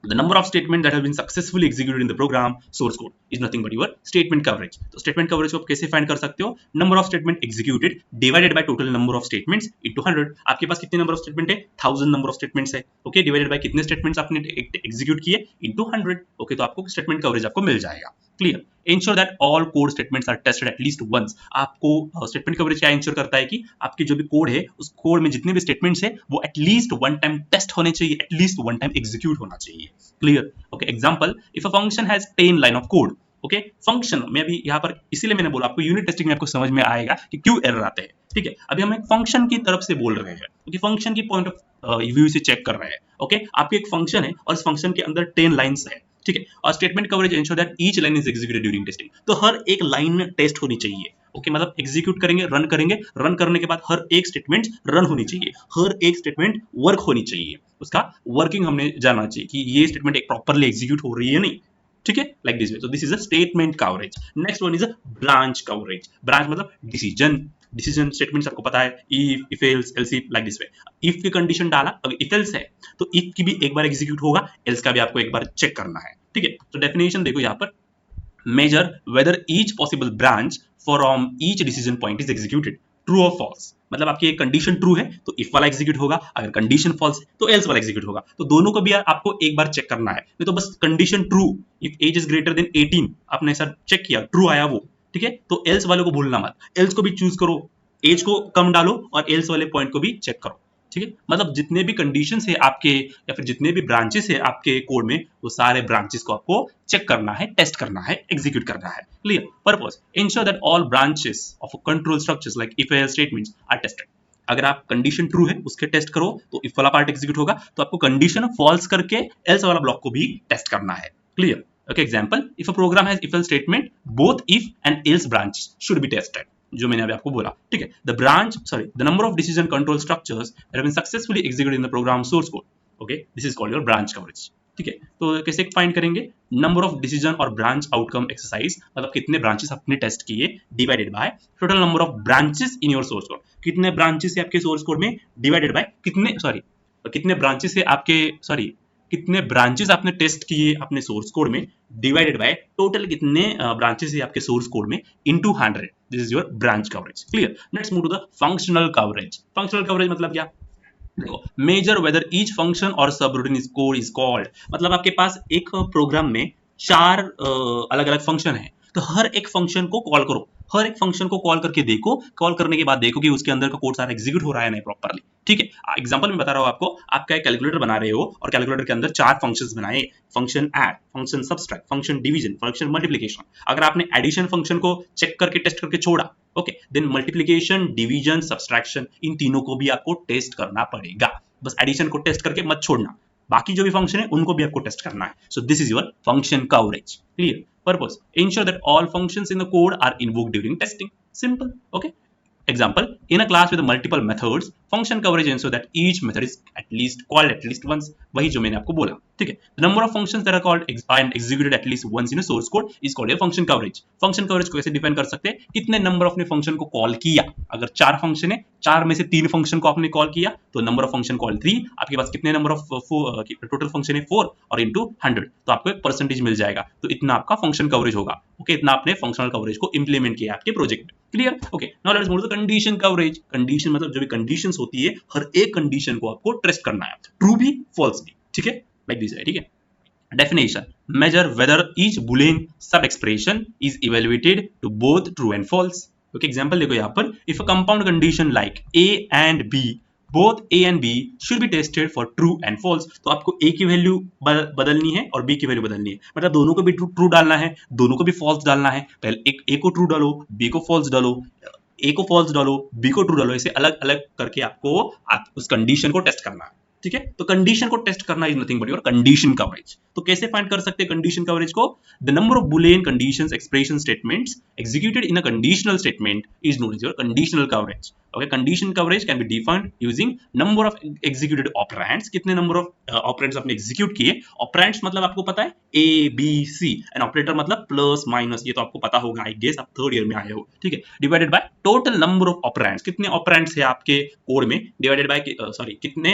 S1: the number of statements that have been successfully executed in the program source code is nothing but your statement coverage। तो statement coverage को आप कैसे फाइंड कर सकते हो, number of statement executed divided by total number of statements into 100। आपके पास कितने number of statement है, 1000 नंबर ऑफ स्टेटमेंट्स है, ओके, डिवाइडेड बाय कितने स्टेटमेंट्स आपने एग्जीक्यूट किए into 100। ओके, तो आपको स्टेटमेंट कवरेज आपको मिल जाएगा। Clear. Ensure that all code statements are tested at least once. आपको स्टेटमेंट कवरेज क्या इंश्योर करता है कि आपके जो भी कोड है उस कोड में जितने भी स्टेटमेंट्स है वो एटलीस्ट वन टाइम टेस्ट होने चाहिए, एटलीस्ट वन टाइम एग्जीक्यूट होना चाहिए। Clear. Okay, example, if a function has 10 line of code. Okay, function में अभी यहाँ पर इसीलिए मैंने बोला आपको यूनिट टेस्टिंग में आपको समझ में आएगा कि क्यों एरर आते हैं। ठीक है, अभी हम एक फंक्शन की तरफ से बोल रहे हैं, क्योंकि फंक्शन की पॉइंट ऑफ व्यू से चेक कर रहे हैं। ओके, आपके एक फंक्शन है और इस फंक्शन के अंदर 10 लाइंस है। ठीक है, और statement coverage ensure that each line is executed during testing. तो हर एक लाइन टेस्ट होनी चाहिए। ओके, मतलब एग्जीक्यूट करेंगे, रन करने के बाद हर एक स्टेटमेंट रन होनी चाहिए, हर एक स्टेटमेंट वर्क होनी चाहिए, उसका वर्किंग हमने जानना चाहिए कि ये स्टेटमेंट एक प्रॉपर्ली एग्जीक्यूट हो रही है नहीं। ठीक है, लाइक दिस वे। तो this is a statement coverage. Next one is a branch coverage. Branch मतलब डिसीजन स्टेटमेंट्स आपको पता है, if else else if, like this way. If की कंडीशन डाला, अगर इफ एल्स है तो इफ की भी एक बार एग्जीक्यूट होगा, एल्स का भी आपको एक बार चेक करना है। ठीक है, तो डेफिनेशन देखो यहाँ पर, measure whether each possible branch from each decision point is executed, true और फॉल्स। मतलब आपकी एक कंडीशन ट्रू है तो इफ वाला एग्जीक्यूट होगा, अगर कंडीशन फॉल्स है तो एल्स वाला एग्जीक्यूट होगा। तो दोनों को भी आपको एक बार चेक करना है, नहीं तो बस condition true, if age is greater than 18 आपने ऐसा चेक किया, ट्रू आया वो, ठीक है, तो एल्स वाले को भूलना मत, एल्स को भी चूज करो, एज को कम डालो और एल्स वाले पॉइंट को भी चेक करो। ठीक है, मतलब जितने भी कंडीशंस है आपके या फिर जितने भी ब्रांचेस है आपके कोड में, वो सारे ब्रांचेस को आपको चेक करना है, टेस्ट करना है, एग्जीक्यूट करना है। Clear. Purpose, ensure that all branches of control structures like if else statements are tested. अगर आप कंडीशन ट्रू है उसके टेस्ट करो तो इफ वाला पार्ट एग्जीक्यूट होगा, तो आपको कंडीशन फॉल्स करके एल्स वाला ब्लॉक को भी टेस्ट करना है। Clear. Okay, example, if a program has if else statement, both if and else branches should be tested, जो मैंने अभी आपको बोला। ठीक है, the number of decision control structures that have been successfully executed in the program source code. Okay, this is called your branch coverage. ठीक है, तो कैसे फाइंड करेंगे, नंबर ऑफ डिसीजन और ब्रांच आउटकम एक्सरसाइज, मतलब कितने ब्रांचेस आपने test किए, divided by total number of branches in your source code. कितने ब्रांचेस है आपके सोर्स कोड में, डिवाइडेड बाय कितने ब्रांचेस आपने टेस्ट किए अपने सोर्स कोड में, डिवाइडेड बाय टोटल कितने ब्रांचेस है आपके सोर्स कोड में, into 100। This is your branch coverage. Clear. Let's move to the functional coverage. Functional coverage मतलब क्या, देखो, मेजर वेदर ईच फंक्शन और subroutine is code is called. मतलब आपके पास एक प्रोग्राम में 4 अलग अलग फंक्शन है, तो हर एक फंक्शन को कॉल करो, हर एक फंक्शन को कॉल करके देखो, कॉल करने के बाद देखो कि उसके अंदर का कोड सारा एग्जीक्यूट हो रहा है नहीं प्रॉपर्ली। ठीक है, एग्जांपल में बता रहा हूं आपको, आपका एक कैलकुलेटर बना रहे हो और कैलकुलेटर के अंदर 4 फंक्शंस बनाए, function add, function subtract, function division, function multiplication. अगर आपने एडिशन फंक्शन को चेक करके टेस्ट करके छोड़ा, okay, then multiplication, division, subtraction, इन तीनों को भी आपको टेस्ट करना पड़ेगा। बस एडिशन को टेस्ट करके मत छोड़ना, बाकी जो भी फंक्शन है उनको भी आपको टेस्ट करना है। सो this is your function coverage. Clear. Purpose, ensure that all functions in the code are invoked during testing. Simple. Okay. Example, in a class with multiple methods, function coverage ensure that each method is called at least once. वही जो मैंने आपको बोला। ठीक है, the number of functions that are called and executed at least once in a source code is called a function coverage. Function coverage को कैसे define कर सकते हैं, कितने नंबर ऑफ फंक्शन को कॉल किया। अगर 4 फंक्शन है, 4 में से 3 फंक्शन को आपने कॉल किया, तो नंबर ऑफ फंक्शन कॉल 3। आपके पास कितने नंबर ऑफ टोटल फंक्शन है 4, और इनटू 100, तो आपको एक परसेंटेज मिल जाएगा। तो इतना आपका फंक्शन कवरेज होगा। ओके, इतना आपने फंक्शनल कवरेज को इंप्लीमेंट किया आपके प्रोजेक्ट में। Clear. Okay, now let's move to the condition coverage. Condition मतलब जो भी कंडीशंस होती है, हर एक कंडीशन को आपको टेस्ट करना है, ट्रू भी फॉल्स भी। ठीक है, लाइक दिस है। ठीक है, definition, measure whether each boolean sub expression is evaluated to both true and false. Okay, example देखो यहाँ पर, if a compound condition like A and B, both a and b should be tested for true and false। तो आपको a की value बदलनी है और b की वैल्यू बदलनी है, मतलब दोनों को भी ट्रू डालना है, दोनों को भी फॉल्स डालना है। पहले एक a को ट्रू डालो, b को फॉल्स डालो, a को फॉल्स डालो, b को ट्रू डालो, ऐसे अलग अलग करके आपको उस कंडीशन को टेस्ट करना है। ठीक है, तो कंडीशन को टेस्ट करना is nothing but your condition coverage. तो कैसे फाइंड कर सकते हैं कंडीशन कवरेज को? The number of boolean conditions expression statements executed in a conditional statement is known as your conditional coverage. Okay, condition coverage can be defined using number of executed operands, कितने number of operands आपने execute किए। Operands मतलब आपको पता है A B C, and operator मतलब plus minus, ये तो आपको पता होगा, आई गेस आप थर्ड ईयर में आए हो। ठीक है, divided by total number of operands, कितने ऑपरेंड्स है आपके कोड में, डिवाइडेड बाय सॉरी कितने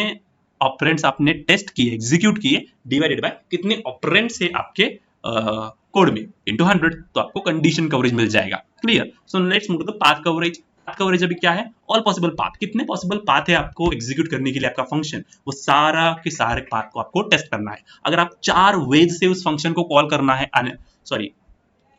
S1: ऑपरेंड्स आपने टेस्ट किए एग्जीक्यूट किए, डिवाइडेड बाय कितने ऑपरेंड्स है आपके कोड में इनटू 100, तो आपको कंडीशन कवरेज मिल जाएगा। Clear? So let's move to the path coverage. Path coverage अभी क्या है? ऑल पॉसिबल पाथ, कितने पॉसिबल पाथ है आपको एग्जीक्यूट करने के लिए आपका फंक्शन, वो सारा के सारे पाथ को आपको टेस्ट करना है। अगर आप 4 वेज से उस फंक्शन को कॉल करना है, सॉरी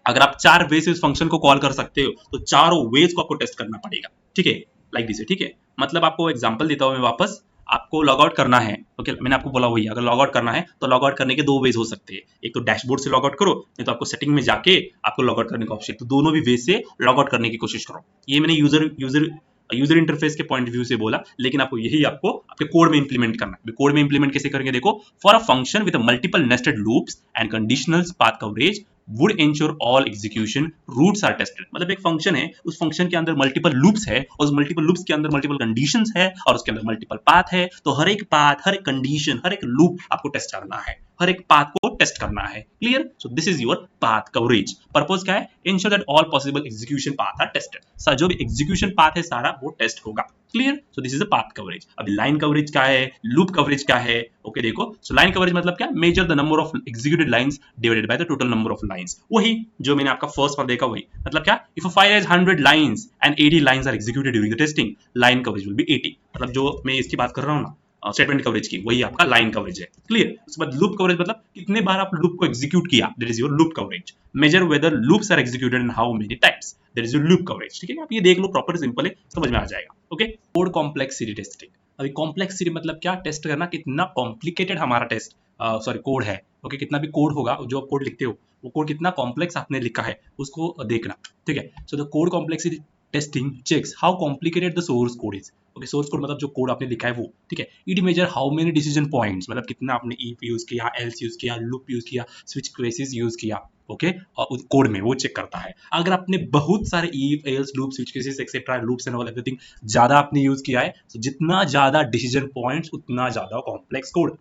S1: अगर आप 4 वे से उस फंक्शन को कॉल कर सकते हो, तो चारों वेज को आपको टेस्ट करना पड़ेगा। ठीक है, लाइक दिस है। ठीक है, मतलब आपको एग्जांपल देता हूं मैं वापस। आपको लॉग आउट करना है, ओके, मैंने आपको बोला वही, अगर लॉग आउट करना है तो लॉग आउट करने के 2 वेज हो सकते हैं। एक तो डैशबोर्ड से लॉग आउट करो, नहीं तो आपको सेटिंग में जाके आपको लॉग आउट करने का ऑप्शन, तो दोनों भी वे से लॉग आउट करने की कोशिश करो। ये मैंने यूजर इंटरफेस के पॉइंट व्यू से बोला, लेकिन आपको यही आपको आपके कोड में इंप्लीमेंट करना है। कोड में इंप्लीमेंट कैसे करेंगे देखो, for a function with multiple nested loops and conditional path coverage would ensure all execution routes are tested। मतलब एक फंक्शन है, उस फंक्शन के अंदर मल्टीपल लूप्स है, और उस मल्टीपल लूप्स के अंदर मल्टीपल कंडीशंस है, और उसके अंदर मल्टीपल पाथ है, तो हर एक पाथ, हर एक कंडीशन, हर एक लूप आपको टेस्ट करना है, हर एक पाथ को टेस्ट करना है। Clear? So this is your path coverage. Purpose क्या है? Ensure that all possible execution path are tested. जो भी एग्जीक्यूशन पाथ है सारा वो टेस्ट होगा। Clear? So this is a path coverage. अब लाइन कवरेज क्या है, लूप कवरेज क्या है? ओके देखो, सो लाइन कवरेज मतलब क्या? Measure the number of executed lines divided by the total number of lines. वही जो मैंने आपका फर्स्ट पर देखा, वही मतलब क्या? If a file has 100 lines and 80 lines are executed during the testing, line coverage will be 80। मतलब जो मैं इसकी बात कर रहा हूं ना, स्टेटमेंट कवरेज की, वही आपका लाइन कवरेज है। क्लियर? उसके बाद लूप कवरेज मतलब कितने बार आप लूप को एग्जीक्यूट किया, that is your loop coverage. Measure whether loops are executed and how many times, that is your loop coverage. ठीक है, आप ये देख लो, प्रॉपर सिंपल है, समझ में आ जाएगा। Okay, code complexity testing. अभी कॉम्प्लेक्सिटी मतलब क्या? टेस्ट करना कितना कॉम्प्लिकेटेड हमारा टेस्ट सॉरी कोड है। ओके, कितना भी कोड होगा, जो आप कोड लिखते हो, वो कोड कितना कॉम्प्लेक्स आपने लिखा है उसको देखना। ठीक है, so the code complexity testing checks how complicated the source code is. Okay, source code मतलब जो कोड आपने लिखा है वो। ठीक है, it measure how many decision points, मतलब कितना आपने इफ यूज किया, एल्स यूज किया, लूप यूज किया, स्विच केसेस यूज किया। ओके, और उस कोड में वो चेक करता है। अगर आपने बहुत सारे if else loop switch cases etcetera loops and all everything ज्यादा आपने यूज किया है, तो जितना ज्यादा डिसीजन पॉइंट्स उतना ज्यादा complex code.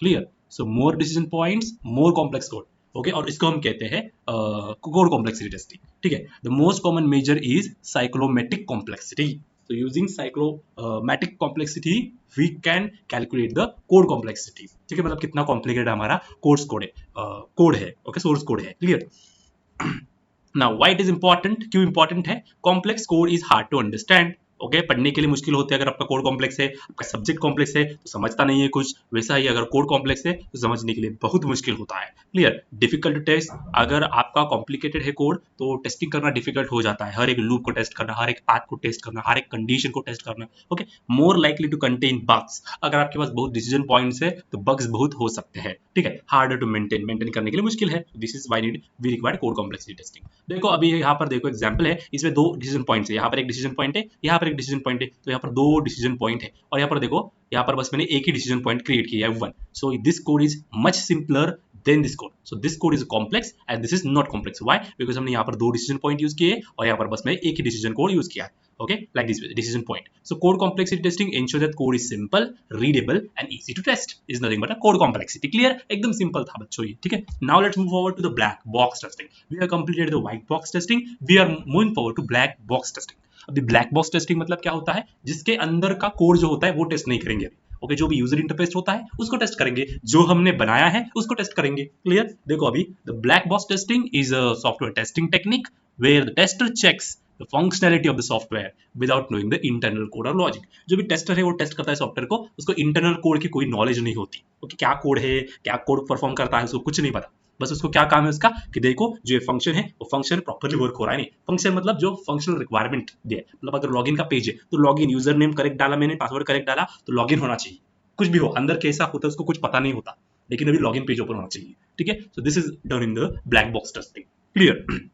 S1: Clear? So more decision points more complex code. Okay, और इसको हम कहते हैं कोड कॉम्प्लेक्सिटी टेस्टिंग। ठीक है, the most common measure is cyclomatic complexity. So using cyclomatic complexity we can calculate the code complexity। ठीक है, मतलब कितना कॉम्प्लिकेटेड हमारा कोड है। ओके, सोर्स कोड है। Clear? Now why it is important, क्यों इंपॉर्टेंट है? Complex code is hard to understand. Okay, पढ़ने के लिए मुश्किल होते हैं। अगर आपका कोड कॉम्प्लेक्स है, आपका सब्जेक्ट कॉम्प्लेक्स है, तो समझता नहीं है कुछ। वैसा ही अगर कोड कॉम्प्लेक्स है तो समझने के लिए बहुत मुश्किल होता है। क्लियर? Difficult to test. अगर आपका कॉम्प्लिकेटेड है कोड, तो टेस्टिंग करना डिफिकल्ट हो जाता है। हर एक लूप को टेस्ट करना, हर एक पाथ को टेस्ट करना, हर एक कंडीशन को टेस्ट करना। Okay, more likely to contain bugs. अगर आपके पास बहुत डिसीजन पॉइंट्स है तो बग्स बहुत हो सकते हैं। ठीक है, हार्डर टू मेंटेन करने के लिए मुश्किल है। This is why we require code complexity testing. देखो अभी यहाँ पर देखो एग्जांपल है, इसमें 2 डिसीजन पॉइंट्स है। यहाँ पर एक डिसीजन पॉइंट है, यहाँ पर एक डिसीजन पॉइंट है, तो यहाँ पर 2 डिसीजन पॉइंट है, और यहाँ पर देखो, यहाँ पर बस मैंने एक ही डिसीजन पॉइंट क्रिएट किया है 1। So this code is much simpler than this code. So this code is complex and this is not complex. Why? Because हमने यहाँ पर 2 डिसीजन पॉइंट यूज किए, और यहाँ पर बस मैं एक ही डिसीजन कोड यूज किया है। Okay, like this decision point. So code complexity testing ensures that code is simple, readable and easy to test. Is nothing but a code complexity. Clear? एकदम simple था बच्चों ये। ठीक है, now let's move forward to the black box testing. We have completed the white box testing. We are moving forward to black box testing. अभी black box testing मतलब क्या होता है? जिसके अंदर का कोड जो होता है वो टेस्ट नहीं करेंगे अभी। ओके, जो भी यूजर इंटरफेस होता है उसको टेस्ट करेंगे, जो हमने बनाया है उसको टेस्ट करेंगे। क्लियर? देखो अभी the black box testing is a software testing technique where the tester checks the functionality of the software without knowing the internal code or logic। जो भी टेस्टर है वो टेस्ट करता है सॉफ्टवेयर को, उसको इंटरनल कोड की कोई नॉलेज नहीं होती। ओके, क्या कोड है, क्या कोड परफॉर्म करता है, उसको कुछ नहीं पता। बस उसको क्या काम है उसका, कि देखो जो ये फंक्शन है वो फंक्शन प्रॉपर्ली वर्क हो रहा है। नहीं, फंक्शन मतलब जो फंक्शनल रिक्वायरमेंट दे, मतलब अगर लॉगिन का पेज है तो लॉगिन यूजर नेम करेक्ट डाला मैंने, पासवर्ड करेक्ट डाला, तो लॉगिन होना चाहिए। कुछ भी हो अंदर कैसा होता है उसको कुछ पता नहीं होता, लेकिन अभी लॉगिन पेज ओपन होना चाहिए। ठीक है, सो this is done in the black box testing. Clear?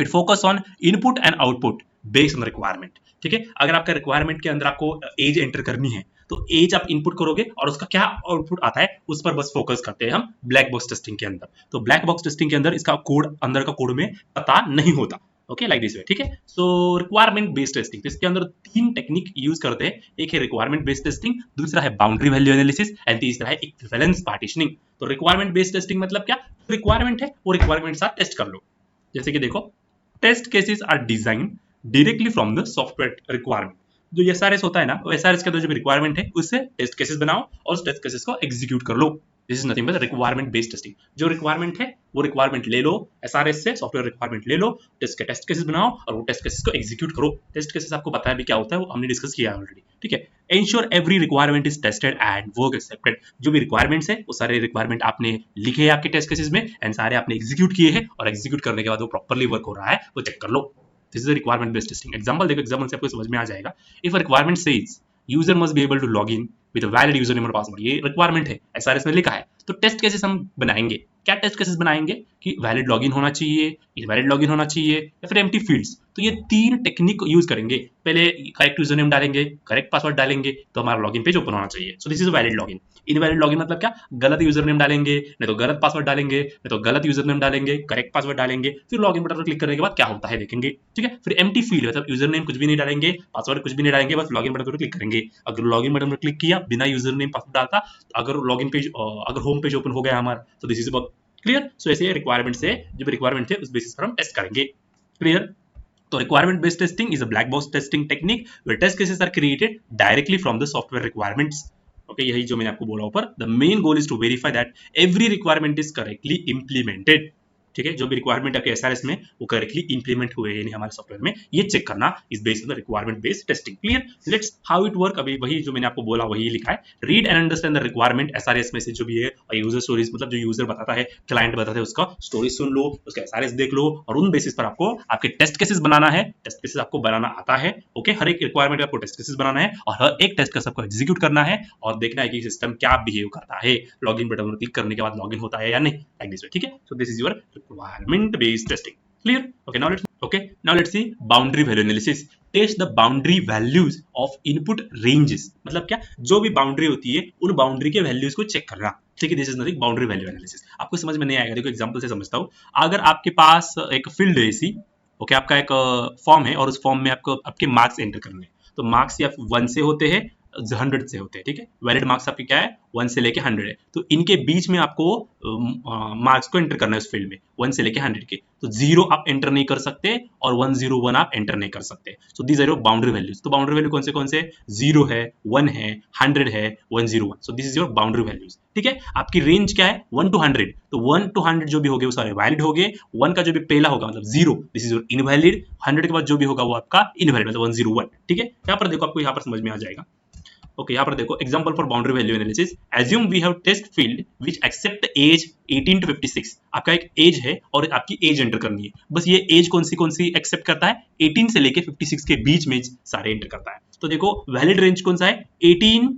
S1: It focus on input and output based on requirement. ठीक है, अगर आपका रिक्वायरमेंट के अंदर आपको एज एंटर करनी है, तो एज आप इनपुट करोगे और उसका क्या आउटपुट आता है उस पर बस फोकस करते हैं हम ब्लैक बॉक्स टेस्टिंग के अंदर। तो ब्लैक बॉक्स टेस्टिंग के अंदर इसका कोड अंदर का कोड में पता नहीं होता। ओके, लाइक दिस वे, ठीक है। सो रिक्वायरमेंट बेस्ड टेस्टिंग, तो इसके अंदर 3 टेक्निक यूज करते हैं। एक है रिक्वायरमेंट बेस्ड टेस्टिंग, दूसरा है बाउंड्री वैल्यू एनालिसिस एंड तीसरा है इक्विवेलेंस पार्टीशनिंग। तो रिक्वायरमेंट बेस्ड टेस्टिंग मतलब क्या, रिक्वायरमेंट है वो रिक्वायरमेंट साथ टेस्ट कर लो। जैसे कि देखो, test cases are design directly from the software requirement. जो एसआरएस होता है ना, वो एसआरएस के अंदर जो रिक्वायरमेंट है उससे टेस्ट केसेस बनाओ और उस टेस्ट केसेस को एग्जीक्यूट कर लो। This is nothing but requirement based testing. जो रिक्वायरमेंट है वो रिक्वायरमेंट ले लो, एसआरएस से सॉफ्टवेयर रिक्वायरमेंट ले लो, टेस्ट केसेस बनाओ और वो टेस्ट केसेस को एग्जीक्यूट करो। टेस्ट केसेस आपको पता है भी क्या होता है, वो हमने डिस्कस किया है ऑलरेडी, ठीक है। Ensure every requirement is tested and work accepted. जो भी रिक्वायरमेंट्स है वो सारे रिक्वायरमेंट आपने लिखे हैं आपके टेस्ट केसेस में एंड सारे आपने एग्जीक्यूट किए हैं और एग्जीक्यूट करने के बाद वो प्रॉपर्ली वर्क हो रहा है वो चेक कर लो। This is requirement based testing. Example देखो, एग्जांपल से आपको समझ में आ जाएगा। If a requirement says user must be able to log in with a valid user name और पासवर्ड, ये रिक्वायरमेंट है, एसआरएस में लिखा है। तो टेस्ट केसेस हम बनाएंगे। क्या टेस्ट केसेस बनाएंगे कि वैलिड लॉगिन होना चाहिए, इनवैलिड लॉगिन होना चाहिए या फिर एम्प्टी फील्ड्स। तो ये 3 टेक्निक यूज करेंगे। पहले करेक्ट यूजर नेम डालेंगे, करेक्ट पासवर्ड डालेंगे तो हमारा लॉगिन पेज ओपन होना चाहिए। So this is valid login. Invalid login मतलब क्या, गलत यूजर नेम डालेंगे, नहीं तो गलत पासवर्ड डालेंगे, नहीं तो गलत यूजर नेम डालेंगे, करेक्ट पासवर्ड डालेंगे, फिर लॉगिन बटन पर क्लिक करने के बाद क्या होता है देखेंगे, ठीक है। फिर एम्प्टी फील्ड मतलब यूजर नेम कुछ भी नहीं डालेंगे, पासवर्ड कुछ भी नहीं डालेंगे, बस लॉगिन बटन पर क्लिक करेंगे। अगर लॉगिन बटन पर क्लिक किया बिना यूजर नेम पासवर्ड डालता, अगर लॉगिन पेज अगर होम पेज ओपन हो गया हमारा, तो दिस इज क्लियर। सो ऐसे रिक्वायरमेंट से जो भी रिक्वायरमेंट थे उस बेसिस पर हम टेस्ट करेंगे। क्लियर। तो requirement based testing is a black box testing technique where test cases are created directly from the software requirements. Okay, यही जो मैंने आपको बोला ऊपर, the main goal is to verify that every requirement is correctly implemented. ठीक है, जो भी रिक्वायरमेंट आपके एसआरएस में वो करेक्टली इंप्लीमेंट हुए यानी हमारे सॉफ्टवेयर में, ये चेक करना is based on the requirement based testing. Clear. Let's how it work. अभी वही जो मैंने आपको बोला वही लिखा है। Read and understand the requirement. SRS में से जो भी है यूजर स्टोरीज, मतलब जो यूजर बताता है, क्लाइंट बताता है, उसका स्टोरी सुन लो, उसका एसआरएस देख लो और उन बेसिस पर आपको आपके टेस्ट केसेस बनाना है। टेस्ट केसेस आपको बनाना आता है। ओके, हर एक रिक्वायरमेंट आपको टेस्ट केसेस बनाना है और हर एक टेस्ट केस आपको एग्जीक्यूट करना है और देखना है कि सिस्टम क्या बिहेव करता है, लॉगिन बटन पर क्लिक करने के बाद लॉगिन होता है या नहीं, लाइक दिस वे, ठीक है। सो this is your requirement based testing. Clear? Now let's see boundary value analysis. Test the boundary values of input ranges. मतलब क्या, जो भी बाउंड्री होती है उन बाउंड्री के वैल्यूज को चेक करना, ठीक है। This is nothing boundary value analysis. आपको समझ में नहीं आएगा, देखो एग्जांपल से समझता हूँ। अगर आपके पास एक फील्ड है ऐसी, ओके, आपका एक फॉर्म है और उस फॉर्म में आपको आपके मार्क्स एंटर करने हैं। तो मार्क्स या 1 से होते हैं 100 से होते हैं, ठीक है। वैलिड मार्क्स आपके क्या है, 1 से लेके 100 है। तो इनके बीच में आपको मार्क्स को एंटर करना है उस फील्ड में, 1 से लेके 100 के। तो 0 आप एंटर नहीं कर सकते और 101 आप एंटर नहीं कर सकते। So these are your boundary values. तो बाउंड्री वैल्यू कौन से 0 है, 1 है, 100 है, 101। So this is your boundary values, ठीक है। आपकी रेंज क्या है, 1 to 100। तो 1 to 100 जो भी हो गए वो सारे वैलिड हो गए। 1 का जो भी पहला होगा मतलब 0, दिस इज योर इनवैलिड। 100 के बाद जो भी होगा वो आपका इनवैलिड मतलब 101, ठीक है। यहाँ पर देखो, आपको यहाँ पर समझ में आ जाएगा। ओके, यहाँ पर देखो example for boundary value analysis. Assume we have test field which accept age 18 to 56। आपका एक एज है और आपकी एज एंटर करनी है। बस ये एज कौन सी एक्सेप्ट करता है, 18 से लेके 56 के बीच में सारे एंटर करता है। तो देखो वैलिड रेंज कौन सा है, 18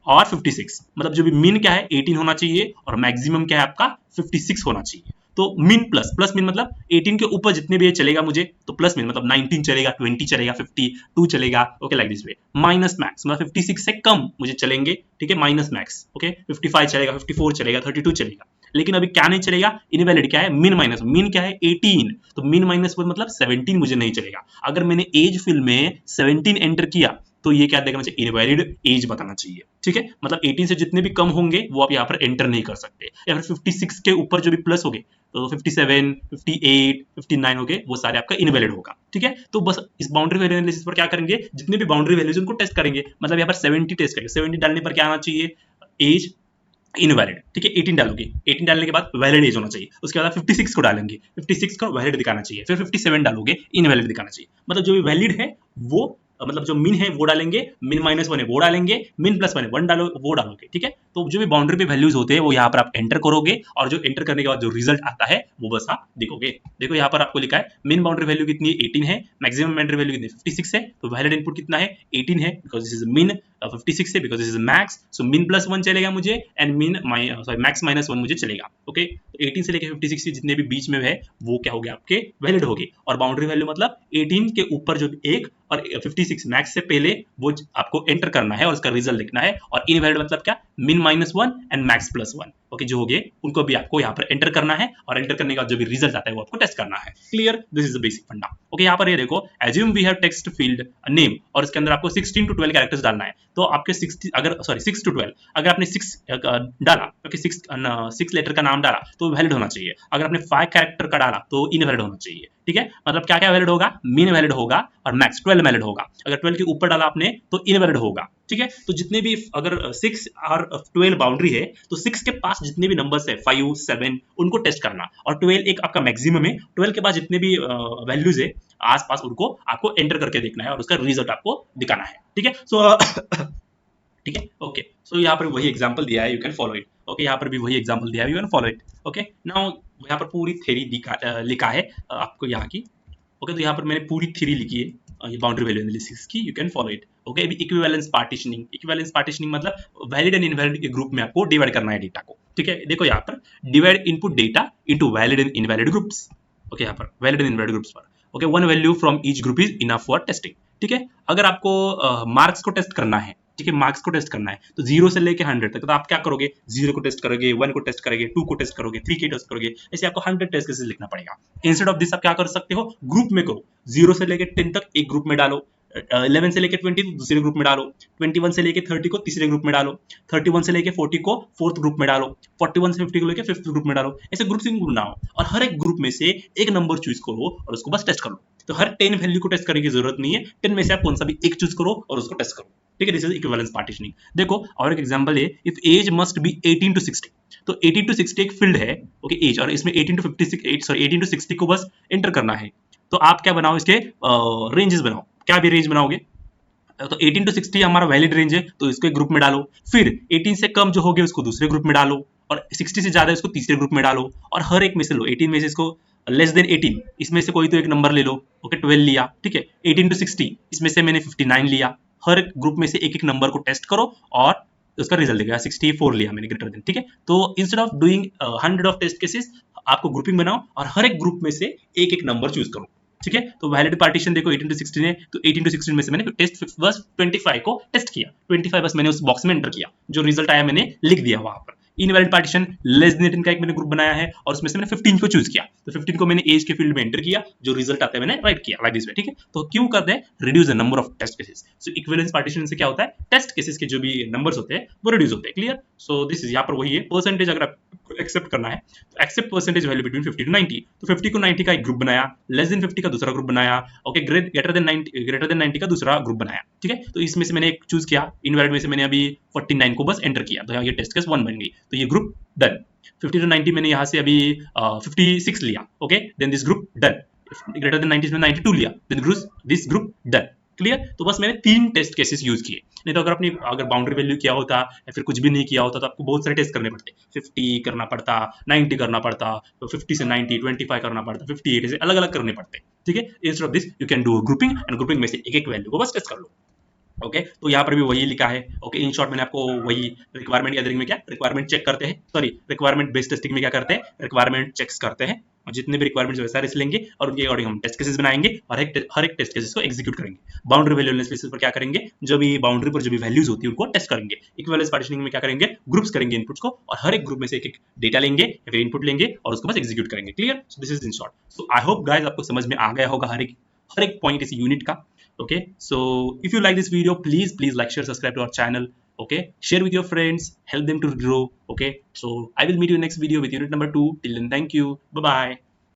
S1: और 56। मतलब जो भी मीन क्या है 18 होना चाहिए और मैक्सिमम क्या है आपका 56 होना चाहिए। तो मीन प्लस मीन मतलब 18 के ऊपर जितने भी ये चलेगा मुझे, तो प्लस मीन मतलब 19 चलेगा, 20 चलेगा, 52 चलेगा। Okay, like this way. Minus max मतलब 56 से कम मुझे चलेंगे, ठीक है, माइनस मैक्स। ओके, 55 चलेगा, 54 चलेगा, 32 चलेगा। लेकिन अभी क्या नहीं चलेगा, इनवैलिड क्या है, मीन माइनस। मीन क्या है 18, तो मीन माइनस मतलब 17 मुझे नहीं चलेगा। अगर मैंने एज फील्ड में 17 एंटर किया तो ये क्या देखना चाहिए, इनवैलिड एज बताना चाहिए, ठीक है। मतलब 18 से जितने भी कम होंगे वो आप यहाँ पर एंटर नहीं कर सकते। या फिर 56 के ऊपर जो भी प्लस हो गए, तो 57, 58, 59 हो गए, वो सारे आपका इनवैलिड होगा, ठीक है। तो बस इस बाउंड्री वैल्यू एनालिसिस पर क्या करेंगे, जितने भी बाउंड्री वैल्यूज उनको टेस्ट करेंगे। मतलब यहाँ पर 70 टेस्ट करेंगे। 70 डालने पर क्या आना चाहिए, एज इनवैलिड, ठीक है। 18 डालोगे, 18 डालने के बाद वैलिड एज होना चाहिए। उसके बाद 56 को डालेंगे, 56 को वैलिड दिखाना चाहिए। फिर 57 डालोगे, इनवैलिड दिखाना चाहिए। मतलब जो भी वैलिड है वो, मतलब जो मिन है वो डालेंगे, मिन माइनस 1 है वो डालेंगे, मिन प्लस 1 है 1 डालो वो डालोगे, ठीक है। तो जो भी बाउंड्री पे वैल्यूज होते हैं वो यहाँ पर आप एंटर करोगे और जो एंटर करने के बाद जो रिजल्ट आता है वो बस आप देखोगे। देखो यहाँ पर आपको लिखा है मिन बाउंड्री वैल्यू कितनी है, 18 है, मैक्सिमम बाउंड्री वैल्यू कितनी है, 56 है। तो वैलिड इनपुट कितना है, 18 है, बिकॉज दिस इज मिन 56 है बिकॉज दिस इज मैक्स, सो मिन +1 चलेगा मुझे एंड मिन मैक्स -1 मुझे चलेगा। ओके, 18 से लेकर 56 जितने भी बीच में है वो क्या हो गया आपके वैलिड हो गए, और बाउंड्री वैल्यू मतलब 18 के ऊपर जो एक और 56 मैक्स से पहले वो आपको एंटर करना है और उसका रिजल्ट लिखना है, और इनवैलिड मतलब क्या, मिन -1 एंड मैक्स +1। ओके, जो हो गए उनको भी आपको यहाँ पर एंटर करना है, और एंटर करने के बाद जो भी रिजल्ट आता है वो आपको टेस्ट करना है। Clear, this is the basic funda. Okay, यहाँ पर ये देखो, assume we have text field name, और इसके अंदर आपको 16 to 12 कैरेक्टर्स डालना है। तो आपके 60 अगर सॉरी 6 to 12 अगर आपने 6 डाला, ओके 6 लेटर का नाम डाला तो वैलिड होना चाहिए। अगर आपने 5 कैरेक्टर का डाला तो इनवैलिड होना चाहिए। ठीक है, मतलब क्या क्या वैलिड होगा, मिन वैलिड होगा और मैक्स 12 वैलिड होगा। अगर 12 के ऊपर डाला आपने तो इनवैलिड होगा। ठीक है, तो जितने भी अगर 6 और 12 बाउंड्री है तो 6 के पास जितने भी नंबर्स है 5 7 उनको टेस्ट करना, और 12 एक आपका मैक्सिमम है। 12 के बाद जितने भी वैल्यूज है आसपास उनको आपको एंटर करके देखना है और उसका रिजल्ट आपको दिखाना है। ठीक है, सो ठीक है, ओके, सो यहाँ पर वही एग्जांपल दिया है, you can follow it. Okay, यहाँ पर भी वही एग्जांपल दिया है, you can follow it. Okay, now यहाँ पर पूरी थ्योरी लिखा है आपको यहाँ की। ओके, तो यहाँ पर मैंने पूरी थ्योरी लिखी है ये बाउंड्री वैल्यू एनालिसिस की, you can follow it. Okay, अभी इक्विवेलेंस पार्टीशनिंग मतलब वैलिड एंड इनवैलिड के ग्रुप में आपको डिवाइड करना है डेटा को। ठीक है, देखो यहाँ पर divide input data into valid and invalid groups. Okay, यहाँ पर वैलिड एंड इनवैलिड ग्रुप्स पर okay, one value from each group is enough for testing. ठीक है, अगर आपको मार्क्स को टेस्ट करना है, ठीक है, मार्क्स को टेस्ट करना है तो 0 से लेके 100 तक, तो आप क्या करोगे, 0 को टेस्ट करोगे, 1 को टेस्ट करोगे, 2 को टेस्ट करोगे, 3 को टेस्ट करोगे, ऐसे आपको 100 टेस्ट केसेस लिखना पड़ेगा। इंस्टेड ऑफ दिस आप क्या कर सकते हो, ग्रुप में करो, 0 से लेके 10 तक एक ग्रुप में डालो, 11 से लेके 20 दूसरे ग्रुप में डालो, 21 से लेके 30 को तीसरे ग्रुप में डालो, 31 से लेके 40 को फोर्थ ग्रुप में डालो, 41 से 50 को लेके फिफ्थ ग्रुप में डालो, ऐसे ग्रुपिंग बनाओ और हर एक ग्रुप में से एक नंबर चूज करो और उसको बस टेस्ट करो। तो हर 10 वैल्यू को टेस्ट करने की जरूरत नहीं है, 10 में से आप कौन सा भी एक चूज करो और उसको टेस्ट करो। ठीक है, दिस इज इक्विवेलेंस पार्टीशनिंग। देखो और एक एग्जांपल है, if age must be 18 to 60, तो 18 to 60 एक फील्ड है, ओके एज, और इसमें 18 to 56 सॉरी 18 to 60 को बस एंटर करना है। तो आप क्या बनाओ, इसके रेंजेस बनाओ, क्या भी रेंज बनाओगे, तो 18 to 60 हमारा वैलिड रेंज है तो इसको एक ग्रुप में डालो, फिर 18 से कम जो हो गया उसको दूसरे ग्रुप में डालो, और 60 से ज्यादा इसको तीसरे ग्रुप में डालो, और हर एक में से लो, 18 में से इसको लेस देन 18 इसमें से कोई तो एक नंबर ले लो, ओके 12 लिया, ठीक है, 18 to 60 इसमें से मैंने 59 लिया, हर एक ग्रुप में से एक एक नंबर को टेस्ट करो और उसका रिजल्ट देगा, 64 लिया मैंने ग्रेटर देन। ठीक है, तो instead of doing 100 of test cases आपको ग्रुपिंग बनाओ और हर एक ग्रुप में से एक एक नंबर चूज करो। ठीक है, तो वैलिड पार्टीशन देखो 18 to 16 है, तो 18 to 16 में से मैंने टेस्ट बस 25 को टेस्ट किया, 25 बस मैंने उस बॉक्स में एंटर किया, जो रिजल्ट आया मैंने लिख दिया वहां पर। इनवैलिड पार्टीशन लेस देन 18 का एक मैंने ग्रुप बनाया है और उसमें से मैंने 15 को चूज किया, तो 15 को मैंने एज के फील्ड में एंटर किया, जो रिजल्ट आता है मैंने राइट किया लाइक दिस वे। ठीक है, तो क्यों करते हैं, reduce the number of test cases. So equivalence partition से क्या होता है, टेस्ट केसेस के जो भी नंबर्स होते हैं वो रिड्यूस होते हैं। क्लियर, सो दिस इज यहाँ पर वही है परसेंटेज, अगर आप एक्सेप्ट करना है तो accept percentage value between 50 to 90, तो 50 को 90 का एक ग्रुप बनाया, लेस देन 50 का दूसरा ग्रुप बनाया, ओके ग्रेटर देन 90 का दूसरा ग्रुप बनाया। ठीक है, तो इसमें से मैंने एक चूज किया, इनवैलिड में से मैंने अभी 49 को बस एंटर किया, तो यहाँ ये टेस्ट केस 1 बन गई, तो ये ग्रुप डन। 50 to 90 मैंने यहाँ से अभी 56 लिया, okay then this group done. Greater than 90 में 92 लिया, then this group done. Clear, तो बस मैंने 3 टेस्ट केसेस यूज किए, नहीं तो अगर बाउंड्री वैल्यू किया होता या फिर कुछ भी नहीं किया होता तो आपको बहुत सारे टेस्ट करने पड़ते, 50 करना पड़ता, 90 करना पड़ता, तो 50 से 90 25 करना पड़ता, 58 से अलग अलग करने पड़ते। ठीक है, instead of this you can do grouping and grouping में से एक एक वैल्यू को बस टेस्ट कर लो। ओके, तो यहाँ पर भी वही लिखा है। ओके, इन शॉर्ट मैंने आपको वही रिक्वायरमेंट गैदरिंग में क्या रिक्वायरमेंट चेक करते हैं, सॉरी रिक्वायरमेंट बेस्ड टेस्टिंग में क्या करते हैं, रिक्वायरमेंट चेक्स करते हैं, और जितने भी रिक्वायरमेंट्स है सारे लेंगे और उनके अकॉर्डिंग हम टेस्ट केसेस बनाएंगे और हर एक टेस्ट केसेस को एग्जीक्यूट करेंगे। बाउंड्री वैल्यू एनालिसिस पर क्या करेंगे, जो भी बाउंड्री पर जो भी वैल्यूज होती है उनको टेस्ट करेंगे। इक्विवेलेंस पार्टीशनिंग में क्या करेंगे, ग्रुप्स करेंगे इनपुट्स को, और हर एक ग्रुप में से एक एक डेटा लेंगे या फिर इनपुट लेंगे और उसको बस एग्जीक्यूट करेंगे। Clear, so this is in short. So I hope guys आपको समझ में आ गया होगा हर एक पॉइंट इस यूनिट का। Okay, so if you like this video, please like, share, subscribe to our channel. Okay, share with your friends, help them to grow. Okay, so I will meet you next video with unit number 2. Till then, thank you, bye bye.